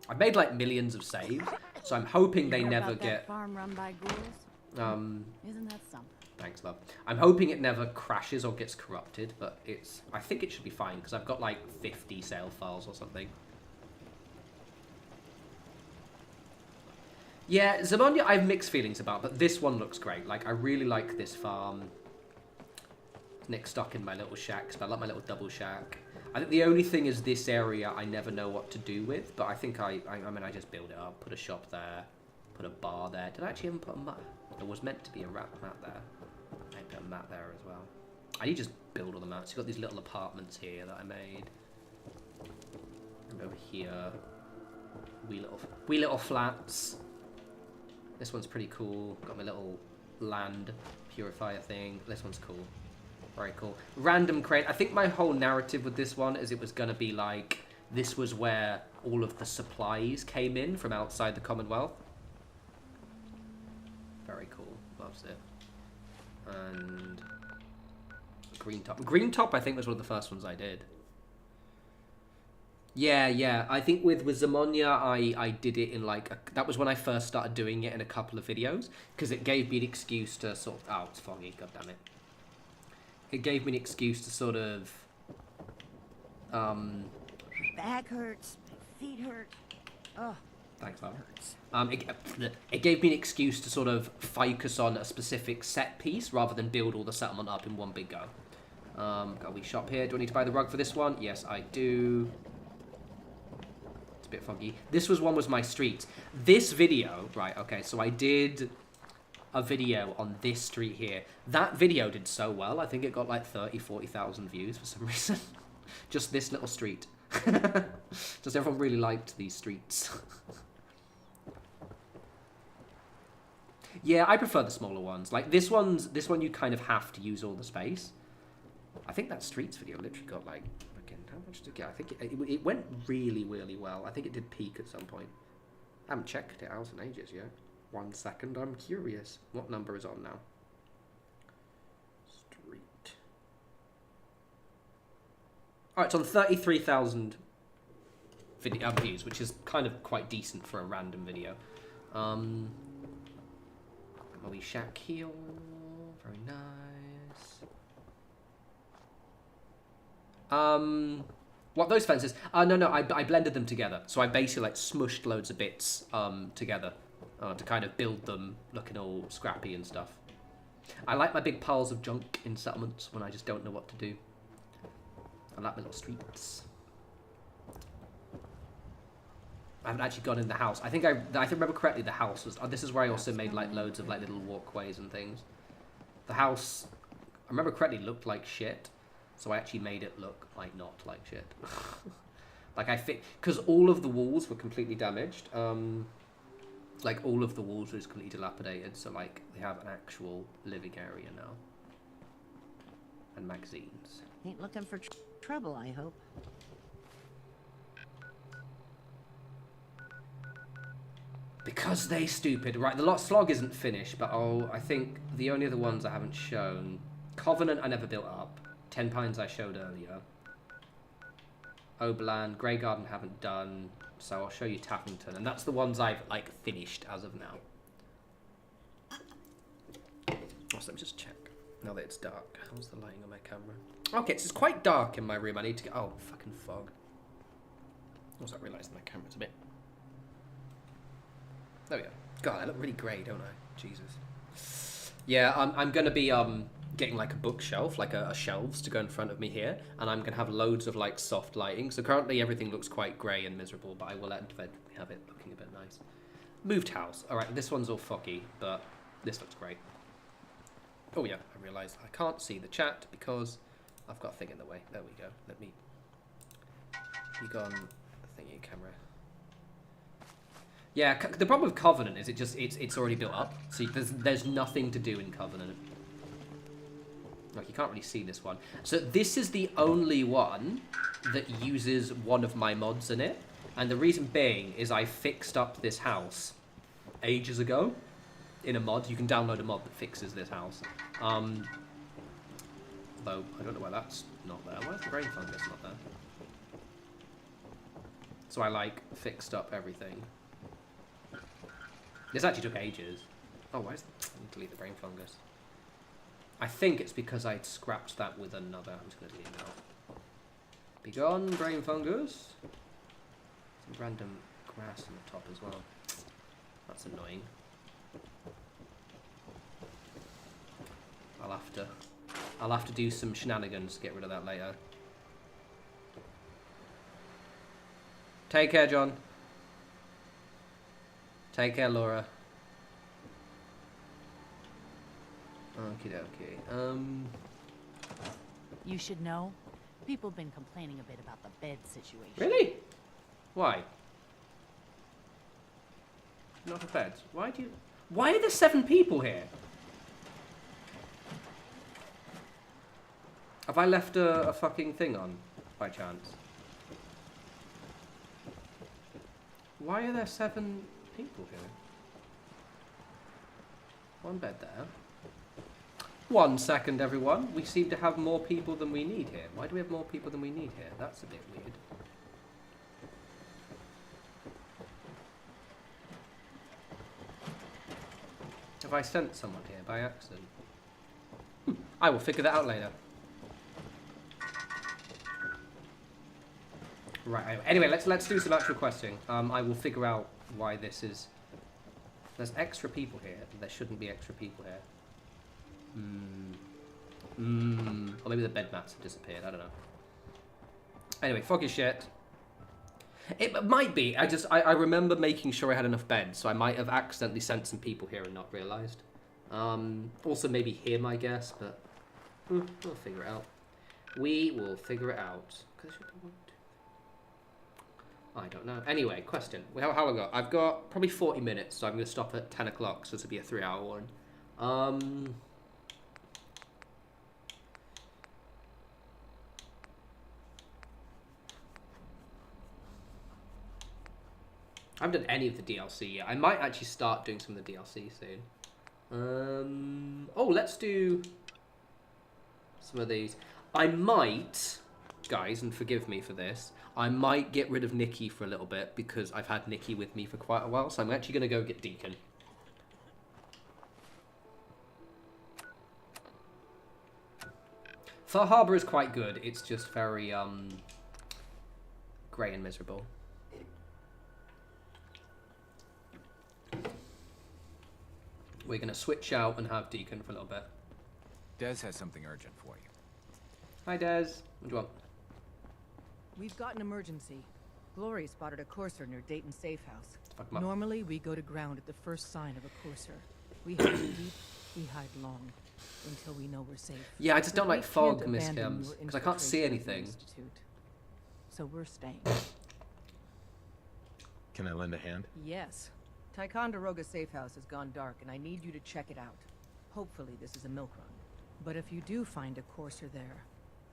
I've made like millions of saves, so I'm hoping they never get... farm run by ghouls? Isn't that something? Thanks, love. I'm hoping it never crashes or gets corrupted, but it's... I think it should be fine, because I've got like 50 save files or something. Yeah, Zemonia I have mixed feelings about, but this one looks great. Like, I really like this farm. Nick's stuck in my little shacks, but I like my little double shack. I think the only thing is this area I never know what to do with, but I think I mean, I just build it up, put a shop there, put a bar there. Did I actually even put a mat? There was meant to be a mat there. I put a mat there as well. I need to just build all the mats. You've got these little apartments here that I made. And over here, wee little flats. This one's pretty cool. Got my little land purifier thing. This one's cool. Very cool. Random crate. I think my whole narrative with this one is it was going to be like, this was where all of the supplies came in from outside the Commonwealth. Very cool. Loves it. And green top. Green top I think was one of the first ones I did. Yeah. I think with Zemonia, I did it in like... that was when I first started doing it in a couple of videos. Because it gave me an excuse to sort of... Oh, it's foggy. God damn it. It gave me an excuse to sort of... Back hurts. My feet hurt. Oh. Thanks, love. It gave me an excuse to sort of focus on a specific set piece rather than build all the settlement up in one big go. Got a wee shop here. Do I need to buy the rug for this one? Yes, I do. It's a bit foggy. This was my street. This video, right, okay, so I did a video on this street here. That video did so well. I think it got like 40,000 views for some reason. Just this little street. Just everyone really liked these streets. Yeah, I prefer the smaller ones. Like this one you kind of have to use all the space. I think that streets video literally got like, again, how much did it get? I think it went really, really well. I think it did peak at some point. I haven't checked it out in ages yet. 1 second, I'm curious. What number is on now? Street. Alright, it's on 33,000 views, which is kind of quite decent for a random video. A wee shack here. Very nice. What, those fences? No, I blended them together. So I basically like smushed loads of bits together. To kind of build them looking all scrappy and stuff. I like my big piles of junk in settlements when I just don't know what to do. I like my little streets. I haven't actually gone in the house. I think I remember correctly, the house was... this is where I also made like loads of like little walkways and things. The house, I remember correctly, looked like shit. So I actually made it look like not like shit. Like because all of the walls were completely damaged. Like, all of the walls were just completely dilapidated, so, like, they have an actual living area now. And magazines. Ain't looking for trouble, I hope. Because they stupid. Right, the Slog isn't finished, but I think the only other ones I haven't shown... Covenant I never built up. 10 Pines I showed earlier. Oberland, Grey Garden haven't done... So I'll show you Tappington, and that's the ones I've like finished as of now. let me just check. Now that it's dark. How's the lighting on my camera? Okay, so it's quite dark in my room. I need to get... Oh, fucking fog. Also, I realised my camera's a bit... There we go. God, I look really grey, don't I? Jesus. Yeah, I'm going to be getting like a bookshelf, like a shelves to go in front of me here. And I'm going to have loads of like soft lighting. So currently everything looks quite grey and miserable, but I will have it looking a bit nice. Moved house. Alright, this one's all foggy, but this looks great. Oh yeah, I realised I can't see the chat because I've got a thing in the way. There we go. Let me... You gone thingy camera. Yeah, the problem with Covenant is it's already built up. See, there's nothing to do in Covenant. Like, you can't really see this one. So this is the only one that uses one of my mods in it. And the reason being is I fixed up this house ages ago. In a mod, you can download a mod that fixes this house. Though I don't know why that's not there. Why is the brain fungus not there? So I like fixed up everything. This actually took ages. Oh, why is delete the brain fungus? I think it's because I'd scrapped that with another. I'm just gonna delete it now. Be gone, brain fungus. Some random grass on the top as well. That's annoying. I'll have to do some shenanigans to get rid of that later. Take care, John. Take care, Laura. Okie dokie. You should know, people have been complaining a bit about the bed situation. Really? Why? Not a bed. Why are there 7 people here? Have I left a fucking thing on, by chance? Why are there 7 people here? One bed there. 1 second, everyone. We seem to have more people than we need here. Why do we have more people than we need here? That's a bit weird. Have I sent someone here by accident? I will figure that out later. Right, anyway, let's do some actual questing. I will figure out why this is... There's extra people here. There shouldn't be extra people here. Or maybe the bed mats have disappeared, I don't know. Anyway, fog is shit. It might be. I remember making sure I had enough beds, so I might have accidentally sent some people here and not realised. Also maybe him, I guess, but... we'll figure it out. We will figure it out. I don't know. Anyway, question. How long have I got? I've got probably 40 minutes, so I'm going to stop at 10 o'clock, so this will be a 3-hour one. I haven't done any of the DLC yet. I might actually start doing some of the DLC soon. Oh, let's do some of these. I might, guys, and forgive me for this, I might get rid of Nikki for a little bit because I've had Nikki with me for quite a while, so I'm actually going to go get Deacon. Far Harbour is quite good. It's just very grey and miserable. We're going to switch out and have Deacon for a little bit. Des has something urgent for you. Hi, Des. What do you want? We've got an emergency. Glory spotted a courser near Dayton's safe house. Fuck 'em up. Normally, we go to ground at the first sign of a courser. We hide deep, we hide long, until we know we're safe. Yeah, I just don't like fog, can't Miss abandon Kims, your because I can't see infiltration of the anything. Institute. So we're staying. Can I lend a hand? Yes. Ticonderoga safe house has gone dark, and I need you to check it out. Hopefully this is a milk run. But if you do find a courser there,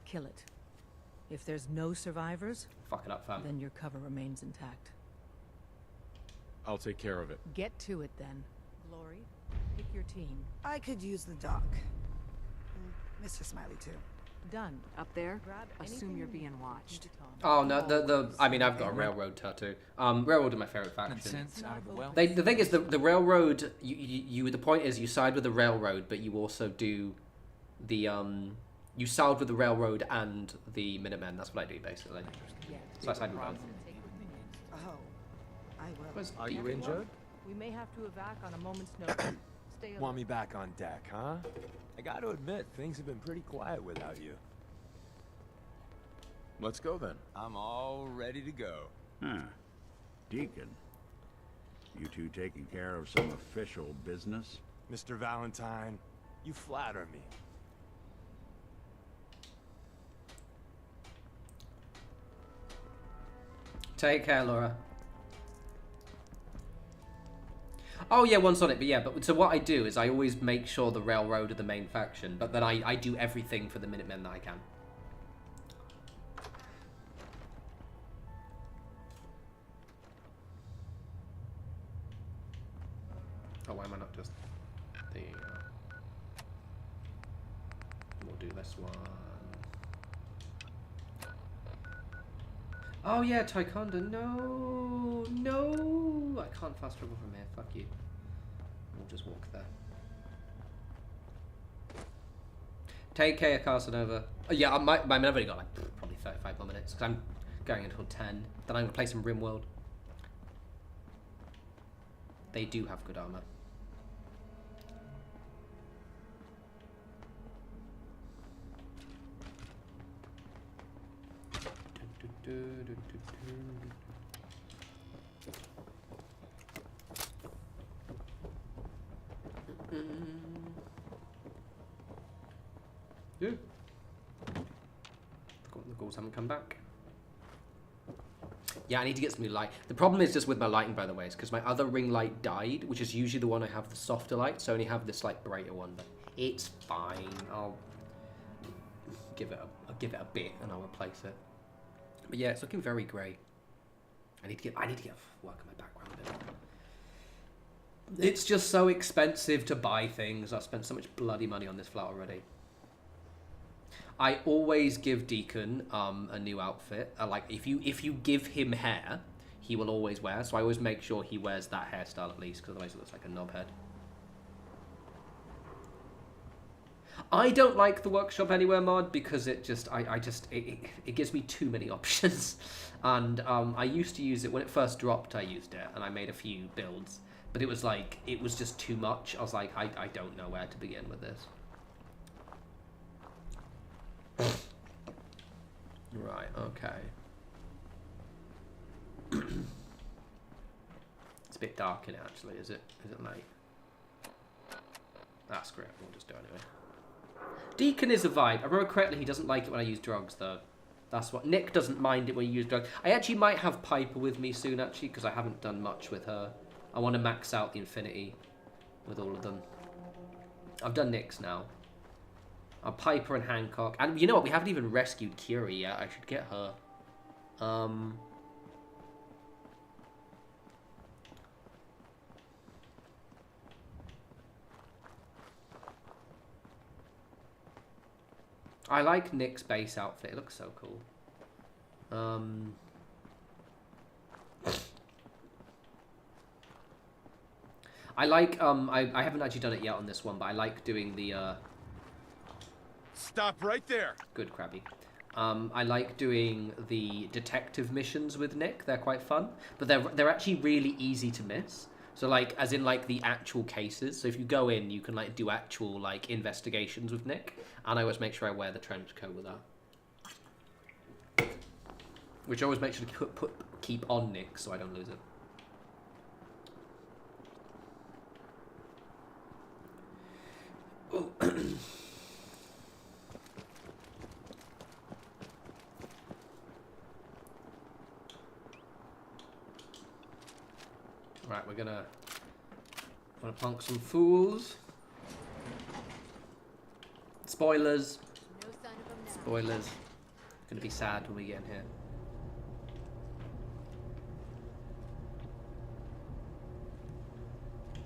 kill it. If there's no survivors, Fuck it up, fam. then your cover remains intact. I'll take care of it. Get to it then. Glory, pick your team. I could use the doc. Mr. Smiley, too. Done. Up there, Grab assume anything you're you need. being watched. Oh no, I mean, I've got a railroad tattoo. Railroad are my favorite faction. Nonsense out of the well. The thing is, the railroad. The point is, you side with the railroad, but you also do the You side with the railroad and the Minutemen. That's what I do basically. So I side with both. Oh, I will. Where's Are you Deacon? injured? We may have to evac on a moment's notice. Stay alert. Want me back on deck, huh? I gotta admit, things have been pretty quiet without you. Let's go then. I'm all ready to go. Huh. Deacon. You two taking care of some official business? Mr. Valentine, you flatter me. Take care, Laura. Oh yeah, once on it, but yeah, so what I do is I always make sure the railroad are the main faction, but then I do everything for the Minutemen that I can. Oh, why am I not just the... we'll do this one. Oh yeah, Taekwondo. No, no, I can't fast travel from here. Fuck you. We'll just walk there. Take care, Casanova. Oh, yeah, I've only got like probably 35 more minutes because I'm going until 10. Then I'm gonna play some RimWorld. They do have good armor. Yeah. The ghouls haven't come back. Yeah, I need to get some new light. The problem is just with my lighting, by the way, is because my other ring light died, which is usually the one I have the softer light, so I only have this like brighter one, but it's fine. I'll give it a bit and I'll replace it. But yeah, it's looking very grey. I need to get work on my background a bit. It's just so expensive to buy things. I've spent so much bloody money on this flat already. I always give Deacon a new outfit. Like if you give him hair, he will always wear. So I always make sure he wears that hairstyle at least, because otherwise it looks like a knobhead. I don't like the Workshop Anywhere mod because it gives me too many options. And I used to use it when it first dropped. I used it and I made a few builds, but it was just too much. I was like, I don't know where to begin with this. Right, okay. It's a bit dark in it actually, is it? Is it late? Ah, screw it, we'll just do it anyway. Deacon is a vibe. I remember correctly, he doesn't like it when I use drugs though. That's what Nick doesn't mind it when you use drugs. I actually might have Piper with me soon actually, because I haven't done much with her. I want to max out the Infinity with all of them. I've done Nick's now. Piper and Hancock. And you know what? We haven't even rescued Curie yet. I should get her. I like Nick's base outfit. It looks so cool. I like, I haven't actually done it yet on this one, but I like doing the, Stop right there. Good, Krabby. I like doing the detective missions with Nick. They're quite fun, but they're actually really easy to miss. So like, as in like the actual cases. So if you go in, you can like do actual like investigations with Nick. And I always make sure I wear the trench coat with that. Which I always make sure to keep on Nick so I don't lose it. Oh. Right, we're gonna punk some fools. Spoilers. No sign of them now. Spoilers. Gonna be sad when we get in here.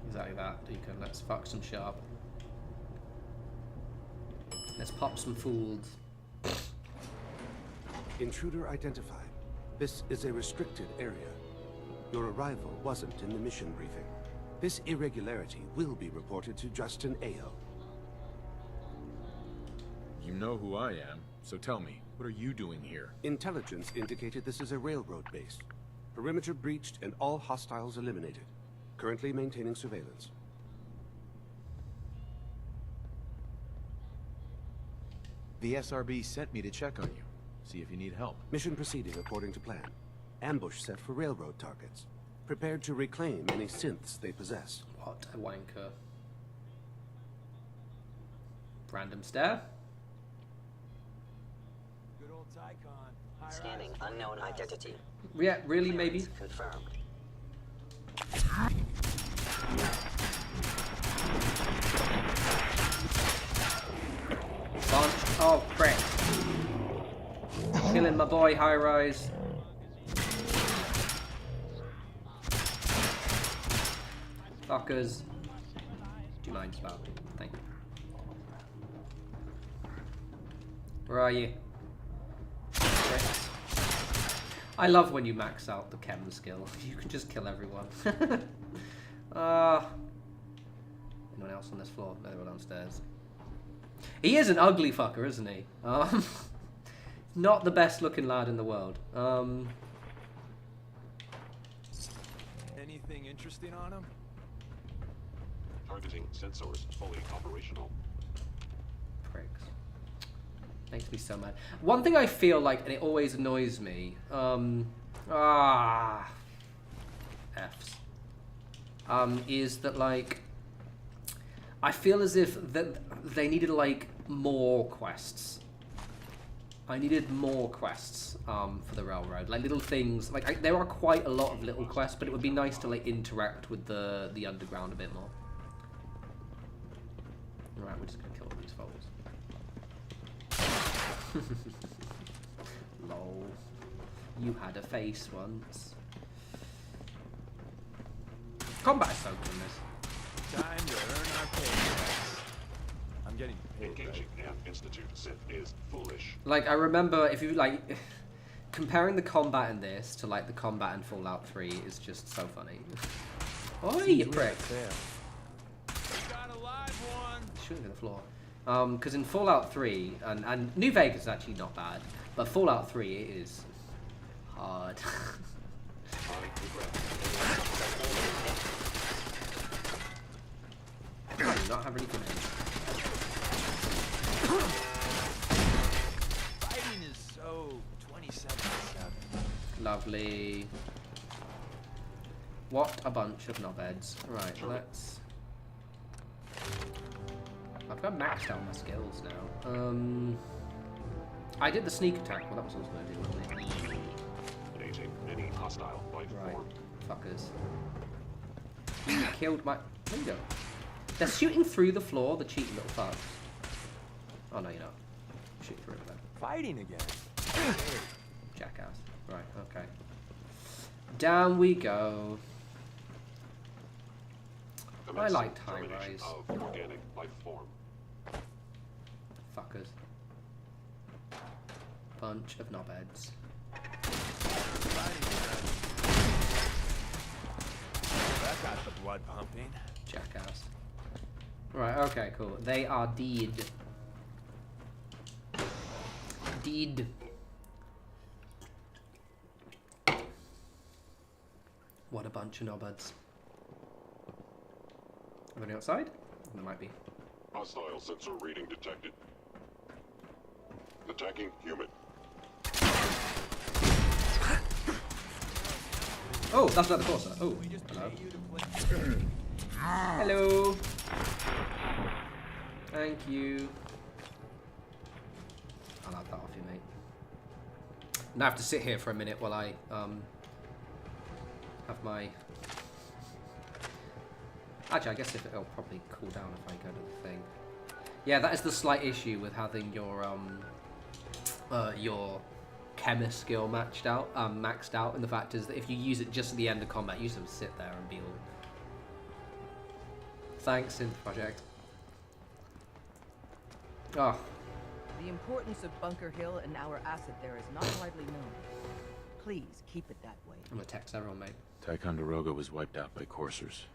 Exactly that. Let's fuck some shit up. Let's pop some fools. Intruder identified. This is a restricted area. Your arrival wasn't in the mission briefing. This irregularity will be reported to Justin Ayo. You know who I am, so tell me, what are you doing here? Intelligence indicated this is a railroad base. Perimeter breached and all hostiles eliminated. Currently maintaining surveillance. The SRB sent me to check on you. See if you need help. Mission proceeding according to plan. Ambush set for railroad targets. Prepared to reclaim any synths they possess. What a wanker. Random stare. Good old Tycon. Scanning unknown identity. Yeah, really, maybe? Confirmed. Bunch. Oh, frick. Killing my boy, high rise. Fuckers. Do you mind about me? Thank you. Where are you? Fricks. I love when you max out the chem skill. You can just kill everyone. Anyone else on this floor? No, they're all downstairs. He is an ugly fucker, isn't he? Not the best looking lad in the world. Anything interesting on him? Targeting sensors fully operational. Pricks. Makes me so mad. One thing I feel like, and it always annoys me, Fs, is that, like, I feel as if that they needed, like, more quests. I needed more quests for the railroad, like little things. Like there are quite a lot of little quests, but it would be nice to like interact with the underground a bit more. All right, we're just gonna kill all these foes. Lol, you had a face once. Combat is so good in this. Time to earn our pay. I'm getting paid. Engaging an institute synth is foolish. Like I remember, if you like, comparing the combat in this to like the combat in Fallout 3 is just so funny. Oh, you prick! Got a live one. Shooting to the floor. Because in Fallout 3 and New Vegas is actually not bad, but Fallout 3 it is hard. I do not have any grenades. Fighting is so 27/7. Lovely. What a bunch of knobheads. Right, let's... I've got maxed out my skills now. I did the sneak attack. Well, that was also good, wasn't it? Engaging any hostile life form. Fuckers. You killed my... There you go. They're shooting through the floor, the cheeky little fucks. Oh, no, you're not. Shoot through it then. Fighting again. Jackass. Right, okay. Down we go. I liked high rise. Of organic life form. Fuckers. Bunch of knobheads. That got the blood pumping. Jackass. Right, okay, cool. They are dead. Dead. What a bunch of knobheads. Are they outside? There might be. Hostile sensor reading detected. Attacking human. Oh, that's not the Corsair. Oh, hello. Hello. Thank you. I'll have that off you, mate. Now I have to sit here for a minute while I have my... Actually, I guess it'll probably cool down if I go to the thing. Yeah, that is the slight issue with having your chemist skill maxed out, and the fact is that if you use it just at the end of combat, you just have to sit there and be all... Thanks, Synth Project. Oh. The importance of Bunker Hill and our asset there is not widely known. Please keep it that way. I'm gonna text everyone, mate. Ticonderoga was wiped out by coursers.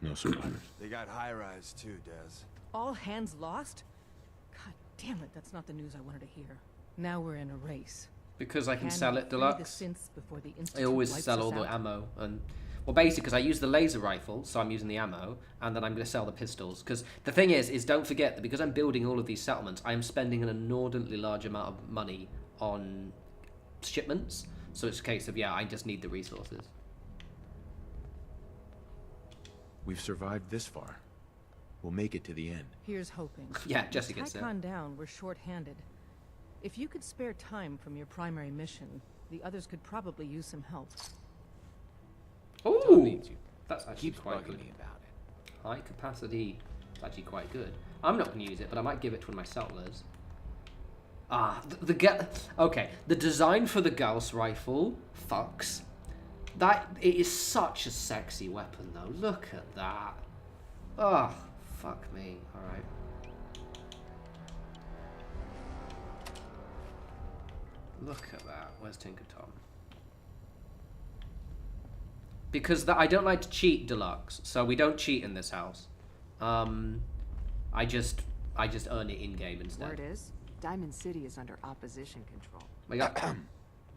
No survivors. They got high-rise too, Des. All hands lost? God damn it, that's not the news I wanted to hear. Now we're in a race. Because I can we sell it free deluxe. the synths before the I Institute always wipes sell us all the out? ammo and well, basically, because I use the laser rifle, so I'm using the ammo, and then I'm going to sell the pistols. Because the thing is don't forget that because I'm building all of these settlements, I am spending an inordinately large amount of money on shipments. So it's a case of, yeah, I just need the resources. We've survived this far. We'll make it to the end. Here's hoping. Yeah, Jesse gets Tycon there. down, we're short-handed. If you could spare time from your primary mission, the others could probably use some help. Ooh, that's actually Keeps quite bugging good. me about it. High capacity. It's actually quite good. I'm not going to use it, but I might give it to one of my settlers. Ah, okay. The design for the Gauss rifle fucks. It is such a sexy weapon, though. Look at that. Oh, fuck me. All right. Look at that. Where's Tinker Tom? Because I don't like to cheat, Deluxe. So we don't cheat in this house. I just earn it in game instead. Word is, Diamond City is under opposition control. We got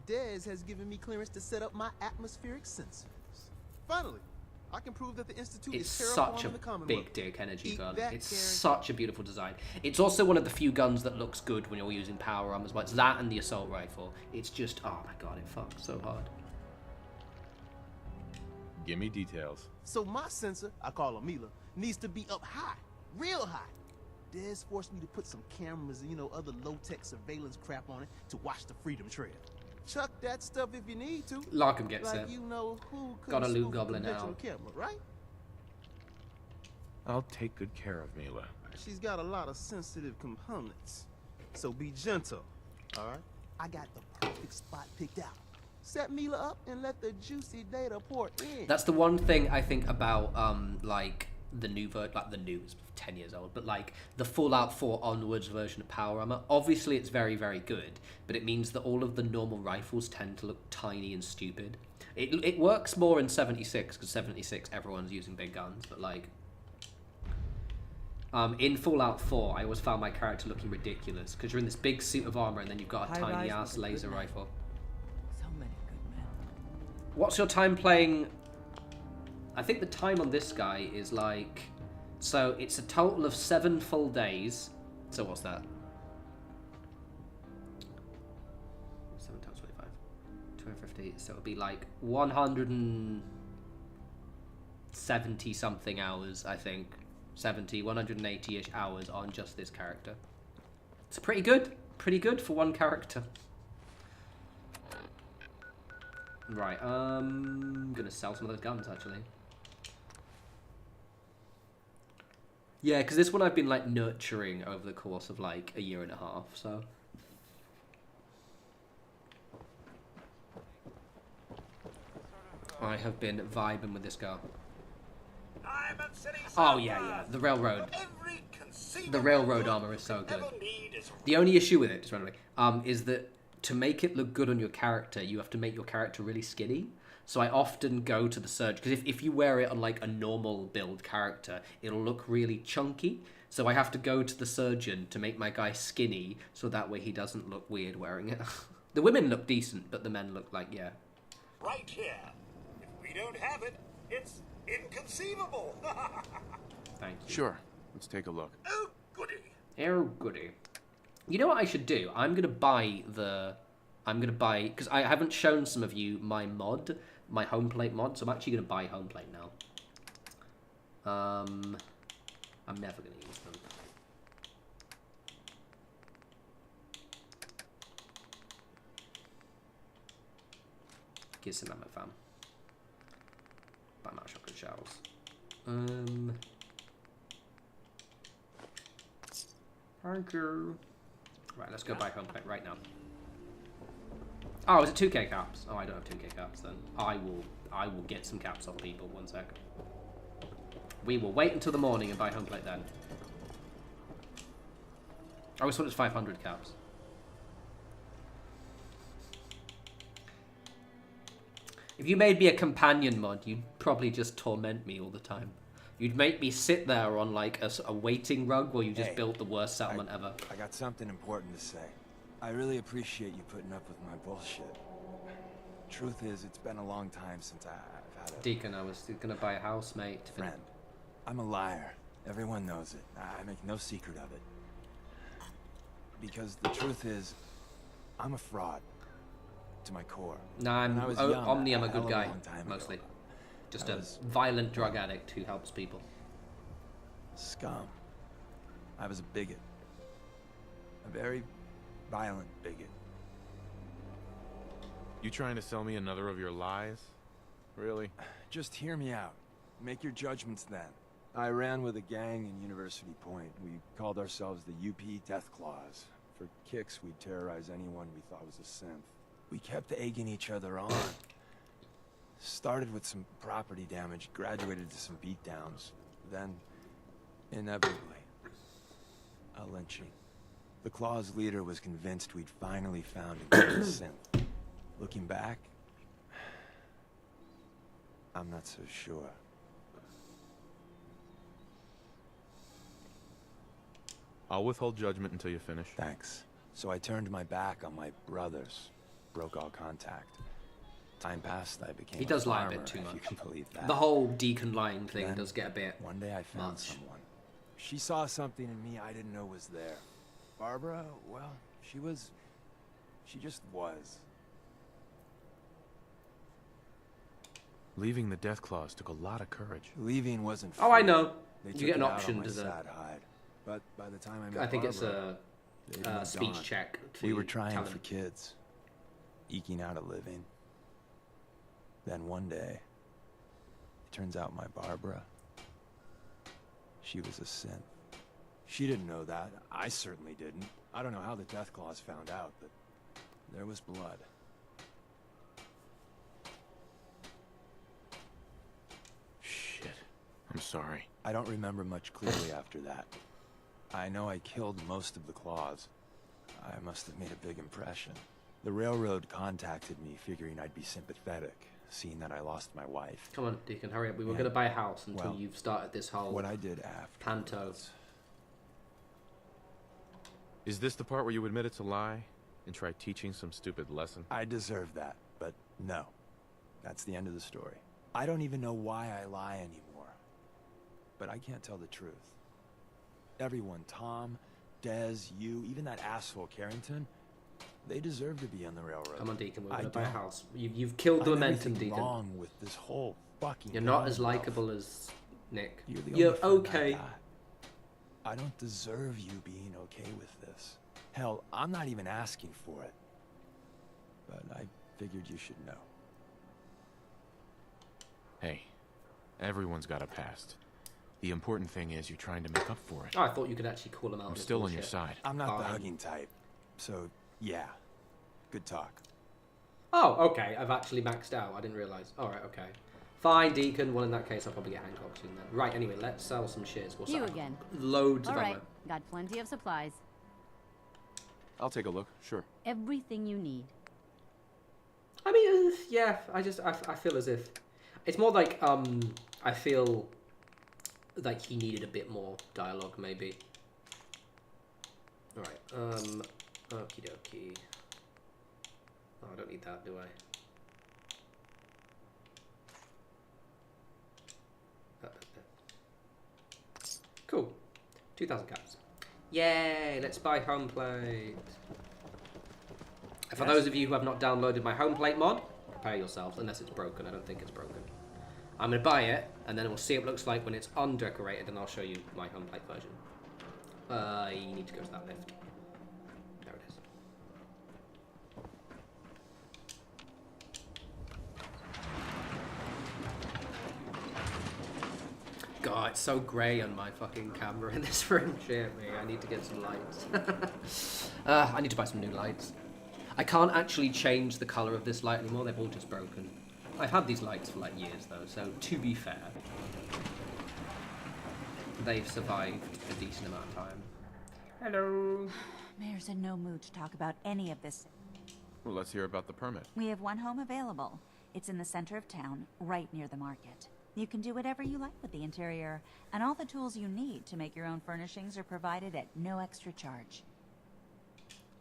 Dez has given me clearance to set up my atmospheric sensors. Finally, I can prove that the Institute It's is such a terraforming the Commonwealth. big dick energy Eat gun. that, It's Gary. such a beautiful design. It's also one of the few guns that looks good when you're using power armor as well. It's that and the assault rifle. It's just, oh my god, it fucks so hard. Give me details. So my sensor, I call her Mila, needs to be up high, real high. Dez forced me to put some cameras and, other low-tech surveillance crap on it to watch the Freedom Trail. Chuck that stuff if you need to. Larkham gets like it. you know who could Got a loot spoof goblin conventional out. camera, right? I'll take good care of Mila. She's got a lot of sensitive components. So be gentle, all right? I got the perfect spot picked out. Set Mila up and let the juicy data pour in. That's the one thing I think about, like, the new it's 10 years old, but like the Fallout 4 onwards version of power armor. Obviously it's very, very good, but it means that all of the normal rifles tend to look tiny and stupid. It works more in 76, because 76 everyone's using big guns, but like in Fallout 4 I always found my character looking ridiculous, because you're in this big suit of armor and then you've got a High-rise tiny was ass a good laser man. rifle. So many good men. What's your time playing? I think the time on this guy is like, so it's a total of 7 full days. So what's that? 7 times 25, 250. So it'll be like 170 something hours, I think. 70, 180-ish hours on just this character. It's pretty good for one character. Right, I'm gonna sell some of those guns actually. Yeah, because this one I've been like nurturing over the course of like a year and a half, so. I have been vibing with this guy. Oh yeah, the railroad. The railroad armor is so good. The only issue with it, just randomly, is that to make it look good on your character, you have to make your character really skinny. So I often go to the surgeon, because if you wear it on like a normal build character, it'll look really chunky. So I have to go to the surgeon to make my guy skinny, so that way he doesn't look weird wearing it. The women look decent, but the men look like, yeah. Right here. If we don't have it, it's inconceivable. Thank you. Sure. Let's take a look. Oh, goody. Oh, goody. You know what I should do? I'm going to buy, because I haven't shown some of you my mod, my home plate mod, so I'm actually going to buy home plate now. I'm never going to use them. Get some ammo, fam. Buy my shotgun shells. Thank you. Right, let's go buy home plate right now. Oh, is it 2k caps? Oh, I don't have 2k caps then. I will get some caps off people. 1 sec. We will wait until the morning and buy home plate then. I always thought it was 500 caps. If you made me a companion mod, you'd probably just torment me all the time. You'd make me sit there on like a waiting rug while you just built the worst settlement ever. I got something important to say. I really appreciate you putting up with my bullshit. Truth is, it's been a long time since I've had a... Deacon, I was gonna buy a house, mate. Friend. I'm a liar. Everyone knows it. I make no secret of it. Because the truth is, I'm a fraud. To my core. Nah, I'm Omni, I'm a good guy, time mostly. ago. Just a violent drug addict who helps people. Scum. I was a bigot. A very violent bigot. You trying to sell me another of your lies? Really? Just hear me out. Make your judgments then. I ran with a gang in University Point. We called ourselves the UP Death Claws. For kicks, we'd terrorize anyone we thought was a synth. We kept egging each other on. Started with some property damage, graduated to some beatdowns. Then, inevitably, a lynching. The Claw's leader was convinced we'd finally found a good synth. Looking back, I'm not so sure. I'll withhold judgment until you finish. Thanks. So I turned my back on my brothers. Broke all contact. Time passed, I became He does a lie a farmer, bit too if much. you can believe that. The whole Deacon lying thing Then, does get a bit one day I found much. someone. She saw something in me I didn't know was there. Barbara, well, she just was. Leaving the Death Claws took a lot of courage. Leaving wasn't Oh, I free. know. They You took get an it out option on my to the... sad hide. But by the time I met I think it's Barbara, they'd a moved speech on. check. We were trying talent. for kids. Eking out a living. Then one day, it turns out my Barbara, she was a synth. She didn't know that. I certainly didn't. I don't know how the Death Claws found out, but there was blood. Shit. I'm sorry. I don't remember much clearly after that. I know I killed most of the Claws. I must have made a big impression. The railroad contacted me figuring I'd be sympathetic, seeing that I lost my wife. Come on, Deacon, hurry up. We were going to buy a house until you've started this whole... What I did after... Panto. Is this the part where you admit it's a lie and try teaching some stupid lesson? I deserve that, but no. That's the end of the story. I don't even know why I lie anymore. But I can't tell the truth. Everyone, Tom, Dez, you, even that asshole Carrington, they deserve to be on the railroad. Come on, Deacon, we're going to buy a house. You've killed the momentum, Deacon. Wrong with this whole fucking... You're not as likable as Nick. You're okay. I don't deserve you being okay with this. Hell, I'm not even asking for it. But I figured you should know. Hey, everyone's got a past. The important thing is you're trying to make up for it. Oh, I thought you could actually call him out. I'm still on your side. I'm not the hugging type. So, yeah. Good talk. Oh, okay. I've actually maxed out. I didn't realise. Alright, okay. Fine, Deacon. Well, in that case, I'll probably get Hancock soon then. Right, anyway, let's sell some shares. We'll You sell again. loads All of right, ammo. got plenty of supplies. I'll take a look, sure. Everything you need. I mean, yeah, I feel as if... It's more like, I feel like he needed a bit more dialogue, maybe. Alright, okie dokie. Oh, I don't need that, do I? Cool. 2,000 caps. Yay! Let's buy home plate. For those of you who have not downloaded my home plate mod, prepare yourselves, unless it's broken. I don't think it's broken. I'm going to buy it, and then we'll see what it looks like when it's undecorated, and I'll show you my home plate version. You need to go to that lift. There it is. God, it's so grey on my fucking camera in this room. Shit me, I need to get some lights. I need to buy some new lights. I can't actually change the colour of this light anymore, they've all just broken. I've had these lights for like years though, so to be fair, they've survived a decent amount of time. Hello. Mayor's in no mood to talk about any of this. Well, let's hear about the permit. We have one home available. It's in the center of town, right near the market. You can do whatever you like with the interior, and all the tools you need to make your own furnishings are provided at no extra charge.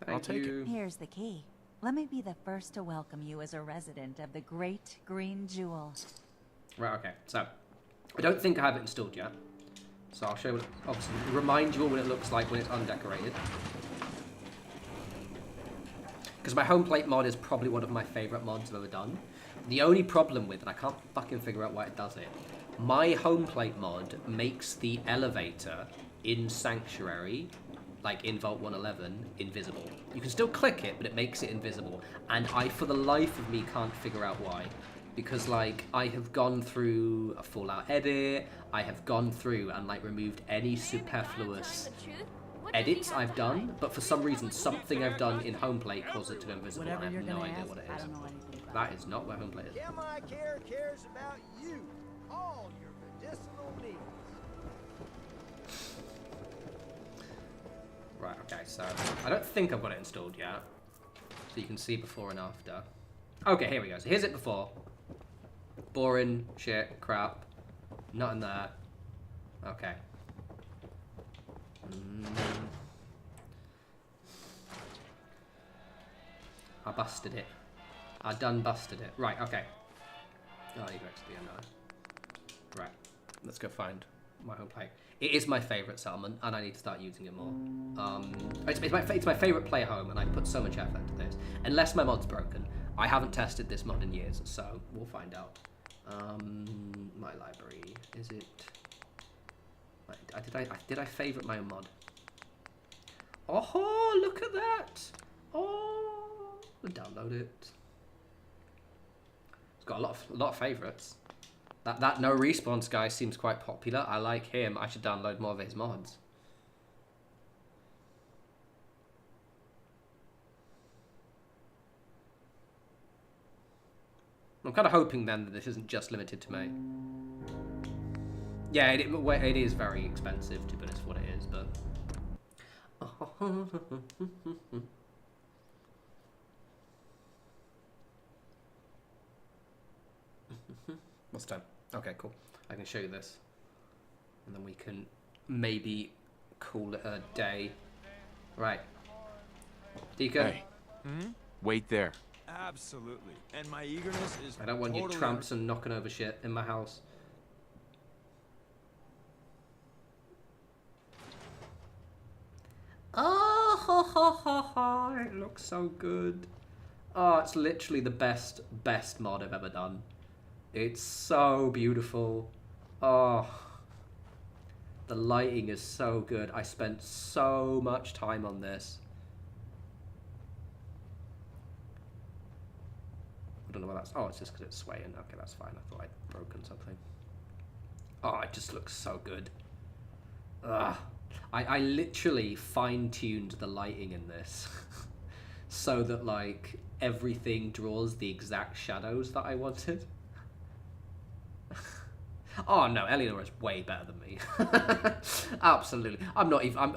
I'll take it. Here's the key. Let me be the first to welcome you as a resident of the Great Green Jewel. Right, okay. So, I don't think I have it installed yet. So I'll show you, obviously, remind you all what it looks like when it's undecorated. Because my home plate mod is probably one of my favourite mods I've ever done. The only problem with it, I can't fucking figure out why it does it. My home plate mod makes the elevator in Sanctuary, like in Vault 111, invisible. You can still click it, but it makes it invisible. And I, for the life of me, can't figure out why. Because, like, I have gone through a Fallout edit, I have gone through and, like, removed any superfluous edits I've done, but for some reason, something I've done in home plate caused it to go invisible. I have no idea what it is. That is not where home plate is. My care cares about you, all your medicinal needs. Right, okay, so I don't think I've got it installed yet. So you can see before and after. Okay, here we go. So here's it before. Boring, shit, crap. Nothing there. Okay. I busted it. I done busted it. Right, okay. Oh, you go to the end now. Right, let's go find my home plate. It is my favourite settlement, and I need to start using it more. It's my favourite play home, and I put so much effort into this. Unless my mod's broken. I haven't tested this mod in years, so we'll find out. My library, is it... Did I favourite my own mod? Oh, look at that! Oh, I'll download it. It's got a lot of favourites. That no respawns guy seems quite popular. I like him. I should download more of his mods. I'm kind of hoping then that this isn't just limited to me. Yeah, it is very expensive, to be honest, what it is, but... What's the time? Okay, cool. I can show you this. And then we can maybe call it a day. Right. Deacon? Hey. Wait there. Absolutely. And my eagerness is I don't want you tramps and knocking over shit in my house. Oh, ha, ha, ha, ha. It looks so good. Oh, it's literally the best mod I've ever done. It's so beautiful. Oh, the lighting is so good. I spent so much time on this. I don't know what that's... Oh, it's just because it's swaying. Okay, that's fine. I thought I'd broken something. Oh, it just looks so good. Ugh. I literally fine-tuned the lighting in this so that, like, everything draws the exact shadows that I wanted. Oh, no, Eleanor is way better than me. Absolutely. I'm not even...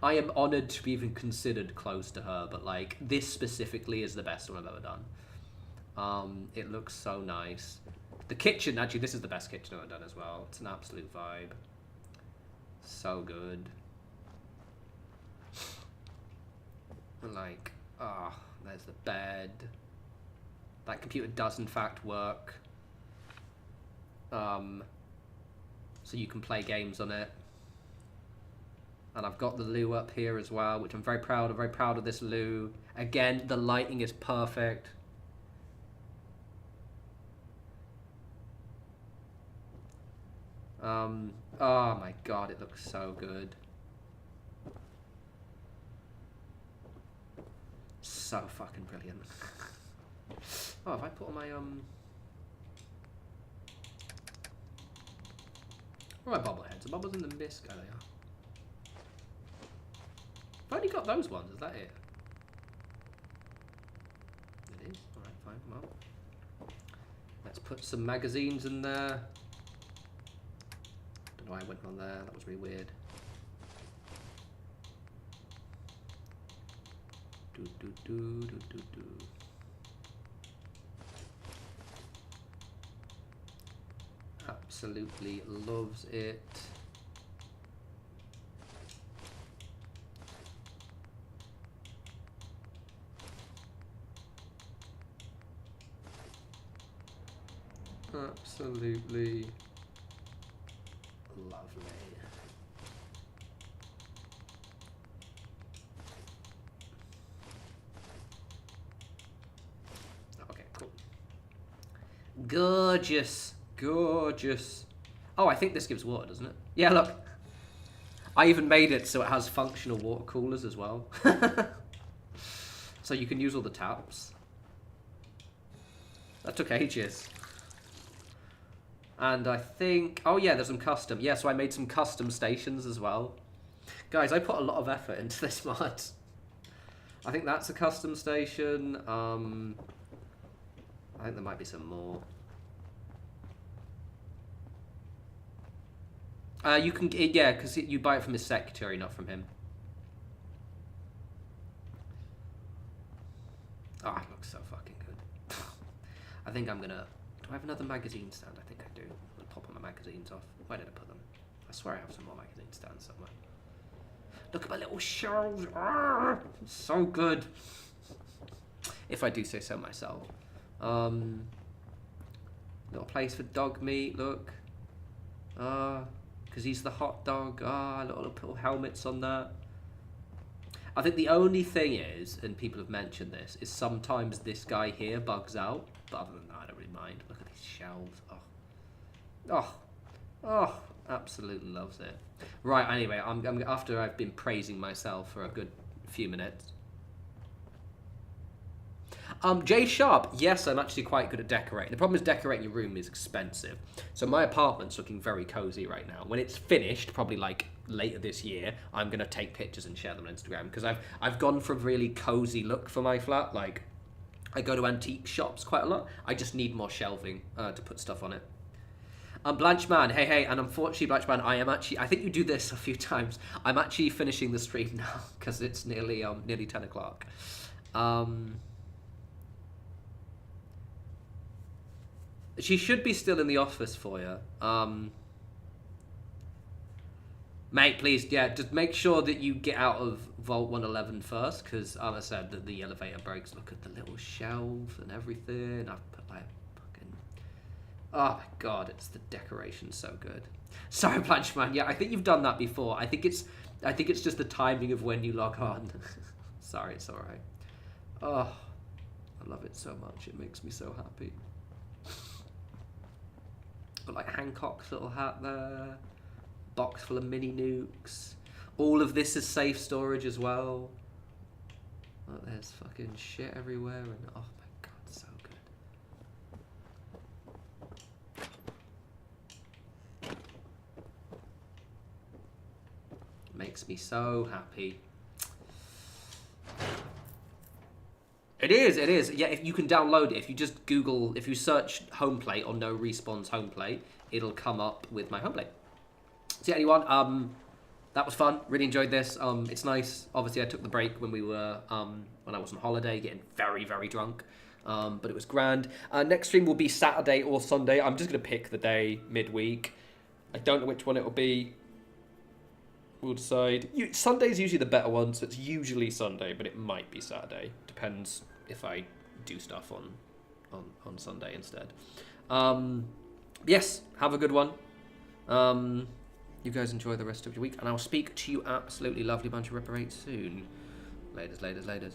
I am honoured to be even considered close to her, but, like, this specifically is the best one I've ever done. It looks so nice. The kitchen, actually, this is the best kitchen I've ever done as well. It's an absolute vibe. So good. Like, there's the bed. That computer does in fact work. So you can play games on it. And I've got the loo up here as well, which I'm very proud of. Very proud of this loo. Again, the lighting is perfect. Oh my god, it looks so good. So fucking brilliant. Oh, have I put on my, where are my bobbleheads? The bubbles in the mist. Oh, they are. I've only got those ones, is that it? It is? Alright, fine, well. Let's put some magazines in there. Don't know why I went on there, that was really weird. Absolutely loves it. Absolutely lovely. Okay, cool. Gorgeous. Gorgeous. Oh, I think this gives water, doesn't it? Yeah, look. I even made it so it has functional water coolers as well. So you can use all the taps. That took ages. And I think... Oh, yeah, there's some custom. Yeah, so I made some custom stations as well. Guys, I put a lot of effort into this mod. I think that's a custom station. I think there might be some more. You can... Yeah, because you buy it from his secretary, not from him. Oh, it looks so fucking good. I think I'm gonna... Do I have another magazine stand? I think I do. I'm gonna pop all my magazines off. Where did I put them? I swear I have some more magazine stands somewhere. Look at my little shelves. Ah, so good. If I do say so myself. Little place for dog meat, look. Because he's the hot dog. Little helmets on that. I think the only thing is, and people have mentioned this, is sometimes this guy here bugs out. But other than that, I don't really mind. Look at these shelves. Oh, absolutely loves it. Right, anyway, I'm after I've been praising myself for a good few minutes. J Sharp, yes, I'm actually quite good at decorating. The problem is decorating your room is expensive. So my apartment's looking very cozy right now. When it's finished, probably like later this year, I'm gonna take pictures and share them on Instagram because I've gone for a really cozy look for my flat. Like, I go to antique shops quite a lot. I just need more shelving to put stuff on it. Blanchman, hey, and unfortunately, Blanchman, I think you do this a few times. I'm actually finishing the stream now because it's nearly 10 o'clock. She should be still in the office for you. Mate, please, yeah, just make sure that you get out of Vault 111 first, because, as I said, the elevator breaks. Look at the little shelf and everything. I've put, like, fucking... Oh, my God, it's the decoration so good. Sorry, Blanchman, yeah, I think you've done that before. I think it's just the timing of when you log on. Sorry, it's all right. Oh, I love it so much. It makes me so happy. Got like Hancock's little hat there. Box full of mini nukes. All of this is safe storage as well. Oh, there's fucking shit everywhere, and oh my God, so good. Makes me so happy. It is. Yeah, if you can download it, if you just Google, if you search home plate or no respawns home plate, it'll come up with my home plate. So yeah, anyone, that was fun. Really enjoyed this. It's nice. Obviously, I took the break when we were, when I was on holiday, getting very, very drunk. But it was grand. Next stream will be Saturday or Sunday. I'm just gonna pick the day midweek. I don't know which one it will be. We'll decide. Sunday's usually the better one, so it's usually Sunday, but it might be Saturday. Depends if I do stuff on Sunday instead. Yes, have a good one. You guys enjoy the rest of your week, and I'll speak to you absolutely lovely bunch of reparates soon. Laters.